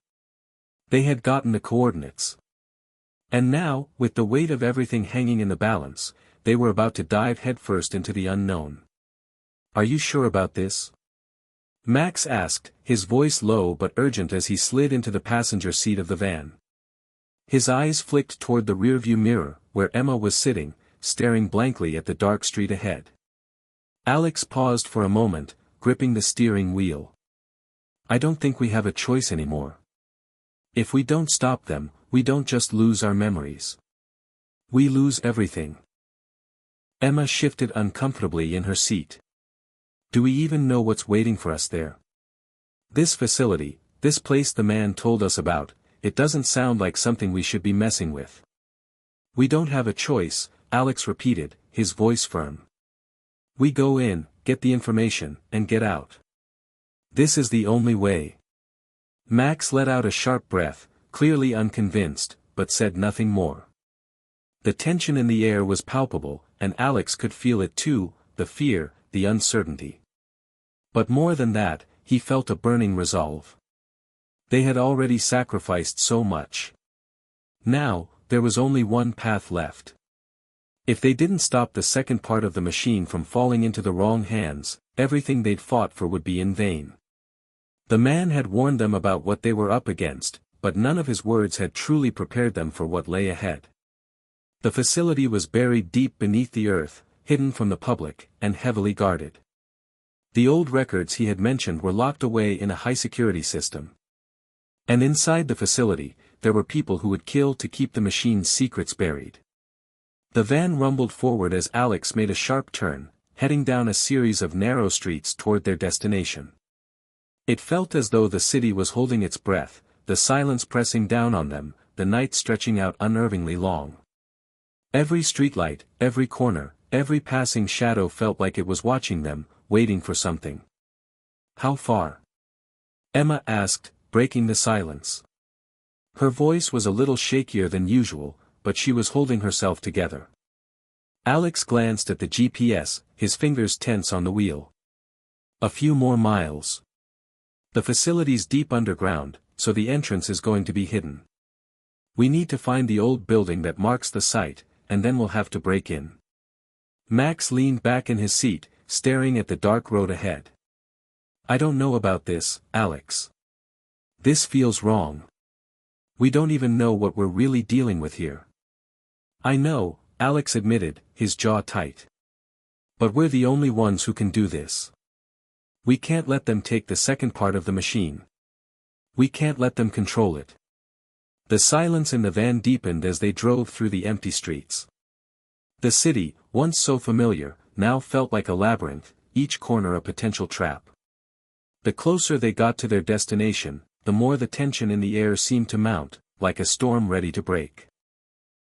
S1: They had gotten the coordinates. And now, with the weight of everything hanging in the balance, they were about to dive headfirst into the unknown. "Are you sure about this?" Max asked, his voice low but urgent as he slid into the passenger seat of the van. His eyes flicked toward the rearview mirror, where Emma was sitting, staring blankly at the dark street ahead. Alex paused for a moment, gripping the steering wheel. "I don't think we have a choice anymore. If we don't stop them, we don't just lose our memories. We lose everything." Emma shifted uncomfortably in her seat. "Do we even know what's waiting for us there? This facility, this place the man told us about, it doesn't sound like something we should be messing with." "We don't have a choice," Alex repeated, his voice firm. "We go in, get the information, and get out. This is the only way." Max let out a sharp breath, clearly unconvinced, but said nothing more. The tension in the air was palpable, and Alex could feel it too, the fear, the uncertainty. But more than that, he felt a burning resolve. They had already sacrificed so much. Now, there was only one path left. If they didn't stop the second part of the machine from falling into the wrong hands, everything they'd fought for would be in vain. The man had warned them about what they were up against, but none of his words had truly prepared them for what lay ahead. The facility was buried deep beneath the earth, hidden from the public, and heavily guarded. The old records he had mentioned were locked away in a high-security system. And inside the facility, there were people who would kill to keep the machine's secrets buried. The van rumbled forward as Alex made a sharp turn, heading down a series of narrow streets toward their destination. It felt as though the city was holding its breath, the silence pressing down on them, the night stretching out unnervingly long. Every streetlight, every corner, every passing shadow felt like it was watching them, waiting for something. "How far?" Emma asked, breaking the silence. Her voice was a little shakier than usual, but she was holding herself together. Alex glanced at the GPS, his fingers tense on the wheel. "A few more miles. The facility's deep underground, so the entrance is going to be hidden. We need to find the old building that marks the site, and then we'll have to break in." Max leaned back in his seat, staring at the dark road ahead. "I don't know about this, Alex. This feels wrong. We don't even know what we're really dealing with here." "I know," Alex admitted, his jaw tight. "But we're the only ones who can do this. We can't let them take the second part of the machine. We can't let them control it." The silence in the van deepened as they drove through the empty streets. The city, once so familiar, now felt like a labyrinth, each corner a potential trap. The closer they got to their destination, the more the tension in the air seemed to mount, like a storm ready to break.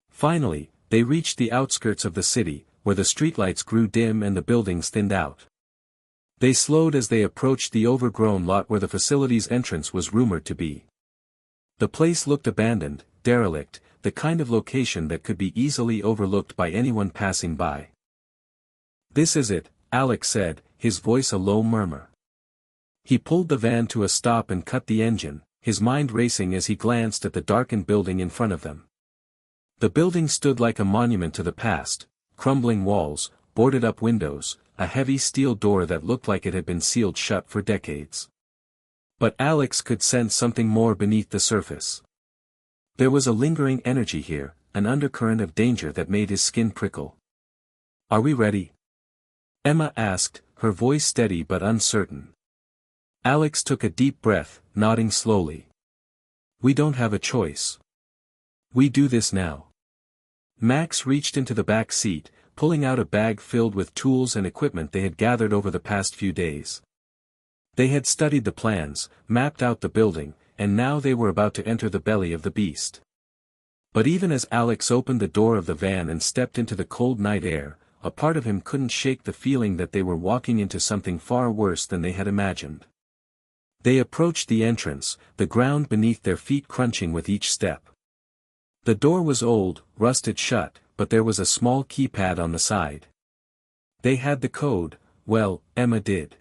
S1: Finally, they reached the outskirts of the city, where the streetlights grew dim and the buildings thinned out. They slowed as they approached the overgrown lot where the facility's entrance was rumored to be. The place looked abandoned, derelict, the kind of location that could be easily overlooked by anyone passing by. "This is it," Alex said, his voice a low murmur. He pulled the van to a stop and cut the engine, his mind racing as he glanced at the darkened building in front of them. The building stood like a monument to the past, crumbling walls, boarded-up windows, a heavy steel door that looked like it had been sealed shut for decades. But Alex could sense something more beneath the surface. There was a lingering energy here, an undercurrent of danger that made his skin prickle. "Are we ready?" Emma asked, her voice steady but uncertain. Alex took a deep breath, nodding slowly. "We don't have a choice. We do this now." Max reached into the back seat, pulling out a bag filled with tools and equipment they had gathered over the past few days. They had studied the plans, mapped out the building, and now they were about to enter the belly of the beast. But even as Alex opened the door of the van and stepped into the cold night air, a part of him couldn't shake the feeling that they were walking into something far worse than they had imagined. They approached the entrance, the ground beneath their feet crunching with each step. The door was old, rusted shut, but there was a small keypad on the side. They had the code, well, Emma did.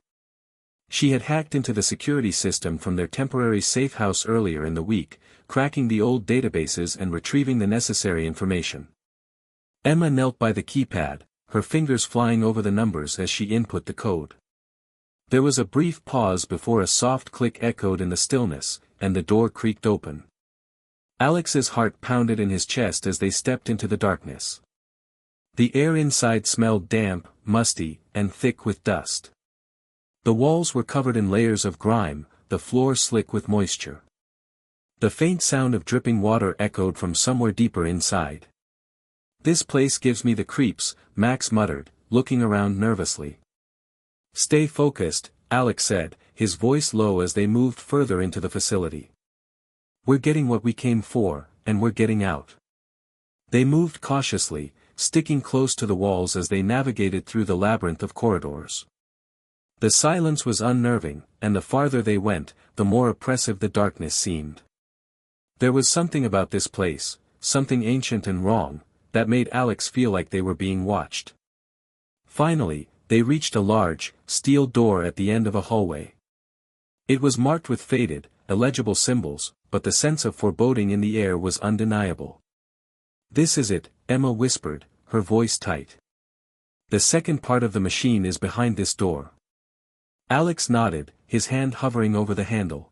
S1: She had hacked into the security system from their temporary safe house earlier in the week, cracking the old databases and retrieving the necessary information. Emma knelt by the keypad, her fingers flying over the numbers as she input the code. There was a brief pause before a soft click echoed in the stillness, and the door creaked open. Alex's heart pounded in his chest as they stepped into the darkness. The air inside smelled damp, musty, and thick with dust. The walls were covered in layers of grime, the floor slick with moisture. The faint sound of dripping water echoed from somewhere deeper inside. "This place gives me the creeps," Max muttered, looking around nervously. "Stay focused," Alex said, his voice low as they moved further into the facility. "We're getting what we came for, and we're getting out." They moved cautiously, sticking close to the walls as they navigated through the labyrinth of corridors. The silence was unnerving, and the farther they went, the more oppressive the darkness seemed. There was something about this place, something ancient and wrong, that made Alex feel like they were being watched. Finally, they reached a large, steel door at the end of a hallway. It was marked with faded, illegible symbols, but the sense of foreboding in the air was undeniable. "This is it," Emma whispered, her voice tight. "The second part of the machine is behind this door." Alex nodded, his hand hovering over the handle.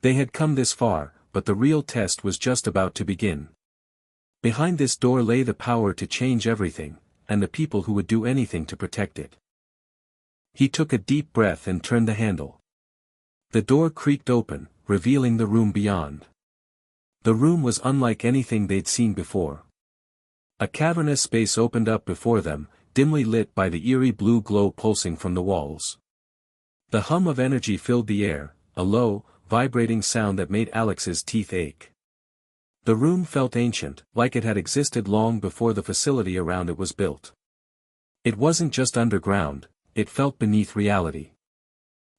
S1: They had come this far, but the real test was just about to begin. Behind this door lay the power to change everything, and the people who would do anything to protect it. He took a deep breath and turned the handle. The door creaked open, revealing the room beyond. The room was unlike anything they'd seen before. A cavernous space opened up before them, dimly lit by the eerie blue glow pulsing from the walls. The hum of energy filled the air, a low, vibrating sound that made Alex's teeth ache. The room felt ancient, like it had existed long before the facility around it was built. It wasn't just underground, it felt beneath reality.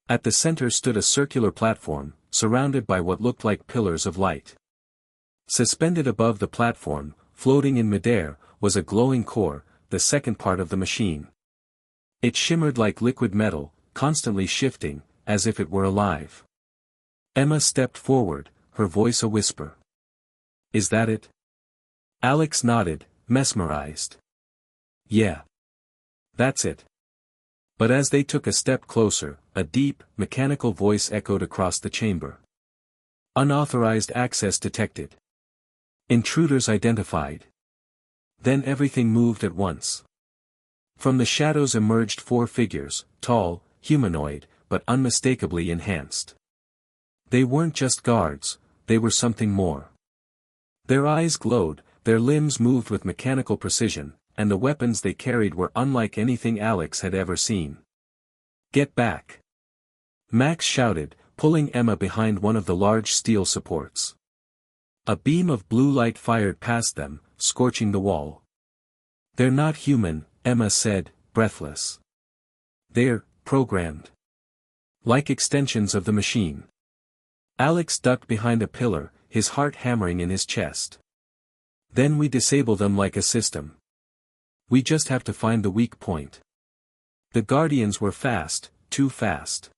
S1: At the center stood a circular platform, surrounded by what looked like pillars of light. Suspended above the platform, floating in midair, was a glowing core, the second part of the machine. It shimmered like liquid metal, constantly shifting, as if it were alive. Emma stepped forward, her voice a whisper. "Is that it?" Alex nodded, mesmerized. "Yeah. That's it." But as they took a step closer, a deep, mechanical voice echoed across the chamber. "Unauthorized access detected. Intruders identified." Then everything moved at once. From the shadows emerged four figures, tall, humanoid, but unmistakably enhanced. They weren't just guards, they were something more. Their eyes glowed, their limbs moved with mechanical precision, and the weapons they carried were unlike anything Alex had ever seen. "Get back!" Max shouted, pulling Emma behind one of the large steel supports. A beam of blue light fired past them, scorching the wall. "They're not human," Emma said, breathless. "They're programmed. Like extensions of the machine." Alex ducked behind a pillar, his heart hammering in his chest. "Then we disable them like a system. We just have to find the weak point." The Guardians were fast, too fast.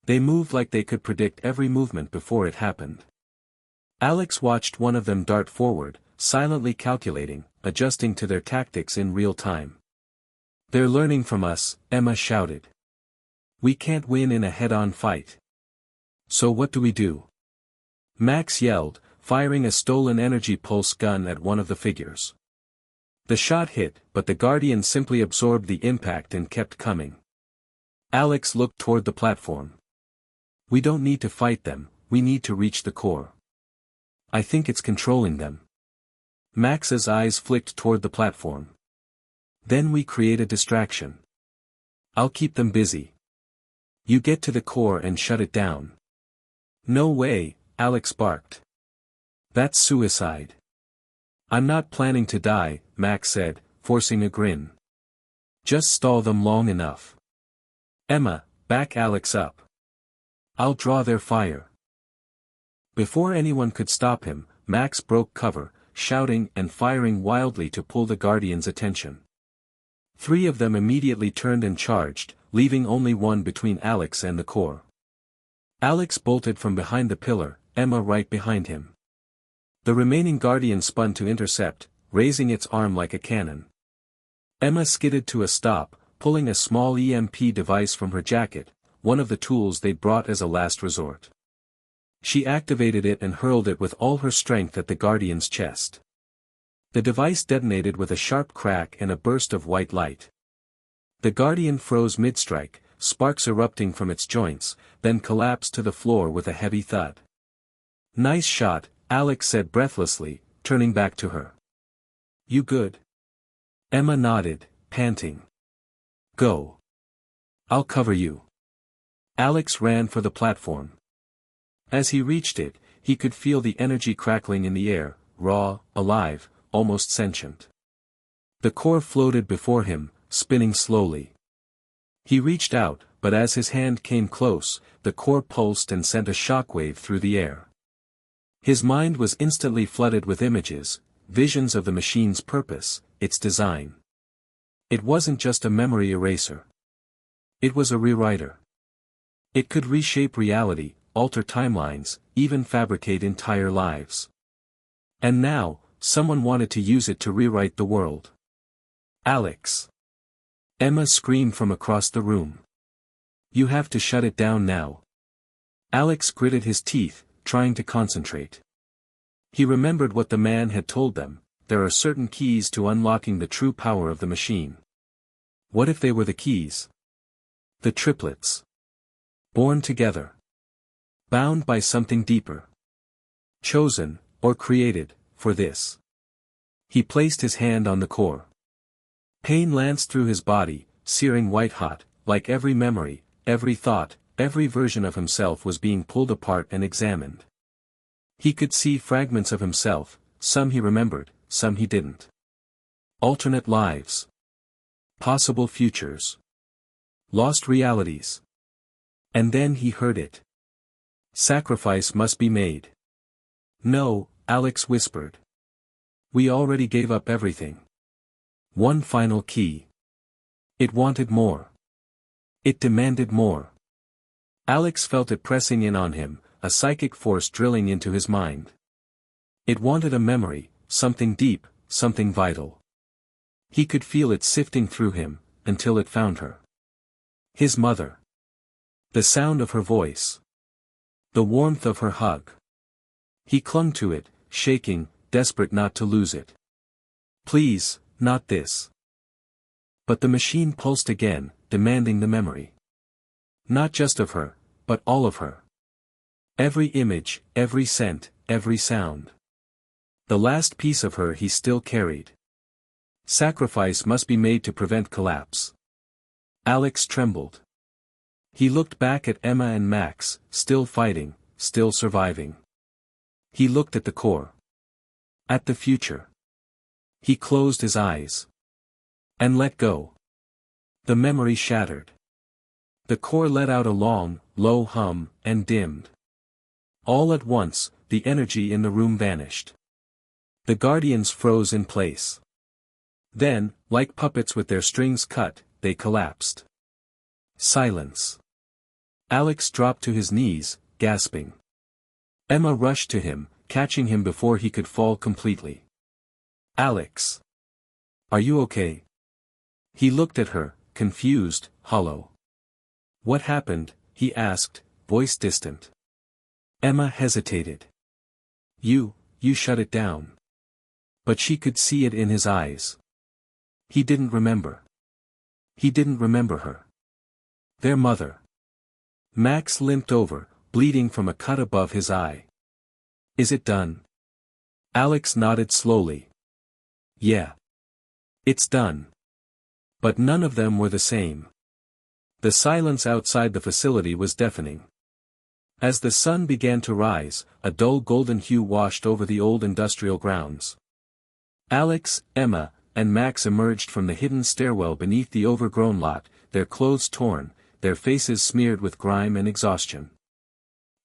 S1: They moved like they could predict every movement before it happened. Alex watched one of them dart forward, silently calculating, adjusting to their tactics in real time. "They're learning from us," Emma shouted. "We can't win in a head-on fight. So what do we do?" Max yelled, firing a stolen energy pulse gun at one of the figures. The shot hit, but the Guardian simply absorbed the impact and kept coming. Alex looked toward the platform. "We don't need to fight them, we need to reach the core. I think it's controlling them." Max's eyes flicked toward the platform. "Then we create a distraction. I'll keep them busy. You get to the core and shut it down." "No way," Alex barked. "That's suicide." "I'm not planning to die," Max said, forcing a grin. "Just stall them long enough." "Emma, back Alex up. I'll draw their fire." Before anyone could stop him, Max broke cover, shouting and firing wildly to pull the Guardians' attention. 3 of them immediately turned and charged, leaving only one between Alex and the core. Alex bolted from behind the pillar, Emma right behind him. The remaining Guardian spun to intercept, raising its arm like a cannon. Emma skidded to a stop, pulling a small EMP device from her jacket, one of the tools they'd brought as a last resort. She activated it and hurled it with all her strength at the Guardian's chest. The device detonated with a sharp crack and a burst of white light. The Guardian froze mid-strike, sparks erupting from its joints, then collapsed to the floor with a heavy thud. "Nice shot," Alex said breathlessly, turning back to her. "You good?" Emma nodded, panting. "Go. I'll cover you." Alex ran for the platform. As he reached it, he could feel the energy crackling in the air, raw, alive, almost sentient. The core floated before him, spinning slowly. He reached out, but as his hand came close, the core pulsed and sent a shockwave through the air. His mind was instantly flooded with images, visions of the machine's purpose, its design. It wasn't just a memory eraser. It was a rewriter. It could reshape reality, alter timelines, even fabricate entire lives. And now, someone wanted to use it to rewrite the world. "Alex!" Emma screamed from across the room. "You have to shut it down now." Alex gritted his teeth, trying to concentrate. He remembered what the man had told them: there are certain keys to unlocking the true power of the machine. What if they were the keys? The triplets. Born together. Bound by something deeper. Chosen, or created, for this. He placed his hand on the core. Pain lanced through his body, searing white-hot, like every memory, every thought, every version of himself was being pulled apart and examined. He could see fragments of himself, some he remembered, some he didn't. Alternate lives. Possible futures. Lost realities. And then he heard it. Sacrifice must be made. "No," Alex whispered. "We already gave up everything. One final key." It wanted more. It demanded more. Alex felt it pressing in on him, a psychic force drilling into his mind. It wanted a memory, something deep, something vital. He could feel it sifting through him, until it found her. His mother. The sound of her voice. The warmth of her hug. He clung to it, shaking, desperate not to lose it. "Please, not this." But the machine pulsed again, demanding the memory. Not just of her, but all of her. Every image, every scent, every sound. The last piece of her he still carried. Sacrifice must be made to prevent collapse. Alex trembled. He looked back at Emma and Max, still fighting, still surviving. He looked at the core. At the future. He closed his eyes. And let go. The memory shattered. The core let out a long, low hum, and dimmed. All at once, the energy in the room vanished. The Guardians froze in place. Then, like puppets with their strings cut, they collapsed. Silence. Alex dropped to his knees, gasping. Emma rushed to him, catching him before he could fall completely. Alex. Are you okay? He looked at her, confused, hollow. What happened? He asked, voice distant. Emma hesitated. You shut it down. But she could see it in his eyes. He didn't remember. He didn't remember her. Their mother. Max limped over, bleeding from a cut above his eye. Is it done? Alex nodded slowly. Yeah. It's done. But none of them were the same. The silence outside the facility was deafening. As the sun began to rise, a dull golden hue washed over the old industrial grounds. Alex, Emma, and Max emerged from the hidden stairwell beneath the overgrown lot, their clothes torn, their faces smeared with grime and exhaustion.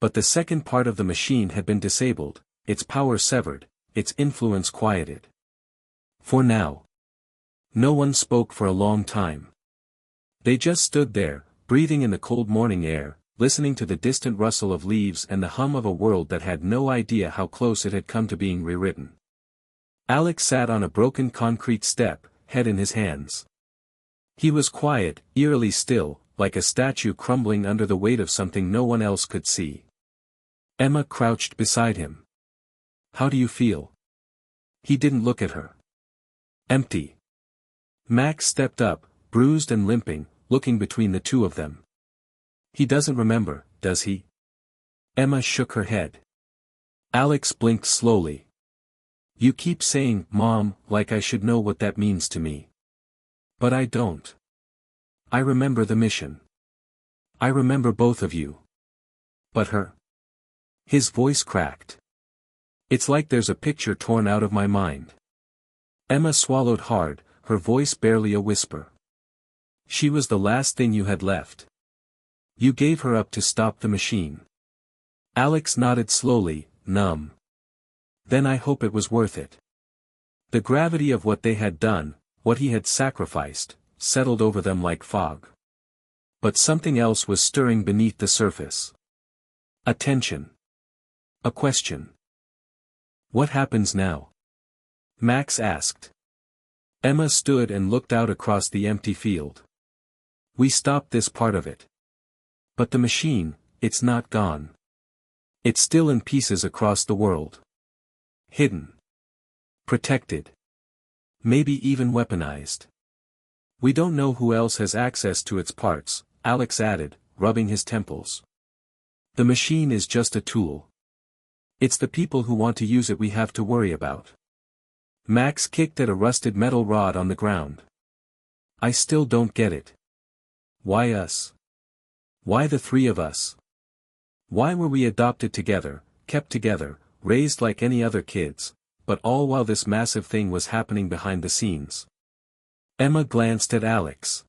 S1: But the second part of the machine had been disabled, its power severed, its influence quieted. For now. No one spoke for a long time. They just stood there, breathing in the cold morning air, listening to the distant rustle of leaves and the hum of a world that had no idea how close it had come to being rewritten. Alex sat on a broken concrete step, head in his hands. He was quiet, eerily still, like a statue crumbling under the weight of something no one else could see. Emma crouched beside him. How do you feel? He didn't look at her. Empty. Max stepped up, bruised and limping, looking between the two of them. He doesn't remember, does he? Emma shook her head. Alex blinked slowly. You keep saying, Mom, like I should know what that means to me. But I don't. I remember the mission. I remember both of you. But her. His voice cracked. It's like there's a picture torn out of my mind. Emma swallowed hard, her voice barely a whisper. She was the last thing you had left. You gave her up to stop the machine. Alex nodded slowly, numb. Then I hope it was worth it. The gravity of what they had done, what he had sacrificed, settled over them like fog. But something else was stirring beneath the surface. A tension. A question. What happens now? Max asked. Emma stood and looked out across the empty field. We stopped this part of it. But the machine, it's not gone. It's still in pieces across the world. Hidden. Protected. Maybe even weaponized. We don't know who else has access to its parts, Alex added, rubbing his temples. The machine is just a tool. It's the people who want to use it we have to worry about. Max kicked at a rusted metal rod on the ground. I still don't get it. Why us? Why the three of us? Why were we adopted together, kept together, raised like any other kids, but all while this massive thing was happening behind the scenes? Emma glanced at Alex.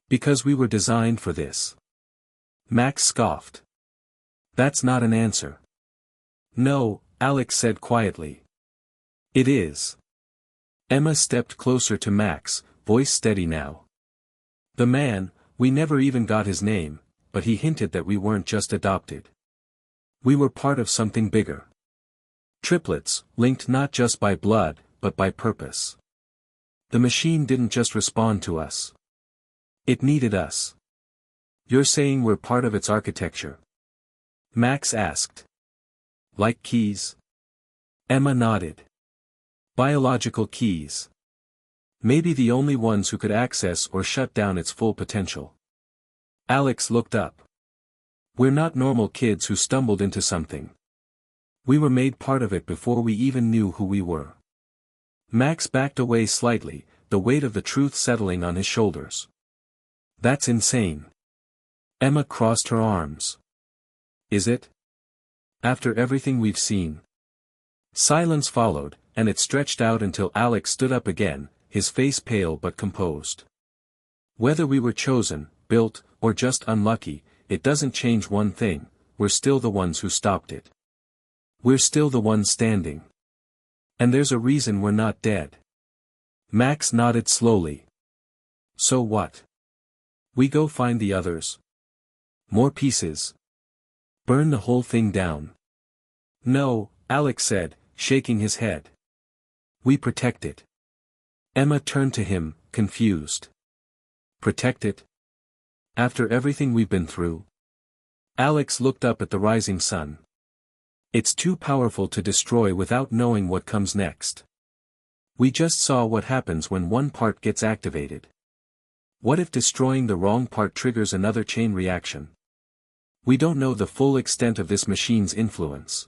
S1: Because we were designed for this. Max scoffed. That's not an answer. No, Alex said quietly. It is. Emma stepped closer to Max, voice steady now. The man, we never even got his name, but he hinted that we weren't just adopted. We were part of something bigger. Triplets, linked not just by blood, but by purpose. The machine didn't just respond to us. It needed us. You're saying we're part of its architecture? Max asked. Like keys? Emma nodded. Biological keys. Maybe the only ones who could access or shut down its full potential. Alex looked up. We're not normal kids who stumbled into something. We were made part of it before we even knew who we were. Max backed away slightly, the weight of the truth settling on his shoulders. That's insane. Emma crossed her arms. Is it? After everything we've seen. Silence followed, and it stretched out until Alex stood up again, his face pale but composed. Whether we were chosen, built, or just unlucky, it doesn't change one thing, we're still the ones who stopped it. We're still the ones standing. And there's a reason we're not dead. Max nodded slowly. So what? We go find the others. More pieces. Burn the whole thing down. No, Alex said, shaking his head. We protect it. Emma turned to him, confused. Protect it? After everything we've been through? Alex looked up at the rising sun. It's too powerful to destroy without knowing what comes next. We just saw what happens when one part gets activated. What if destroying the wrong part triggers another chain reaction? We don't know the full extent of this machine's influence.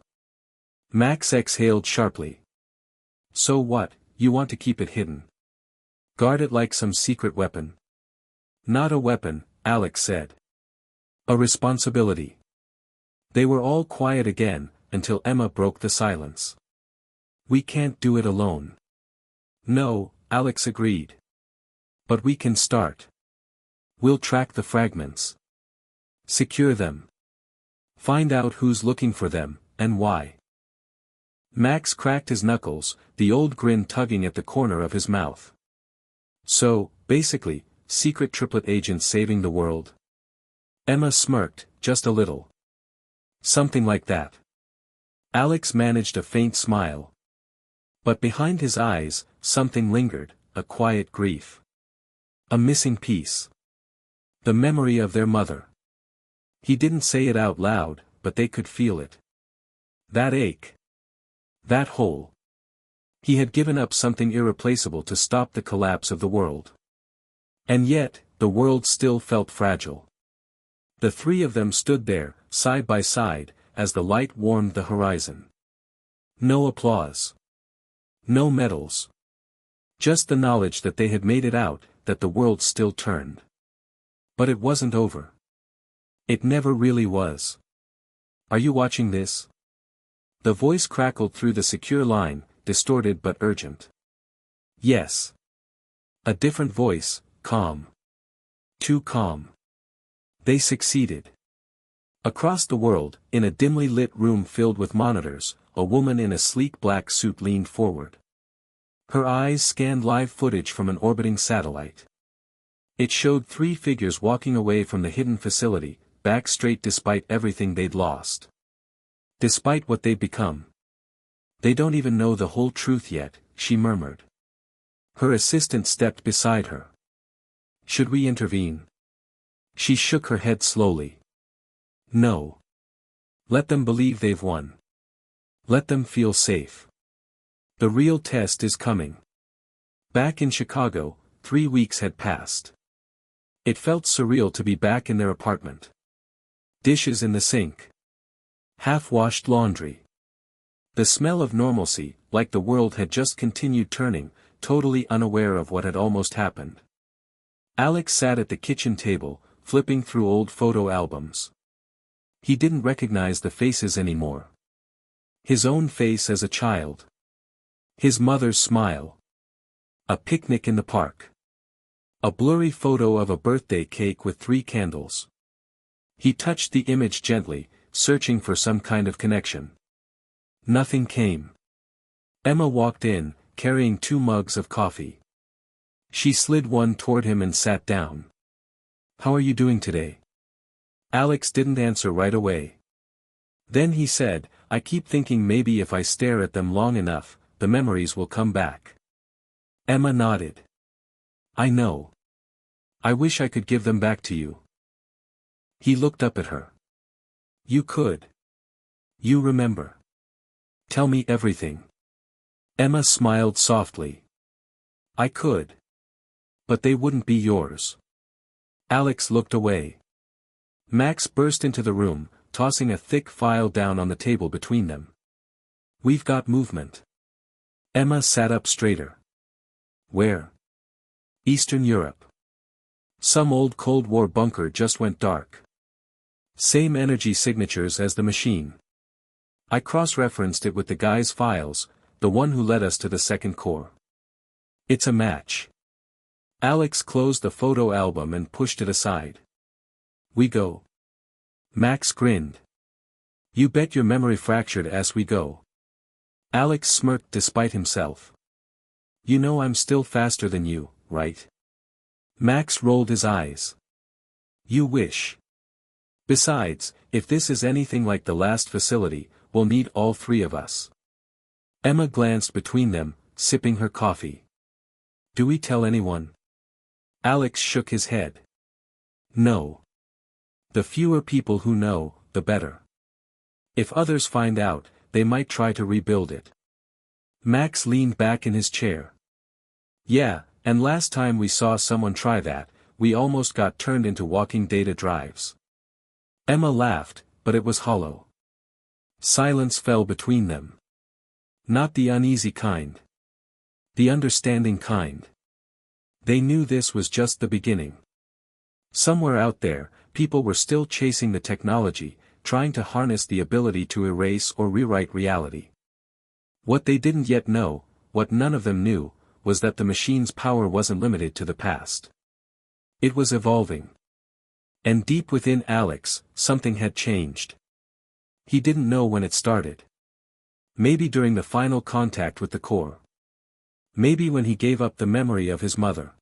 S1: Max exhaled sharply. So what, you want to keep it hidden? Guard it like some secret weapon? Not a weapon, Alex said. A responsibility. They were all quiet again, until Emma broke the silence. We can't do it alone. No, Alex agreed. But we can start. We'll track the fragments. Secure them. Find out who's looking for them, and why. Max cracked his knuckles, the old grin tugging at the corner of his mouth. So, basically, secret triplet agents saving the world? Emma smirked, just a little. Something like that. Alex managed a faint smile. But behind his eyes, something lingered, a quiet grief. A missing piece. The memory of their mother. He didn't say it out loud, but they could feel it. That ache. That hole. He had given up something irreplaceable to stop the collapse of the world. And yet, the world still felt fragile. The three of them stood there, side by side, as the light warmed the horizon. No applause. No medals. Just the knowledge that they had made it out, that the world still turned. But it wasn't over. It never really was. Are you watching this? The voice crackled through the secure line, distorted but urgent. Yes. A different voice, calm. Too calm. They succeeded. Across the world, in a dimly lit room filled with monitors, a woman in a sleek black suit leaned forward. Her eyes scanned live footage from an orbiting satellite. It showed three figures walking away from the hidden facility, back straight despite everything they'd lost. Despite what they'd become. They don't even know the whole truth yet, she murmured. Her assistant stepped beside her. Should we intervene? She shook her head slowly. No. Let them believe they've won. Let them feel safe. The real test is coming. Back in Chicago, 3 weeks had passed. It felt surreal to be back in their apartment. Dishes in the sink. Half-washed laundry. The smell of normalcy, like the world had just continued turning, totally unaware of what had almost happened. Alex sat at the kitchen table, flipping through old photo albums. He didn't recognize the faces anymore. His own face as a child. His mother's smile. A picnic in the park. A blurry photo of a birthday cake with 3 candles. He touched the image gently, searching for some kind of connection. Nothing came. Emma walked in, carrying 2 mugs of coffee. She slid one toward him and sat down. How are you doing today? Alex didn't answer right away. Then he said, I keep thinking maybe if I stare at them long enough, the memories will come back. Emma nodded. I know. I wish I could give them back to you. He looked up at her. You could. You remember. Tell me everything. Emma smiled softly. I could. But they wouldn't be yours. Alex looked away. Max burst into the room, tossing a thick file down on the table between them. We've got movement. Emma sat up straighter. Where? Eastern Europe. Some old Cold War bunker just went dark. Same energy signatures as the machine. I cross-referenced it with the guy's files, the one who led us to the second core. It's a match. Alex closed the photo album and pushed it aside. We go. Max grinned. You bet your memory fractured as we go. Alex smirked despite himself. You know I'm still faster than you, right? Max rolled his eyes. You wish. Besides, if this is anything like the last facility, we'll need all 3 of us. Emma glanced between them, sipping her coffee. Do we tell anyone? Alex shook his head. No. The fewer people who know, the better. If others find out, they might try to rebuild it. Max leaned back in his chair. Yeah, and last time we saw someone try that, we almost got turned into walking data drives. Emma laughed, but it was hollow. Silence fell between them. Not the uneasy kind. The understanding kind. They knew this was just the beginning. Somewhere out there, people were still chasing the technology, trying to harness the ability to erase or rewrite reality. What they didn't yet know, what none of them knew, was that the machine's power wasn't limited to the past. It was evolving. And deep within Alex, something had changed. He didn't know when it started. Maybe during the final contact with the core. Maybe when he gave up the memory of his mother.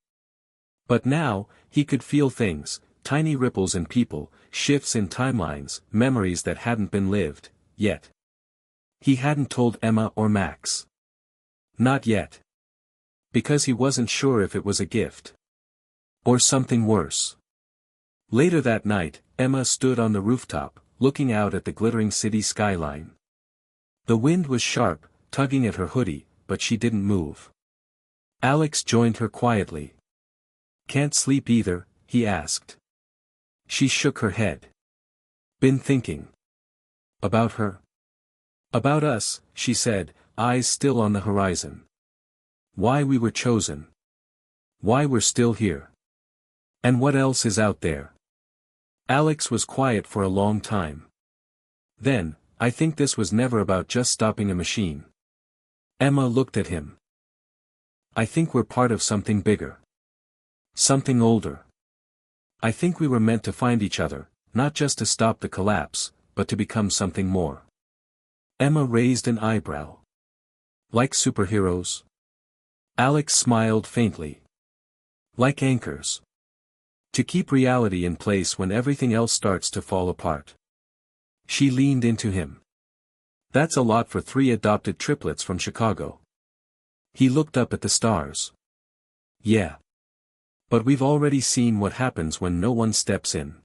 S1: But now, he could feel things, tiny ripples in people, shifts in timelines, memories that hadn't been lived, yet. He hadn't told Emma or Max. Not yet. Because he wasn't sure if it was a gift. Or something worse. Later that night, Emma stood on the rooftop, looking out at the glittering city skyline. The wind was sharp, tugging at her hoodie, but she didn't move. Alex joined her quietly. Can't sleep either, he asked. She shook her head. Been thinking. About her? About us, she said, eyes still on the horizon. Why we were chosen. Why we're still here. And what else is out there? Alex was quiet for a long time. Then, I think this was never about just stopping a machine. Emma looked at him. I think we're part of something bigger. Something older. I think we were meant to find each other, not just to stop the collapse, but to become something more. Emma raised an eyebrow. Like superheroes? Alex smiled faintly. Like anchors. To keep reality in place when everything else starts to fall apart. She leaned into him. That's a lot for 3 adopted triplets from Chicago. He looked up at the stars. Yeah. But we've already seen what happens when no one steps in.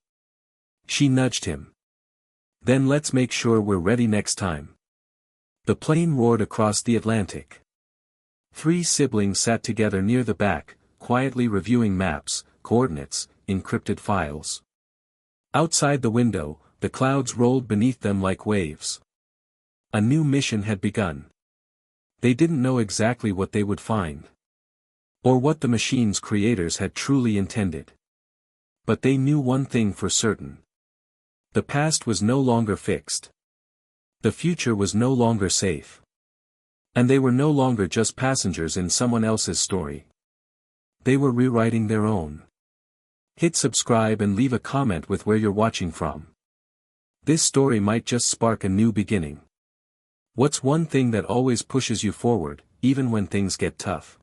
S1: She nudged him. Then let's make sure we're ready next time. The plane roared across the Atlantic. 3 siblings sat together near the back, quietly reviewing maps, coordinates, encrypted files. Outside the window, the clouds rolled beneath them like waves. A new mission had begun. They didn't know exactly what they would find. Or what the machine's creators had truly intended. But they knew one thing for certain. The past was no longer fixed. The future was no longer safe. And they were no longer just passengers in someone else's story. They were rewriting their own. Hit subscribe and leave a comment with where you're watching from. This story might just spark a new beginning. What's one thing that always pushes you forward, even when things get tough?